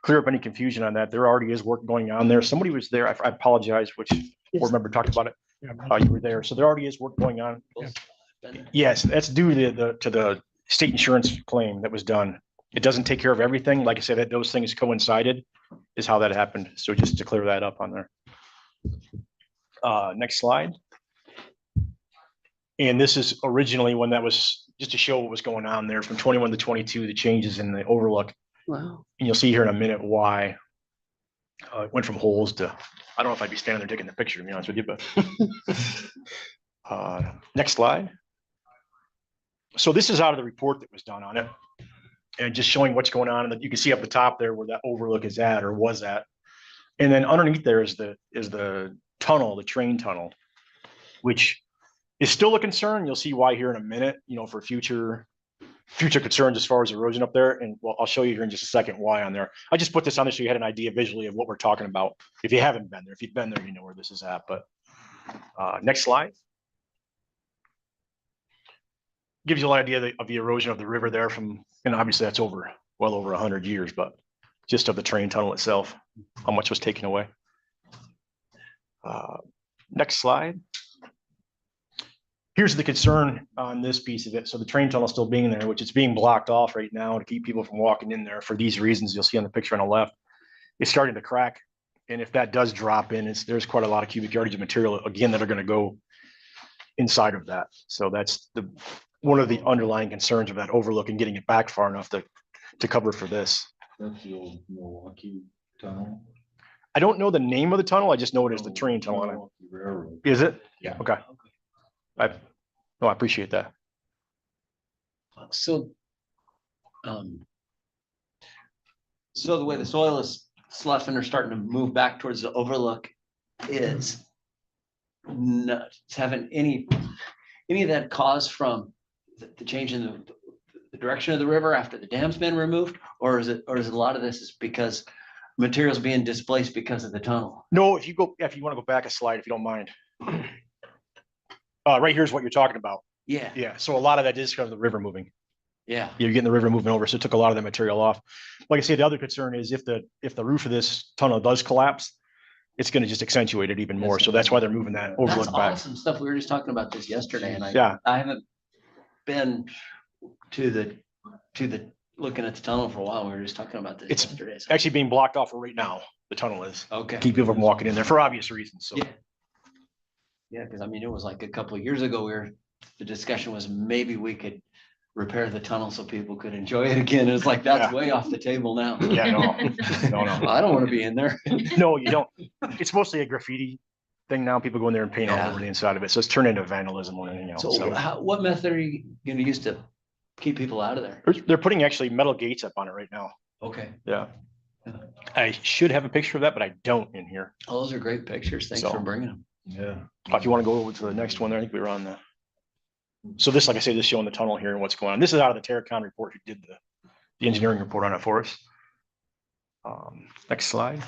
[SPEAKER 13] clear up any confusion on that, there already is work going on there. Somebody was there. I apologize, which board member talked about it.
[SPEAKER 8] Yeah,
[SPEAKER 13] You were there. So there already is work going on.
[SPEAKER 7] Yeah.
[SPEAKER 13] Yes, that's due to the state insurance claim that was done. It doesn't take care of everything. Like I said, that those things coincided is how that happened. So just to clear that up on there. Next slide. And this is originally when that was, just to show what was going on there from 21 to 22, the changes in the overlook.
[SPEAKER 6] Wow.
[SPEAKER 13] And you'll see here in a minute why it went from holes to, I don't know if I'd be standing there taking the picture, to be honest with you, but next slide. So this is out of the report that was done on it. And just showing what's going on, and that you can see up the top there where that overlook is at or was at. And then underneath there is the tunnel, the train tunnel, which is still a concern. You'll see why here in a minute, for future concerns as far as erosion up there. And well, I'll show you here in just a second why on there. I just put this on there so you had an idea visually of what we're talking about. If you haven't been there, if you've been there, you know where this is at. But next slide. Gives you an idea of the erosion of the river there from, and obviously that's well over 100 years, but just of the train tunnel itself, how much was taken away. Next slide. Here's the concern on this piece of it. So the train tunnel still being there, which is being blocked off right now to keep people from walking in there for these reasons you'll see on the picture on the left. It's starting to crack. And if that does drop in, there's quite a lot of cubic yardage of material, again, that are going to go inside of that. So that's one of the underlying concerns of that overlook and getting it back far enough to cover for this.
[SPEAKER 9] That's the old Milwaukee Tunnel.
[SPEAKER 13] I don't know the name of the tunnel. I just know it is the train tunnel on
[SPEAKER 9] Milwaukee Railroad.
[SPEAKER 13] it. Is it? Yeah. Okay. I appreciate that.
[SPEAKER 7] So, so the way the soil is sloughing or starting to move back towards the overlook is not having any of that cause from the change in the direction of the river after the dam's been removed, or is it a lot of this is because materials being displaced because of the tunnel?
[SPEAKER 13] No, if you want to go back a slide, if you don't mind. Right here's what you're talking about.
[SPEAKER 7] Yeah,
[SPEAKER 13] Yeah. So a lot of that is because of the river moving.
[SPEAKER 7] yeah.
[SPEAKER 13] You're getting the river moving over. So it took a lot of that material off. Like I say, the other concern is if the roof of this tunnel does collapse, it's going to just accentuate it even more. So that's why they're moving that
[SPEAKER 7] That's
[SPEAKER 13] overlook back.
[SPEAKER 7] awesome stuff. We were just talking about this yesterday, and
[SPEAKER 13] Yeah.
[SPEAKER 7] I haven't been to the looking at the tunnel for a while. We were just talking about this
[SPEAKER 13] It's
[SPEAKER 7] yesterday. So-
[SPEAKER 13] actually being blocked off right now. The tunnel is.
[SPEAKER 7] Okay.
[SPEAKER 13] Keep people from walking in there for obvious reasons. So
[SPEAKER 7] Yeah. Yeah, because I mean, it was like a couple of years ago, the discussion was maybe we could repair the tunnel so people could enjoy it again. It's like, that's
[SPEAKER 13] Yeah.
[SPEAKER 7] way off the table now.
[SPEAKER 13] yeah, no.
[SPEAKER 7] I don't want to be in there.
[SPEAKER 13] No, you don't. It's mostly a graffiti thing now. People go in there and paint all
[SPEAKER 7] Yeah.
[SPEAKER 13] over the inside of it. So it's turned into vandalism more than anything else.
[SPEAKER 7] So what method are you going to use to keep people out of there?
[SPEAKER 13] They're putting actually metal gates up on it right now.
[SPEAKER 7] Okay.
[SPEAKER 13] Yeah. I should have a picture of that, but I don't in here.
[SPEAKER 7] Oh, those are great pictures. Thanks
[SPEAKER 13] So-
[SPEAKER 7] for bringing them.
[SPEAKER 9] Yeah.
[SPEAKER 13] If you want to go over to the next one there, I think we were on the. So this, like I say, this showing the tunnel here and what's going on. This is out of the Terracon report who did the engineering report on it for us. Next slide.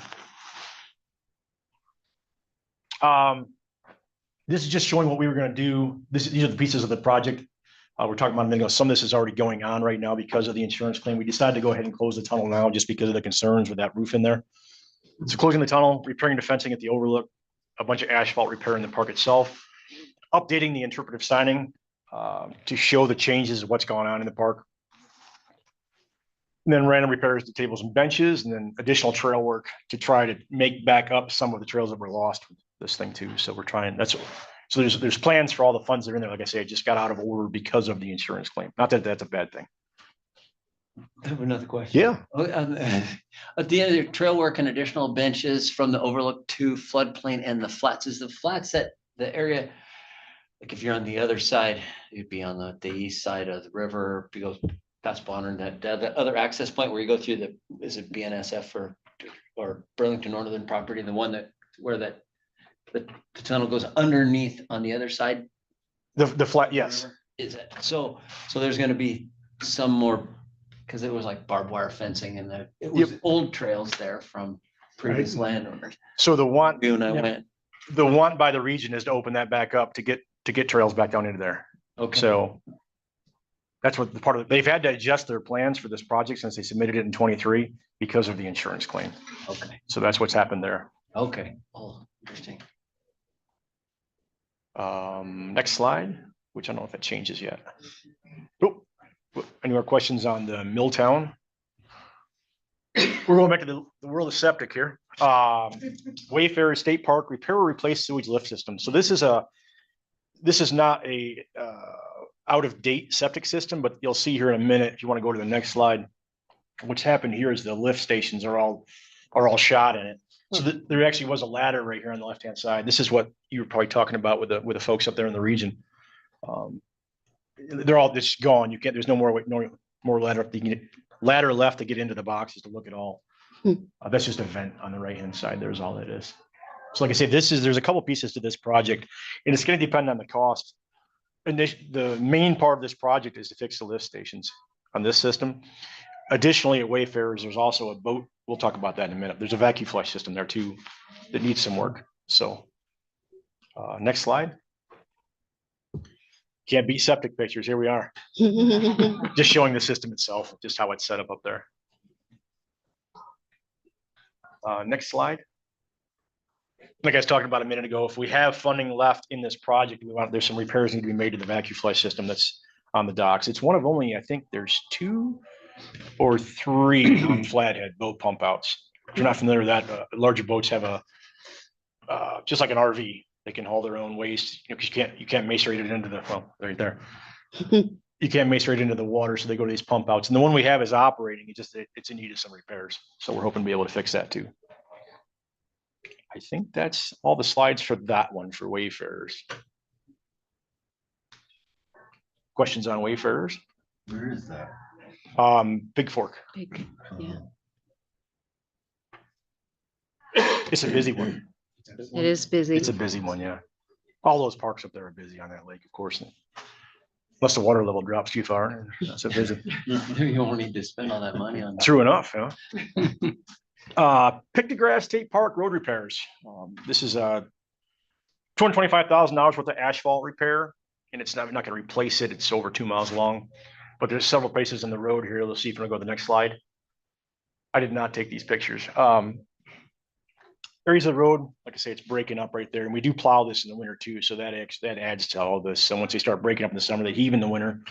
[SPEAKER 13] This is just showing what we were going to do. These are the pieces of the project. We're talking about a minute ago. Some of this is already going on right now because of the insurance claim. We decided to go ahead and close the tunnel now just because of the concerns with that roof in there. So closing the tunnel, repairing the fencing at the overlook, a bunch of asphalt repair in the park itself, updating the interpretive signing to show the changes of what's going on in the park. And then random repairs to tables and benches, and then additional trail work to try to make back up some of the trails that were lost with this thing too. So we're trying, so there's plans for all the funds that are in there. Like I say, it just got out of order because of the insurance claim. Not that that's a bad thing.
[SPEAKER 7] I have another question.
[SPEAKER 13] Yeah.
[SPEAKER 7] At the end of the trail work and additional benches from the overlook to floodplain and the flats, is the flats that the area, like if you're on the other side, you'd be on the east side of the river, you go past Bonner, that other access point where you go through the, is it BNSF or Burlington Northern property, the one that, where that the tunnel goes underneath on the other side?
[SPEAKER 13] The flat, yes.
[SPEAKER 7] Is it? So there's gonna be some more, because it was like barbed wire fencing and it was old trails there from previous landowners.
[SPEAKER 13] So the one,
[SPEAKER 7] You and I went,
[SPEAKER 13] the want by the region is to open that back up to get trails back down into there.
[SPEAKER 7] okay.
[SPEAKER 13] So that's what the part of, they've had to adjust their plans for this project since they submitted it in 23 because of the insurance claim.
[SPEAKER 7] Okay,
[SPEAKER 13] So that's what's happened there.
[SPEAKER 7] okay. Oh, interesting.
[SPEAKER 13] Next slide, which I don't know if that changes yet. Oh, any more questions on the Milltown? We're going back to the world of septic here. Wayfarer State Park repair or replace sewage lift system. So this is not a out of date septic system, but you'll see here in a minute, if you want to go to the next slide. What's happened here is the lift stations are all shot in it. So there actually was a ladder right here on the left-hand side. This is what you were probably talking about with the folks up there in the region. They're all just gone. You can't, there's no more ladder left to get into the boxes to look at all. That's just a vent on the right-hand side. There's all that is. So like I say, there's a couple pieces to this project, and it's going to depend on the cost. And the main part of this project is to fix the lift stations on this system. Additionally, at Wayfarers, there's also a boat. We'll talk about that in a minute. There's a vacuum flush system there too that needs some work. So next slide. Can't beat septic pictures. Here we are. Just showing the system itself, just how it's set up there. Next slide. Like I was talking about a minute ago, if we have funding left in this project, there's some repairs need to be made to the vacuum flush system that's on the docks. It's one of only, I think there's 2 or 3 on Flathead boat pump outs. If you're not familiar with that, larger boats have a just like an RV. They can haul their own waste, because you can't macerate it into the, well, right there. You can't macerate into the water, so they go to these pump outs. And the one we have is operating. It's in need of some repairs. So we're hoping to be able to fix that too. I think that's all the slides for that one for Wayfarers. Questions on Wayfarers?
[SPEAKER 9] Where is that?
[SPEAKER 13] Big Fork.
[SPEAKER 6] Big, yeah.
[SPEAKER 13] It's a busy one.
[SPEAKER 6] It is busy.
[SPEAKER 13] It's a busy one, yeah. All those parks up there are busy on that lake, of course. Unless the water level drops too far, that's a busy.
[SPEAKER 7] You don't need to spend all that money on.
[SPEAKER 13] True enough, yeah. Pictograss State Park road repairs. This is $225,000 worth of asphalt repair, and it's not going to replace it. It's over 2 miles long, but there's several places in the road here. Let's see if we go to the next slide. I did not take these pictures. Areas of the road, like I say, it's breaking up right there, and we do plow this in the winter too, so that adds to all this. So once they start breaking up in the summer, they heave in the winter.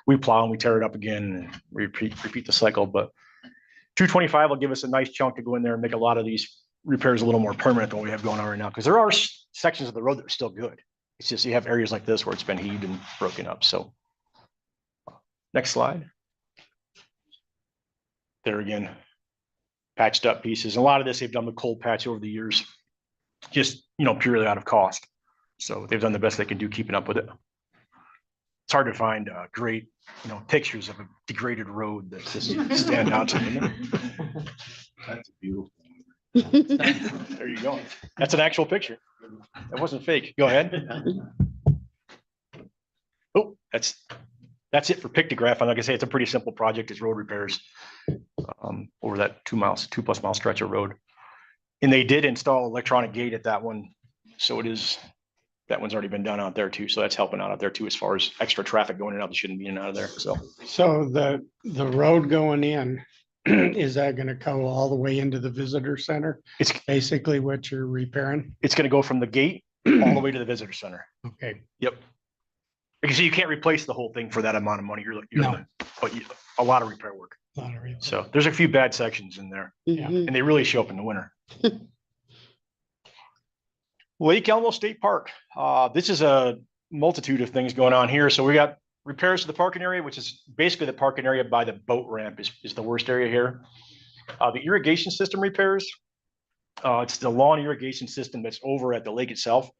[SPEAKER 13] We plow and we tear it up again and repeat the cycle. But 225 will give us a nice chunk to go in there and make a lot of these repairs a little more permanent than what we have going on right now, because there are sections of the road that are still good. It's just you have areas like this where it's been heaved and broken up. So next slide. There again, patched up pieces. A lot of this they've done with cold patch over the years, just purely out of cost. So they've done the best they can do keeping up with it. It's hard to find great pictures of a degraded road that just stand out to me.
[SPEAKER 9] That's beautiful.
[SPEAKER 13] There you go. That's an actual picture. That wasn't fake. Go ahead. Oh, that's it for Pictograph. And like I say, it's a pretty simple project. It's road repairs over that 2+ mile stretch of road. And they did install electronic gate at that one. So that one's already been done out there too. So that's helping out there too, as far as extra traffic going in and out that shouldn't be in and out of there. So
[SPEAKER 8] So the road going in, Is that gonna go all the way into the visitor center?
[SPEAKER 13] It's,
[SPEAKER 8] Basically what you're repairing?
[SPEAKER 13] it's gonna go from the gate all the way to the visitor center.
[SPEAKER 8] Okay,
[SPEAKER 13] Yep. Because you can't replace the whole thing for that amount of money.
[SPEAKER 8] No.
[SPEAKER 13] But a lot of repair work.
[SPEAKER 8] a lot of repair.
[SPEAKER 13] So there's a few bad sections in there
[SPEAKER 6] Mhm.
[SPEAKER 13] and they really show up in the winter. Lake Elmo State Park. This is a multitude of things going on here. So we got repairs to the parking area, which is basically the parking area by the boat ramp is the worst area here. The irrigation system repairs. It's the lawn irrigation system that's over at the lake itself.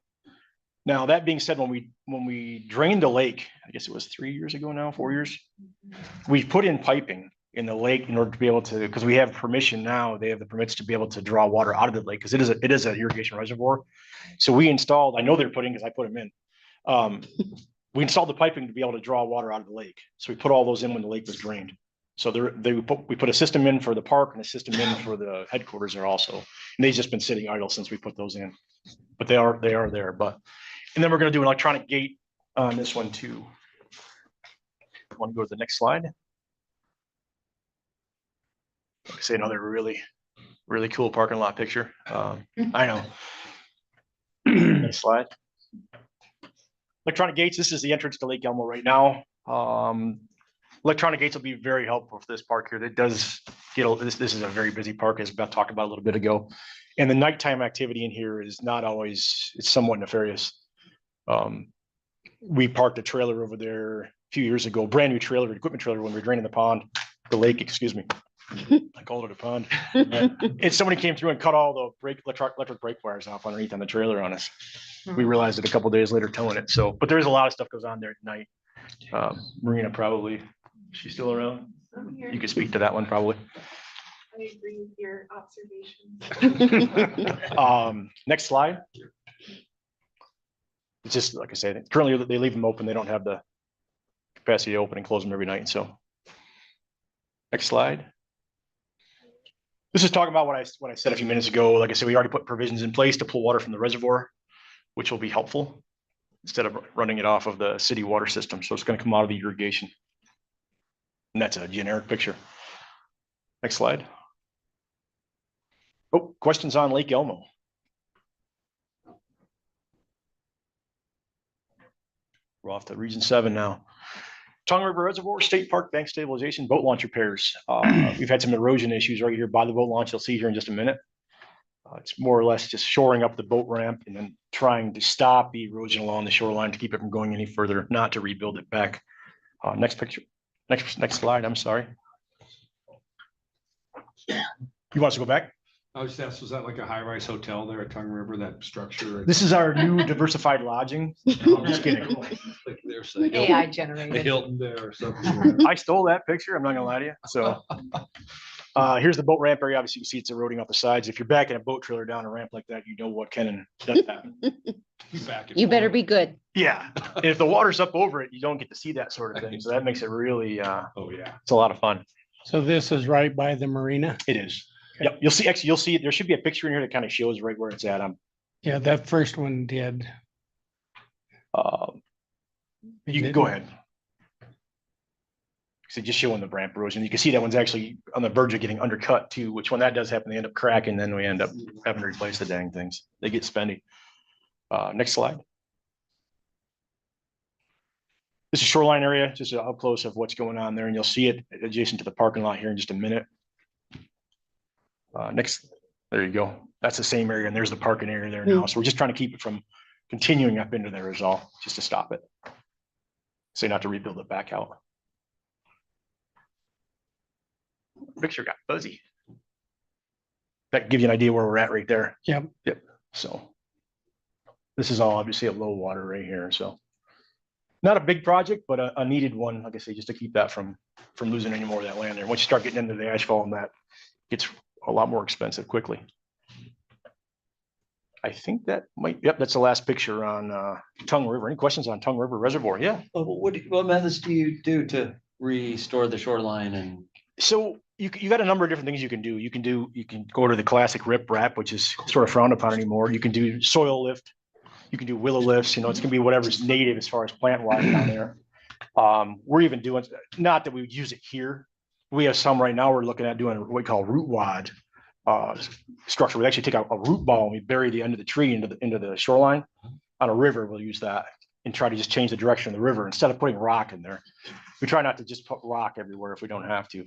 [SPEAKER 13] Now, that being said, when we drained the lake, I guess it was 3 years ago now, 4 years, we put in piping in the lake in order to be able to, because we have permission now, they have the permits to be able to draw water out of the lake, because it is an irrigation reservoir. So we installed, I know they're putting, because I put them in. We installed the piping to be able to draw water out of the lake. So we put all those in when the lake was drained. So we put a system in for the park and a system in for the headquarters there also. And they've just been sitting idle since we put those in. But they are there. And then we're going to do an electronic gate on this one too. Want to go to the next slide? Like I say, another really, really cool parking lot picture. I know. Next slide. Electronic gates. This is the entrance to Lake Elmo right now. Electronic gates will be very helpful for this park here. That does get, this is a very busy park, as Beth talked about a little bit ago. And the nighttime activity in here is not always, it's somewhat nefarious. We parked a trailer over there a few years ago, brand new trailer, equipment trailer, when we were draining the lake, excuse me. I called it a pond. And somebody came through and cut all the electric brake wires off underneath on the trailer on us. We realized it a couple days later towing it. So, but there's a lot of stuff goes on there at night. Marina probably, she's still around. You could speak to that one probably.
[SPEAKER 11] I agree with your observations.
[SPEAKER 13] Next slide. It's just, like I said, currently they leave them open. They don't have the capacity to open and close them every night. So next slide. This is talking about what I said a few minutes ago. Like I said, we already put provisions in place to pull water from the reservoir, which will be helpful instead of running it off of the city water system. So it's going to come out of the irrigation. And that's a generic picture. Next slide. Oh, questions on Lake Elmo? We're off to Region 7 now. Tongue River Reservoir, State Park, bank stabilization, boat launch repairs. We've had some erosion issues right here by the boat launch. You'll see here in just a minute. It's more or less just shoring up the boat ramp and then trying to stop the erosion along the shoreline to keep it from going any further, not to rebuild it back. Next picture, next slide, I'm sorry. You want us to go back?
[SPEAKER 5] I was just, was that like a high-rise hotel there at Tongue River, that structure?
[SPEAKER 13] This is our new diversified lodging. I'm just kidding.
[SPEAKER 5] Like there's a
[SPEAKER 3] AI
[SPEAKER 5] Hilton- a
[SPEAKER 3] generated.
[SPEAKER 5] Hilton there or something.
[SPEAKER 13] I stole that picture. I'm not gonna lie to you. So here's the boat ramp area. Obviously, you see it's eroding off the sides. If you're backing a boat trailer down a ramp like that, you know what can and doesn't happen.
[SPEAKER 6] You better be good.
[SPEAKER 13] Yeah. And if the water's up over it, you don't get to see that sort of thing. So that makes it really,
[SPEAKER 5] Oh, yeah.
[SPEAKER 13] it's a lot of fun.
[SPEAKER 8] so this is right by the marina?
[SPEAKER 13] It is. Yep. You'll see, actually, you'll see, there should be a picture in here that kind of shows right where it's at.
[SPEAKER 8] Yeah, that first one did.
[SPEAKER 13] You can go ahead. So just showing the ramp erosion. You can see that one's actually on the verge of getting undercut too, which when that does happen, they end up cracking, then we end up having to replace the dang things. They get spendy. Next slide. This is shoreline area, just an up close of what's going on there, and you'll see it adjacent to the parking lot here in just a minute. Next, there you go. That's the same area, and there's the parking area there now. So we're just trying to keep it from continuing up into there is all, just to stop it. So not to rebuild it back out. Picture got fuzzy. That gives you an idea where we're at right there.
[SPEAKER 8] Yep.
[SPEAKER 13] Yep. So this is all obviously at low water right here. So not a big project, but a needed one, like I say, just to keep that from losing any more of that land there. Once you start getting into the asphalt and that gets a lot more expensive quickly. I think that might, yep, that's the last picture on Tongue River. Any questions on Tongue River Reservoir? Yeah.
[SPEAKER 7] What methods do you do to restore the shoreline and?
[SPEAKER 13] So you got a number of different things you can do. You can go to the classic rip wrap, which is sort of frowned upon anymore. You can do soil lift. You can do willow lifts. You know, it's gonna be whatever's native as far as plant wise down there. We're even doing, not that we would use it here, We have some right now, we're looking at doing what we call root wad structure. We actually take a root ball and we bury the end of the tree into the shoreline. On a river, we'll use that and try to just change the direction of the river instead of putting rock in there. We try not to just put rock everywhere if we don't have to.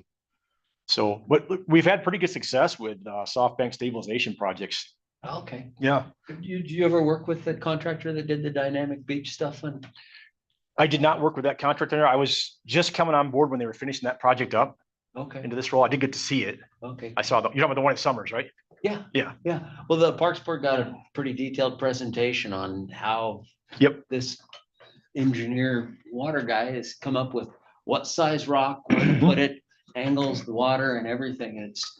[SPEAKER 13] So, but look, we've had pretty good success with soft bank stabilization projects.
[SPEAKER 7] Okay.
[SPEAKER 13] Yeah.
[SPEAKER 7] Did you ever work with the contractor that did the dynamic beach stuff? And
[SPEAKER 13] I did not work with that contractor. I was just coming on board when they were finishing that project up
[SPEAKER 7] okay,
[SPEAKER 13] into this role. I did get to see it.
[SPEAKER 7] okay.
[SPEAKER 13] I saw you're talking about the one at Summers, right?
[SPEAKER 7] Yeah.
[SPEAKER 13] Yeah.
[SPEAKER 7] Yeah. Well, the Parks Board got a pretty detailed presentation on how
[SPEAKER 13] Yep.
[SPEAKER 7] this engineer water guy has come up with what size rock, where to put it, angles, the water and everything. And it's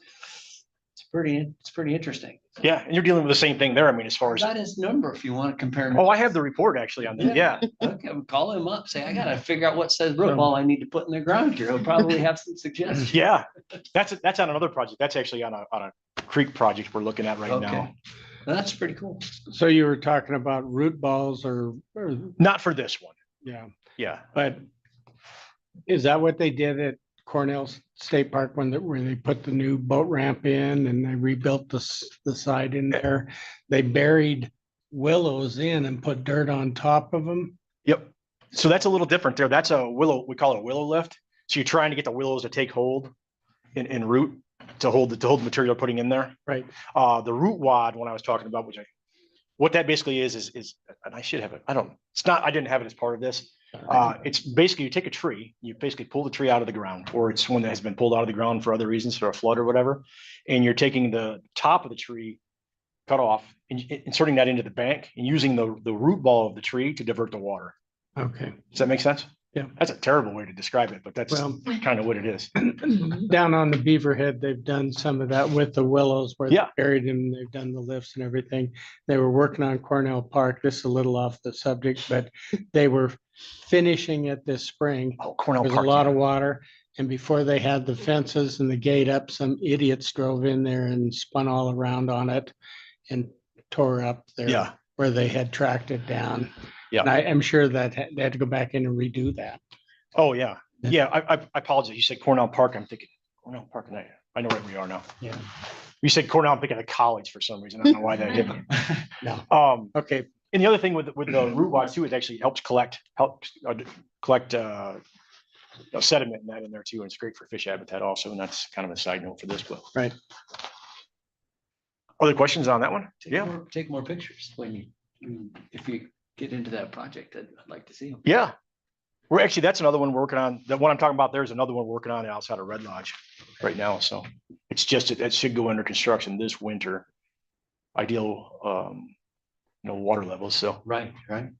[SPEAKER 7] pretty interesting.
[SPEAKER 13] Yeah. And you're dealing with the same thing there. I mean, as far as,
[SPEAKER 7] Got his number if you want to compare.
[SPEAKER 13] oh, I have the report actually on that. Yeah.
[SPEAKER 7] Okay, call him up, say, I gotta figure out what size root ball I need to put in the ground here. He'll probably have some suggestions.
[SPEAKER 13] Yeah. That's on another project. That's actually on a creek project we're looking at right now.
[SPEAKER 7] Okay. That's pretty cool.
[SPEAKER 8] So you were talking about root balls or,
[SPEAKER 13] Not for this one.
[SPEAKER 8] yeah,
[SPEAKER 13] Yeah.
[SPEAKER 8] but is that what they did at Cornell State Park where they put the new boat ramp in and they rebuilt the side in there? They buried willows in and put dirt on top of them.
[SPEAKER 13] Yep. So that's a little different there. That's a willow, we call it a willow lift. So you're trying to get the willows to take hold in root to hold the material you're putting in there.
[SPEAKER 8] Right.
[SPEAKER 13] The root wad, when I was talking about, what that basically is, and I should have it. I didn't have it as part of this. It's basically, you take a tree, you basically pull the tree out of the ground, or it's one that has been pulled out of the ground for other reasons, for a flood or whatever. And you're taking the top of the tree cut off and inserting that into the bank and using the root ball of the tree to divert the water.
[SPEAKER 8] Okay.
[SPEAKER 13] Does that make sense?
[SPEAKER 8] Yeah.
[SPEAKER 13] That's a terrible way to describe it, but that's
[SPEAKER 8] Well,
[SPEAKER 13] kind of what it is.
[SPEAKER 8] down on the Beaverhead, they've done some of that with the willows where they
[SPEAKER 13] Yeah.
[SPEAKER 8] buried them. They've done the lifts and everything. They were working on Cornell Park. This is a little off the subject, but they were finishing it this spring.
[SPEAKER 13] Oh, Cornell
[SPEAKER 8] There's a
[SPEAKER 13] Park.
[SPEAKER 8] lot
[SPEAKER 13] yeah.
[SPEAKER 8] of water. And before they had the fences and the gate up, some idiots drove in there and spun all around on it and tore up there
[SPEAKER 13] Yeah.
[SPEAKER 8] where they had tracked it down.
[SPEAKER 13] Yeah.
[SPEAKER 8] And I am sure that they had to go back in and redo that.
[SPEAKER 13] Oh, yeah. Yeah, I apologize. You said Cornell Park. I'm thinking Cornell Park. And I know where we are now.
[SPEAKER 8] Yeah.
[SPEAKER 13] You said Cornell, I'm thinking of college for some reason. I don't know why that hit me.
[SPEAKER 8] No. Okay.
[SPEAKER 13] And the other thing with the root wad too, it actually helps collect sediment and that in there too. And it's great for fish habitat also. And that's kind of a side note for this, but.
[SPEAKER 8] Right.
[SPEAKER 13] Other questions on that one?
[SPEAKER 7] Take more pictures if you get into that project. I'd like to see them.
[SPEAKER 13] Yeah. That's another one we're working on. The one I'm talking about, there's another one working on outside of Red Lodge right now. So it's just, it should go under construction this winter. Ideal, water levels. So.
[SPEAKER 7] Right.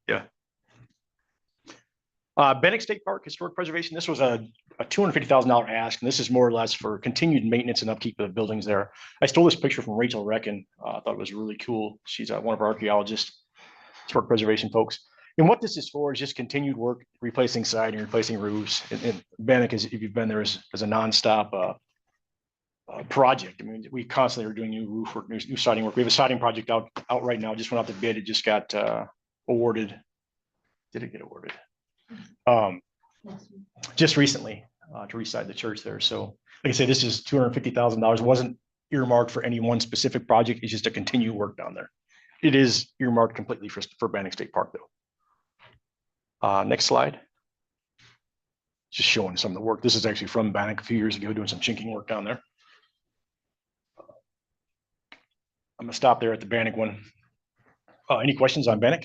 [SPEAKER 13] Yeah. Bannock State Park Historic Preservation. This was a $250,000 ask, and this is more or less for continued maintenance and upkeep of the buildings there. I stole this picture from Rachel Reckon. I thought it was really cool. She's one of our archaeologists, historic preservation folks. And what this is for is just continued work, replacing siding, replacing roofs. And Bannock, if you've been there, is a nonstop project. I mean, we constantly are doing new roof work, new siding work. We have a siding project out right now. Just went out to bid. It just got awarded. Did it get awarded? Just recently to reside the church there. So like I say, this is $250,000. It wasn't earmarked for any one specific project. It's just to continue work down there. It is earmarked completely for Bannock State Park though. Next slide. Just showing some of the work. This is actually from Bannock a few years ago, doing some chinking work down there. I'm gonna stop there at the Bannock one. Any questions on Bannock?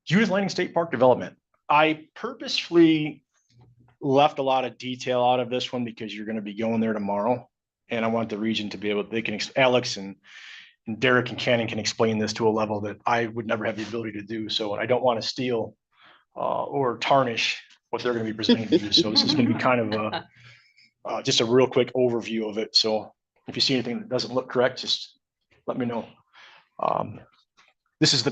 [SPEAKER 13] Judith Landing State Park Development. I purposefully left a lot of detail out of this one because you're going to be going there tomorrow. And I want the region to be able, Alex and Derek and Cannon can explain this to a level that I would never have the ability to do. So I don't want to steal or tarnish what they're going to be presenting to you. So this is going to be kind of just a real quick overview of it. So if you see anything that doesn't look correct, just let me know. This is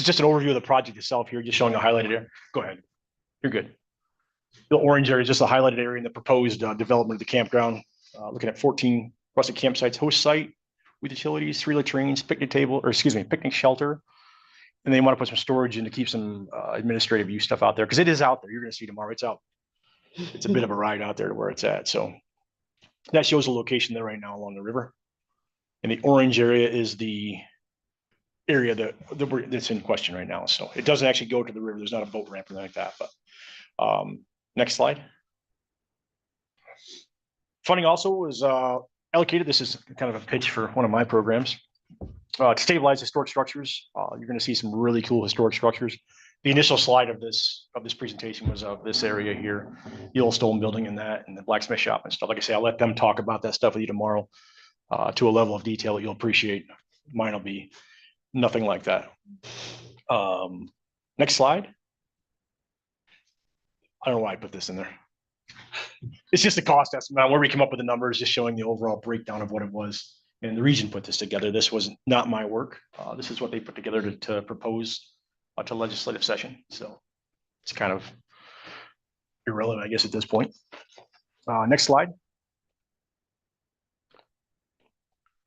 [SPEAKER 13] just an overview of the project itself here, just showing a highlighted area. Go ahead. You're good. The orange area is just a highlighted area in the proposed development of the campground. Looking at 14 rustic campsites, host site with utilities, 3 latrines, picnic shelter, And they want to put some storage in to keep some administrative use stuff out there, because it is out there. You're gonna see tomorrow. It's out. It's a bit of a ride out there to where it's at. So that shows the location there right now along the river. And the orange area is the area that's in question right now. So it doesn't actually go to the river. There's not a boat ramp or anything like that, but next slide. Funding also was allocated. This is kind of a pitch for one of my programs. To stabilize historic structures. You're going to see some really cool historic structures. The initial slide of this presentation was of this area here, the old stone building and that, and the blacksmith shop and stuff. Like I say, I'll let them talk about that stuff with you tomorrow to a level of detail that you'll appreciate. Mine will be nothing like that. Next slide. I don't know why I put this in there. It's just a cost estimate where we come up with the numbers, just showing the overall breakdown of what it was. And the region put this together. This was not my work. This is what they put together to propose to legislative session. So it's kind of irrelevant, I guess, at this point. Next slide.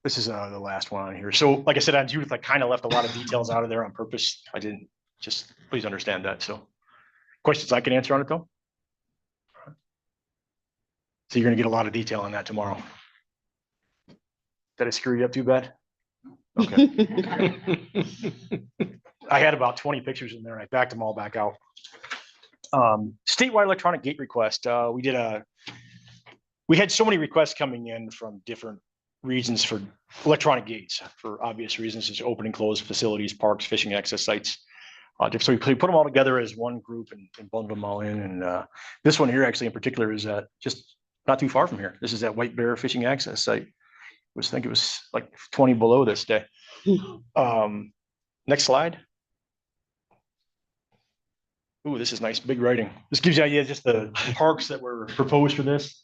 [SPEAKER 13] This is the last one on here. So like I said, on Judith, I kind of left a lot of details out of there on purpose. I didn't, just please understand that. So questions I can answer on it though? So you're going to get a lot of detail on that tomorrow. Did I screw you up too bad? Okay. I had about 20 pictures in there and I backed them all back out. Statewide electronic gate request. We had so many requests coming in from different regions for electronic gates for obvious reasons, is open and closed facilities, parks, fishing access sites. So we put them all together as one group and bundled them all in. And this one here actually in particular is just not too far from here. This is that White Bear fishing access site. I think it was like 20 below this day. Next slide. Ooh, this is nice, big writing. This gives you an idea just the parks that were proposed for this.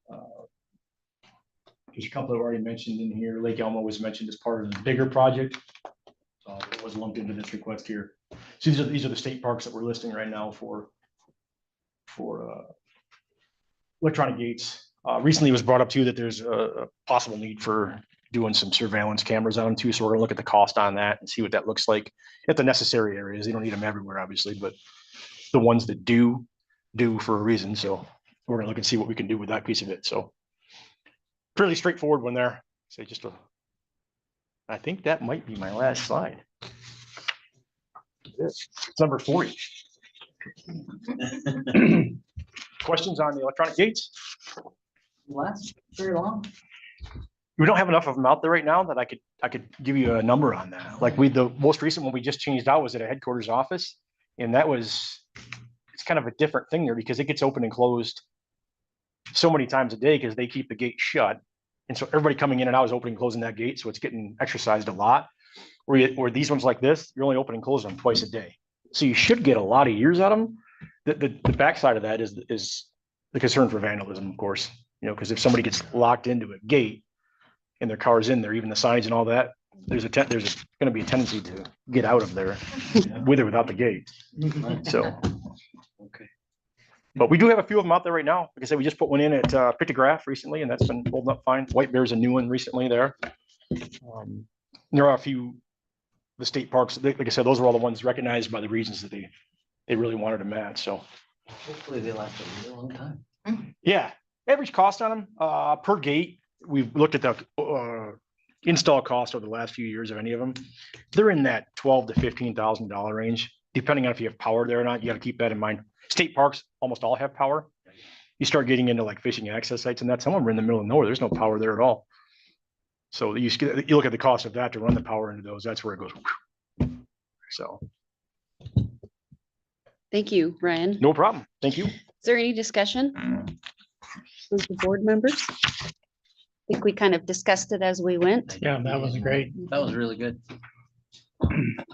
[SPEAKER 13] There's a couple that were already mentioned in here. Lake Elmo was mentioned as part of the bigger project. It was lumped into this request here. So these are the state parks that we're listing right now for electronic gates. Recently it was brought up too that there's a possible need for doing some surveillance cameras on them too. So we're gonna look at the cost on that and see what that looks like at the necessary areas. You don't need them everywhere, obviously, but the ones that do for a reason. So we're gonna look and see what we can do with that piece of it. So fairly straightforward one there. Say I think that might be my last slide. It's number 40. Questions on the electronic gates?
[SPEAKER 7] Last very long.
[SPEAKER 13] We don't have enough of them out there right now that I could give you a number on that. Like the most recent one we just changed out was at a headquarters office, and it's kind of a different thing there because it gets open and closed so many times a day because they keep the gate shut, and so everybody coming in and out is opening and closing that gate, so it's getting exercised a lot. Where these ones like this, you're only opening and closing them twice a day, so you should get a lot of years out of them. The backside of that is the concern for vandalism, of course. You know, because if somebody gets locked into a gate and their car's in there, even the signs and all that, there's going to be a tendency to get out of there with or without the gate. So,
[SPEAKER 7] okay.
[SPEAKER 13] But we do have a few of them out there right now. Like I said, we just put one in at Pictograph recently, and that's been holding up fine. White Bear's a new one recently there. There are a few the state parks. Like I said, those are all the ones recognized by the regions that they really wanted to match. So
[SPEAKER 7] Hopefully they last a really long time.
[SPEAKER 13] yeah. Average cost on them per gate. We've looked at the install cost over the last few years of any of them. They're in that $12,000 to $15,000 range, depending on if you have power there or not. You got to keep that in mind. State parks almost all have power. You start getting into like fishing access sites and that, some of them are in the middle of nowhere. There's no power there at all. So you look at the cost of that to run the power into those. That's where it goes. So.
[SPEAKER 6] Thank you, Ryan.
[SPEAKER 13] No problem. Thank you.
[SPEAKER 6] Is there any discussion with the board members? I think we kind of discussed it as we went.
[SPEAKER 8] Yeah, that was great.
[SPEAKER 7] That was really good.
[SPEAKER 6] Would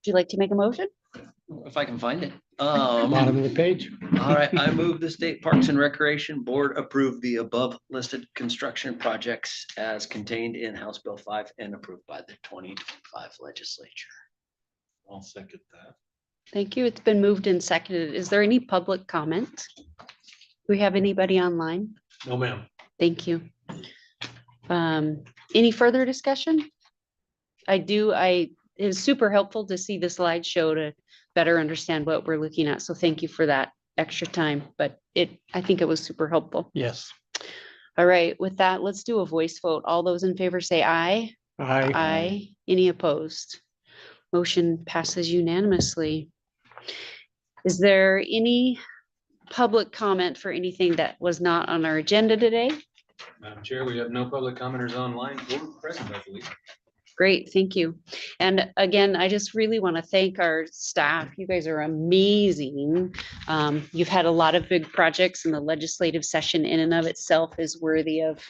[SPEAKER 6] you like to make a motion?
[SPEAKER 7] If I can find it.
[SPEAKER 8] Bottom of the page.
[SPEAKER 7] All right, I move the State Parks and Recreation Board approve the above listed construction projects as contained in House Bill 5 and approved by the 2025 legislature.
[SPEAKER 9] I'll second that.
[SPEAKER 6] Thank you. It's been moved and seconded. Is there any public comment? Do we have anybody online?
[SPEAKER 9] No, ma'am.
[SPEAKER 6] Thank you. Any further discussion? it is super helpful to see the slideshow to better understand what we're looking at. So thank you for that extra time, but I think it was super helpful.
[SPEAKER 8] Yes.
[SPEAKER 6] All right, with that, let's do a voice vote. All those in favor say aye.
[SPEAKER 8] Aye.
[SPEAKER 6] Aye. Any opposed? Motion passes unanimously. Is there any public comment for anything that was not on our agenda today?
[SPEAKER 4] Madam Chair, we have no public commenters online or present, I believe.
[SPEAKER 6] Great, thank you. And again, I just really want to thank our staff. You guys are amazing. You've had a lot of big projects, and the legislative session in and of itself is worthy of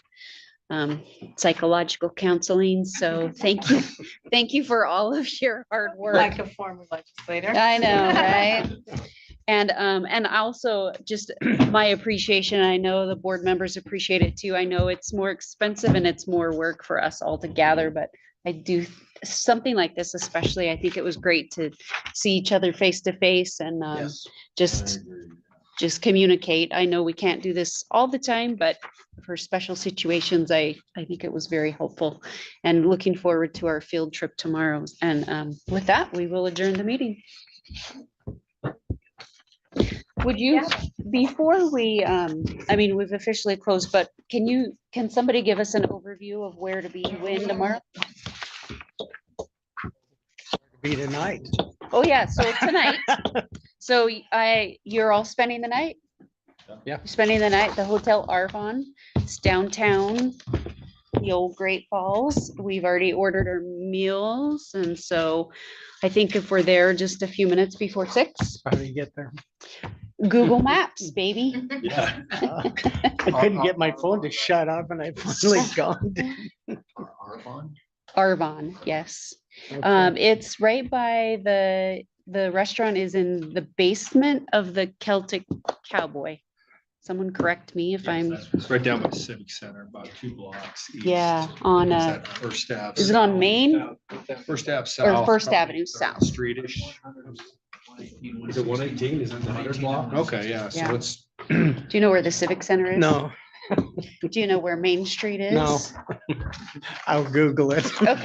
[SPEAKER 6] psychological counseling. So thank you. Thank you for all of your hard work.
[SPEAKER 10] Like a former legislator.
[SPEAKER 6] I know, right? And also just my appreciation, I know the board members appreciate it too. I know it's more expensive and it's more work for us all to gather, but I do something like this, especially, I think it was great to see each other face to face and just communicate. I know we can't do this all the time, but for special situations, I think it was very helpful, and looking forward to our field trip tomorrow. And with that, we will adjourn the meeting. Would you, before we, I mean, we've officially closed, but can somebody give us an overview of where to be when tomorrow?
[SPEAKER 8] Be tonight.
[SPEAKER 6] Oh, yeah, so tonight, so you're all spending the night?
[SPEAKER 8] Yeah.
[SPEAKER 6] You're spending the night at the Hotel Arvon. It's downtown, the old Great Falls. We've already ordered our meals, and so I think if we're there just a few minutes before 6.
[SPEAKER 8] How do you get there?
[SPEAKER 6] Google Maps, baby.
[SPEAKER 8] Yeah. I couldn't get my phone to shut off and I finally gone.
[SPEAKER 6] Arvon, yes.
[SPEAKER 8] Okay.
[SPEAKER 6] It's right by the restaurant is in the basement of the Celtic Cowboy. Someone correct me if I'm,
[SPEAKER 5] It's right down by the Civic Center, about 2 blocks east.
[SPEAKER 6] yeah, on,
[SPEAKER 5] Is that First Ave?
[SPEAKER 6] is it on Main
[SPEAKER 5] First Ave South.
[SPEAKER 6] or First
[SPEAKER 5] probably
[SPEAKER 6] Avenue South?
[SPEAKER 5] Streetish.
[SPEAKER 4] Is it 118? Is that the 100 block?
[SPEAKER 5] Okay, yeah,
[SPEAKER 6] Yeah.
[SPEAKER 5] so it's
[SPEAKER 6] Do you know where the Civic Center is?
[SPEAKER 8] No,
[SPEAKER 6] Do you know where Main Street is?
[SPEAKER 8] No. I'll Google it.
[SPEAKER 6] Okay.